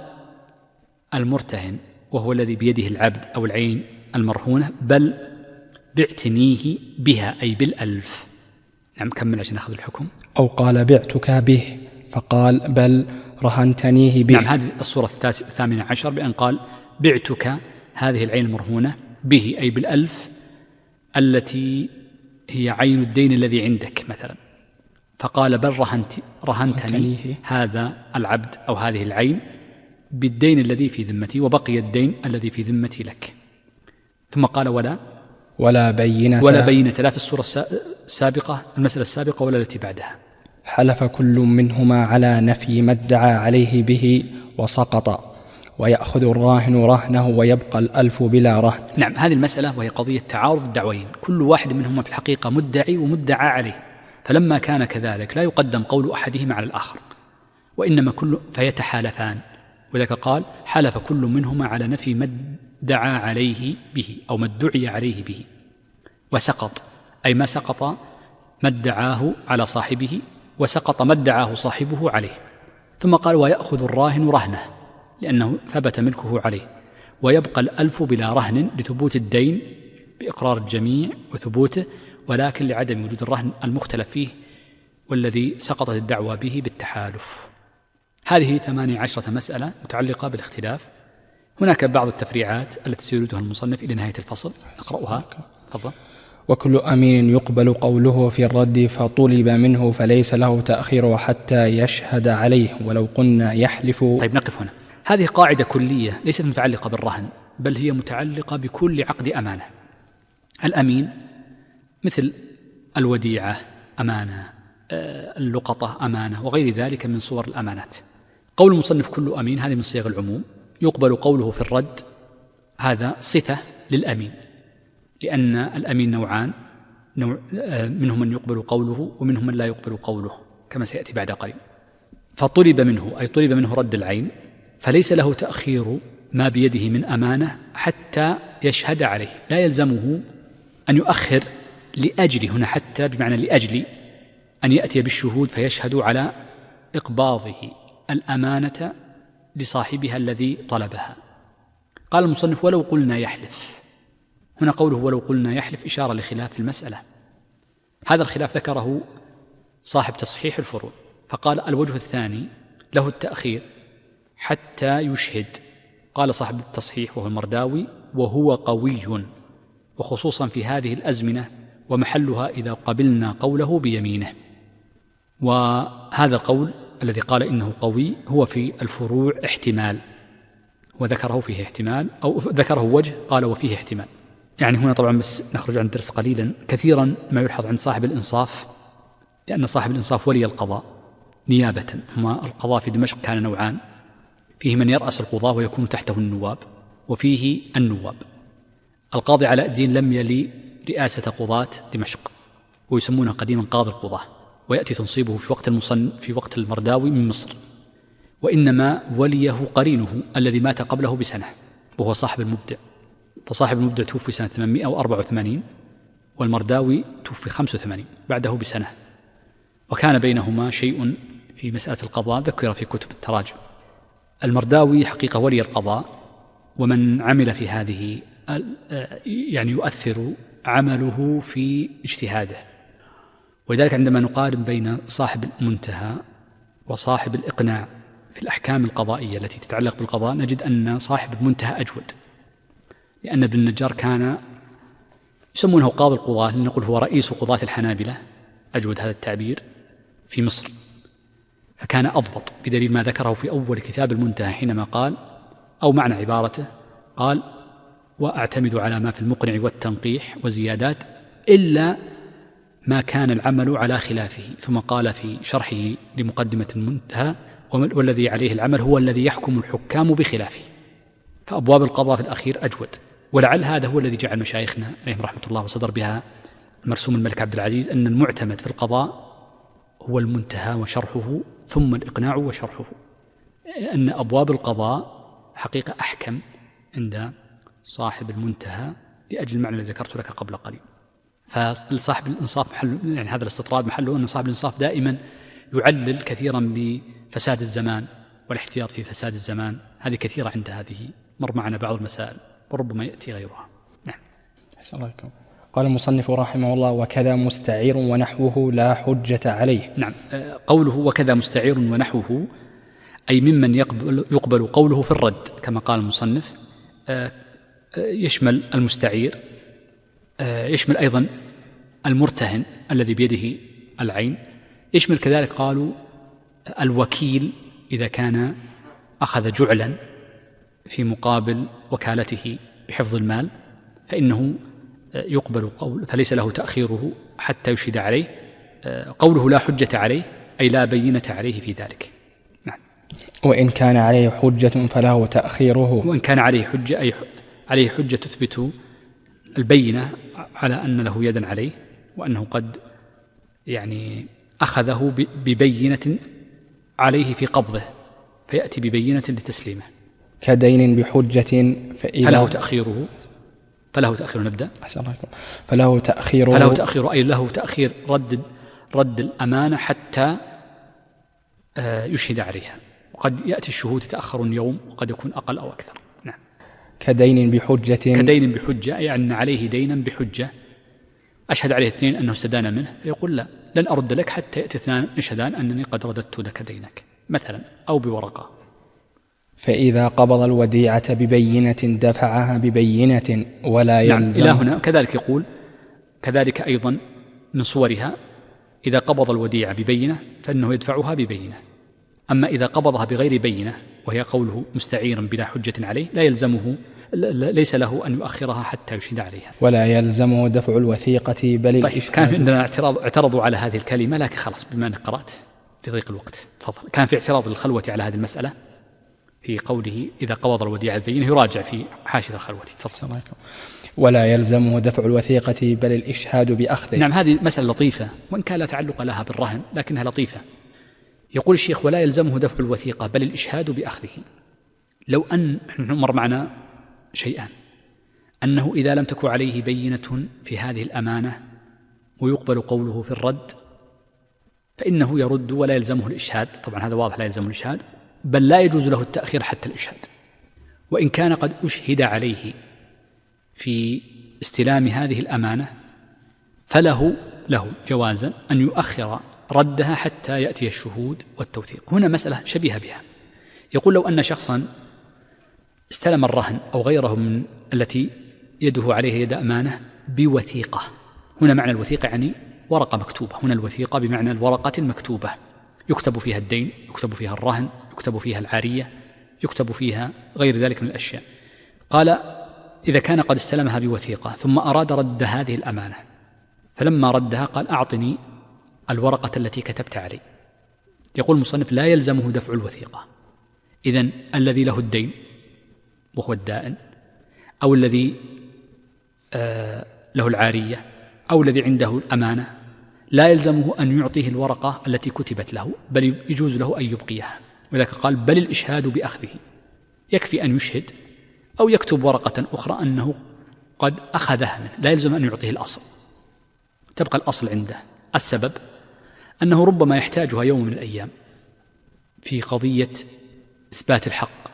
Speaker 2: المرتهن وهو الذي بيده العبد أو العين المرهونة بل بعتنيه بها، أي بال1000. نعم، كمل عشان نأخذ الحكم.
Speaker 1: أو قال بعتك به فقال بل رهنتنيه به.
Speaker 2: نعم، هذه الصورة 18 بأن قال بعتك هذه العين المرهونة به، أي بال1000 التي هي عين الدين الذي عندك مثلا، فقال بل رهنتني هذا العبد أو هذه العين بالدين الذي في ذمتي وبقي الدين الذي في ذمتي لك. ثم قال ولا بينة لا في الصورة السابقة المسألة السابقة ولا التي بعدها.
Speaker 1: حلف كل منهما على نفي ما ادعى عليه به وسقط، ويأخذ الراهن رهنه ويبقى 1000 بلا رهن.
Speaker 2: نعم، هذه المسألة وهي قضية تعارض الدعوين، كل واحد منهما في الحقيقة مدعي ومدعى عليه، فلما كان كذلك لا يقدم قول أحدهما على الآخر، وإنما فيتحالفان. وذلك قال حلف كل منهما على نفي ما ادعى عليه به أو ما ادعي عليه به، وسقط أي ما سقط ما ادعاه على صاحبه، وسقط ما ادعاه صاحبه عليه. ثم قال ويأخذ الراهن رهنه لأنه ثبت ملكه عليه، ويبقى 1000 بلا رهن لثبوت الدين بإقرار الجميع وثبوته، ولكن لعدم وجود الرهن المختلف فيه والذي سقطت الدعوى به بالتحالف. هذه 18 مسألة متعلقة بالاختلاف. هناك بعض التفريعات التي سيردها المصنف إلى نهاية الفصل، أقرأها. تفضل.
Speaker 1: وكل أمين يقبل قوله في الرد فطلب منه فليس له تأخير حتى يشهد عليه ولو قلنا يحلف.
Speaker 2: طيب نقف هنا. هذه قاعدة كلية ليست متعلقة بالرهن، بل هي متعلقة بكل عقد أمانة. الأمين مثل الوديعة أمانة، اللقطة أمانة، وغير ذلك من صور الأمانات. قول المصنف كل أمين هذه من صيغ العموم، يقبل قوله في الرد، هذا صفة للأمين، لأن الأمين نوعان، منهم من يقبل قوله ومنهم من لا يقبل قوله كما سيأتي بعد قليل. فطلب منه أي طلب منه رد العين، فليس له تأخير ما بيده من أمانة حتى يشهد عليه، لا يلزمه أن يؤخر لأجل، هنا حتى بمعنى لأجل أن يأتي بالشهود فيشهد على إقباضه الأمانة لصاحبها الذي طلبها. قال المصنف ولو قلنا يحلف، هنا قوله ولو قلنا يحلف إشارة لخلاف المسألة. هذا الخلاف ذكره صاحب تصحيح الفروع، فقال الوجه الثاني له التأخير حتى يشهد. قال صاحب التصحيح وهو المرداوي وهو قوي، وخصوصا في هذه الأزمنة، ومحلها إذا قبلنا قوله بيمينه. وهذا القول الذي قال إنه قوي هو في الفروع احتمال، وذكره فيه احتمال، أو ذكره وجه قال وفيه احتمال. يعني هنا طبعا بس نخرج عن الدرس قليلا. كثيرا ما يلحظ عند صاحب الإنصاف، لأن صاحب الإنصاف ولي القضاء نيابة. هما القضاء في دمشق كان نوعان، فيه من يرأس القضاة ويكون تحته النواب، وفيه النواب. القاضي علاء الدين لم يلي رئاسة قضاة دمشق، ويسمونه قديما قاضي القضاة، ويأتي تنصيبه في وقت المرداوي من مصر، وإنما وليه قرينه الذي مات قبله بسنة وهو صاحب المبدع. فصاحب المبدع توفي سنة 884، والمرداوي توفي 85 بعده بسنة، وكان بينهما شيء في مسألة القضاء ذكر في كتب التراجم. المرداوي حقيقة ولي القضاء، ومن عمل في هذه يعني يؤثر عمله في اجتهاده. ولذلك عندما نقارن بين صاحب المنتهى وصاحب الإقناع في الأحكام القضائية التي تتعلق بالقضاء، نجد أن صاحب المنتهى أجود، لأن ابن النجار كان يسمونه قاضي القضاة، لنقول هو رئيس قضاة الحنابلة، أجود هذا التعبير، في مصر، فكان أضبط، بدليل ما ذكره في أول كتاب المنتهى حينما قال، أو معنى عبارته قال: وأعتمد على ما في المقنع والتنقيح وزيادات إلا ما كان العمل على خلافه. ثم قال في شرحه لمقدمة المنتهى: والذي عليه العمل هو الذي يحكم الحكام بخلافه. فأبواب القضاء في الأخير أجود، ولعل هذا هو الذي جعل مشايخنا عليهم رحمة الله وصدر بها مرسوم الملك عبد العزيز أن المعتمد في القضاء هو المنتهى وشرحه، ثم الإقناع وشرحه، أن أبواب القضاء حقيقة أحكم عند صاحب المنتهى لأجل المعنى الذي ذكرت لك قبل قليل. فصاحب الإنصاف محل، يعني هذا الاستطراد محله أن صاحب الإنصاف دائما يعلل كثيرا بفساد الزمان والاحتياط في فساد الزمان، هذه كثيرة عند هذه، مر معنا بعض المسائل وربما يأتي غيرها. نعم.
Speaker 1: أحسن الله إليكم. قال المصنف رحمه الله: وكذا مستعير ونحوه لا حجة عليه.
Speaker 2: نعم، قوله وكذا مستعير ونحوه أي ممن يقبل قوله في الرد، كما قال المصنف، يشمل المستعير، يشمل أيضا المرتهن الذي بيده العين، يشمل كذلك قالوا الوكيل إذا كان أخذ جعلا في مقابل وكالته بحفظ المال، فإنه يقبل قول، فليس له تأخيره حتى يشهد عليه. قوله لا حجة عليه أي لا بينة عليه في ذلك. نعم.
Speaker 1: وإن كان عليه حجة فله تأخيره.
Speaker 2: وإن كان عليه حجة أي عليه حجة تثبت البينة على أن له يدا عليه، وأنه قد يعني أخذه ببينة عليه في قبضه، فيأتي ببينة لتسليمه.
Speaker 1: كدين بحجة
Speaker 2: فله تأخيره. نبدأ.
Speaker 1: أحسن الله. فله تأخيره
Speaker 2: أي له تأخير رد الأمانة حتى يشهد عليها، وقد يأتي الشهود يتأخر يوم وقد يكون أقل أو أكثر. نعم.
Speaker 1: كدين بحجة
Speaker 2: أي أن عليه دينا بحجة، أشهد عليه اثنين أنه استدان منه، فيقول لا، لن أرد لك حتى يأتي اثنان يشهدان أنني قد رددت لك دينك مثلا، أو بورقة.
Speaker 1: فإذا قبض الوديعة ببينة دفعها ببينة ولا يلزم.
Speaker 2: نعم. إلى هنا كذلك يقول كذلك أيضا من صورها إذا قبض الوديعة ببينة فإنه يدفعها ببينة. أما إذا قبضها بغير بينة وهي قوله مستعيرا بلا حجة عليه لا يلزمه، ليس له أن يؤخرها حتى يشهد عليها.
Speaker 1: ولا يلزمه دفع الوثيقة بل
Speaker 2: طيب كان عندنا اعترضوا على هذه الكلمة، لكن خلاص بما أنك قرأت لضيق الوقت تفضل. كان في اعتراض للخلوة على هذه المسألة في قوله إذا قبض الوديعة بينه، يراجع في حاشية الخلوة تفضل.
Speaker 1: ولا يلزمه دفع الوثيقة بل الإشهاد بأخذه.
Speaker 2: نعم، هذه مسألة لطيفة وإن كان لا تعلق لها بالرهن لكنها لطيفة. يقول الشيخ ولا يلزمه دفع الوثيقة بل الإشهاد بأخذه. لو أن مر معنا شيئان، أنه إذا لم تكن عليه بينة في هذه الأمانة ويقبل قوله في الرد فإنه يرد ولا يلزمه الإشهاد، طبعا هذا واضح لا يلزمه الإشهاد، بل لا يجوز له التأخير حتى الإشهاد. وإن كان قد أشهد عليه في استلام هذه الأمانة فله جوازا أن يؤخر ردها حتى يأتي الشهود والتوثيق. هنا مسألة شبيهة بها. يقول لو أن شخصا استلم الرهن أو غيره من التي يده عليه يد أمانة بوثيقة، هنا معنى الوثيقة يعني ورقة مكتوبة، هنا الوثيقة بمعنى الورقة المكتوبة يكتب فيها الدين، يكتب فيها الرهن، يكتب فيها العارية، يكتب فيها غير ذلك من الأشياء. قال إذا كان قد استلمها بوثيقة ثم أراد رد هذه الأمانة، فلما ردها قال أعطني الورقة التي كتبت علي، يقول المصنف لا يلزمه دفع الوثيقة. إذن الذي له الدين وهو الدائن، أو الذي له العارية، أو الذي عنده الأمانة، لا يلزمه أن يعطيه الورقة التي كتبت له، بل يجوز له أن يبقيها. وذلك قال بل الإشهاد بأخذه، يكفي أن يشهد أو يكتب ورقة أخرى أنه قد أخذها منه، لا يلزم أن يعطيه الأصل، تبقى الأصل عنده. السبب أنه ربما يحتاجها يوم من الأيام في قضية إثبات الحق،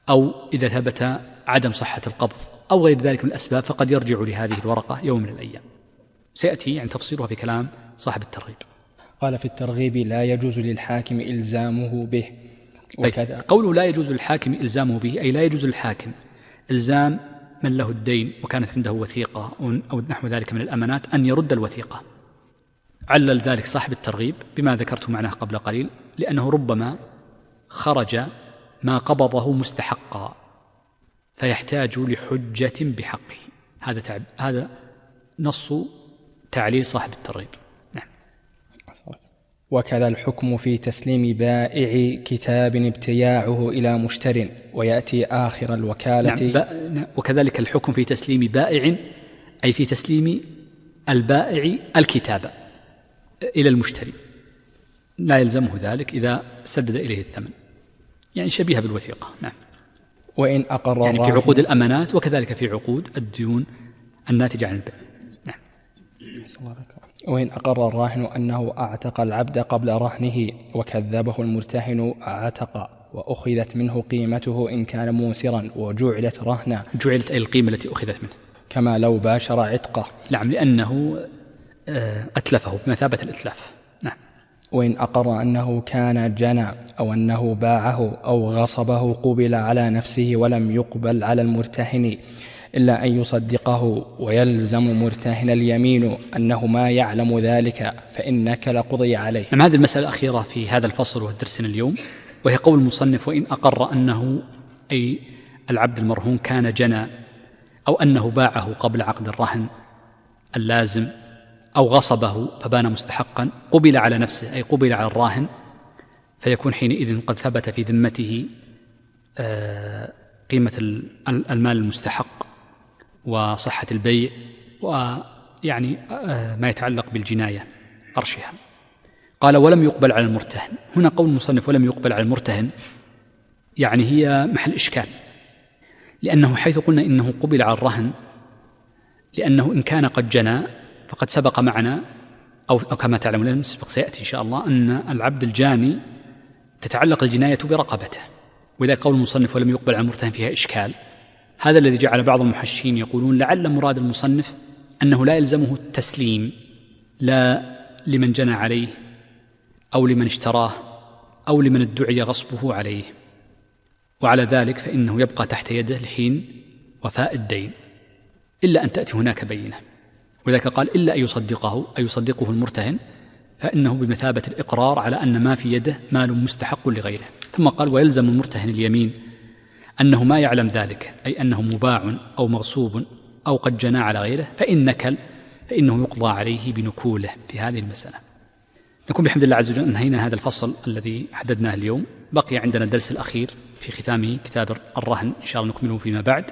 Speaker 2: أو إذا ثبت عدم صحة القبض أو غير ذلك من الأسباب، فقد يرجع لهذه الورقة يوم من الأيام. سيأتي يعني تفصيلها في كلام صاحب الترغيب.
Speaker 1: قال في الترغيب لا يجوز للحاكم إلزامه به.
Speaker 2: طيب قوله لا يجوز للحاكم إلزامه به أي لا يجوز للحاكم إلزام من له الدين وكانت عنده وثيقة أو نحو ذلك من الأمانات أن يرد الوثيقة. علل ذلك صاحب الترغيب بما ذكرت معناه قبل قليل، لأنه ربما خرج ما قبضه مستحقا فيحتاج لحجة بحقه. هذا نص تعليل صاحب الترغيب. نعم.
Speaker 1: وكذا الحكم في تسليم بائع كتاب ابتياعه إلى مشتر ويأتي آخر الوكالة.
Speaker 2: نعم. وكذلك الحكم في تسليم بائع أي في تسليم البائع الكتاب إلى المشتري، لا يلزمه ذلك إذا سدد إليه الثمن، يعني شبيهة بالوثيقة. نعم.
Speaker 1: وإن أقر
Speaker 2: يعني في عقود الأمانات وكذلك في عقود الديون الناتجة عن البيع. نعم.
Speaker 1: وإن أقر الراهن أنه أعتق العبد قبل رهنه وكذبه المرتهن عتق وأخذت منه قيمته إن كان موسرا وجعلت رهنا.
Speaker 2: جعلت أي القيمة التي أخذت منه،
Speaker 1: كما لو باشر عتقه.
Speaker 2: نعم، لأنه أتلفه بمثابة الإتلاف. نعم.
Speaker 1: وإن أقر أنه كان جنى أو أنه باعه أو غصبه قبل على نفسه ولم يقبل على المرتهن إلا أن يصدقه، ويلزم مرتهن اليمين أنه ما يعلم ذلك فإنك لقضي عليه.
Speaker 2: نعم. هذه المسألة الأخيرة في هذا الفصل والدرسنا اليوم، وهي قول المصنف وإن أقر أنه أي العبد المرهون كان جنى أو أنه باعه قبل عقد الرهن اللازم أو غصبه فبان مستحقا، قبل على نفسه أي قبل على الراهن، فيكون حينئذ قد ثبت في ذمته قيمة المال المستحق وصحة البيع ويعني ما يتعلق بالجناية أرشها. قال ولم يقبل على المرتهن. هنا قول المصنف ولم يقبل على المرتهن يعني هي محل إشكال، لأنه حيث قلنا إنه قبل على الرهن، لأنه إن كان قد جنى فقد سبق معنا أو كما تعلمون سيأتي إن شاء الله أن العبد الجاني تتعلق الجناية برقبته، وإذا قول المصنف ولم يقبل على المرتهن فيها إشكال. هذا الذي جعل بعض المحشين يقولون لعل مراد المصنف أنه لا يلزمه التسليم لا لمن جنى عليه أو لمن اشتراه أو لمن ادعي غصبه عليه، وعلى ذلك فإنه يبقى تحت يده لحين وفاء الدين إلا أن تأتي هناك بينة. وذلك قال إلا أن يصدقه المرتهن فإنه بمثابة الإقرار على أن ما في يده مال مستحق لغيره. ثم قال ويلزم المرتهن اليمين أنه ما يعلم ذلك، أي أنه مباع أو مغصوب أو قد جنى على غيره، فإن نكل فإنه يقضى عليه بنكوله في هذه المسألة. نكون بحمد الله عز وجل أنهينا هذا الفصل الذي حددناه اليوم. بقي عندنا الدرس الأخير في ختامه كتاب الرهن، إن شاء الله نكمله فيما بعد.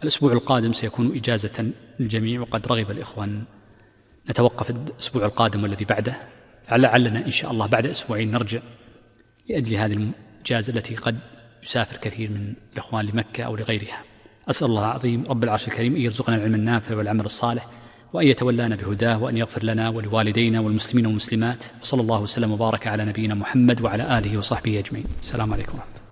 Speaker 2: الأسبوع القادم سيكون إجازة للجميع، وقد رغب الإخوان نتوقف الأسبوع القادم والذي بعده، لعلنا إن شاء الله بعد أسبوعين نرجع لأجل هذه الإجازة التي قد يسافر كثير من الإخوان لمكة أو لغيرها. أسأل الله العظيم رب العرش الكريم أن يرزقنا العلم النافع والعمل الصالح، وأن يتولانا بهداه، وأن يغفر لنا ولوالدينا والمسلمين والمسلمات. وصلى الله وسلم وبارك على نبينا محمد وعلى آله وصحبه أجمعين. السلام عليكم ورحمة الله.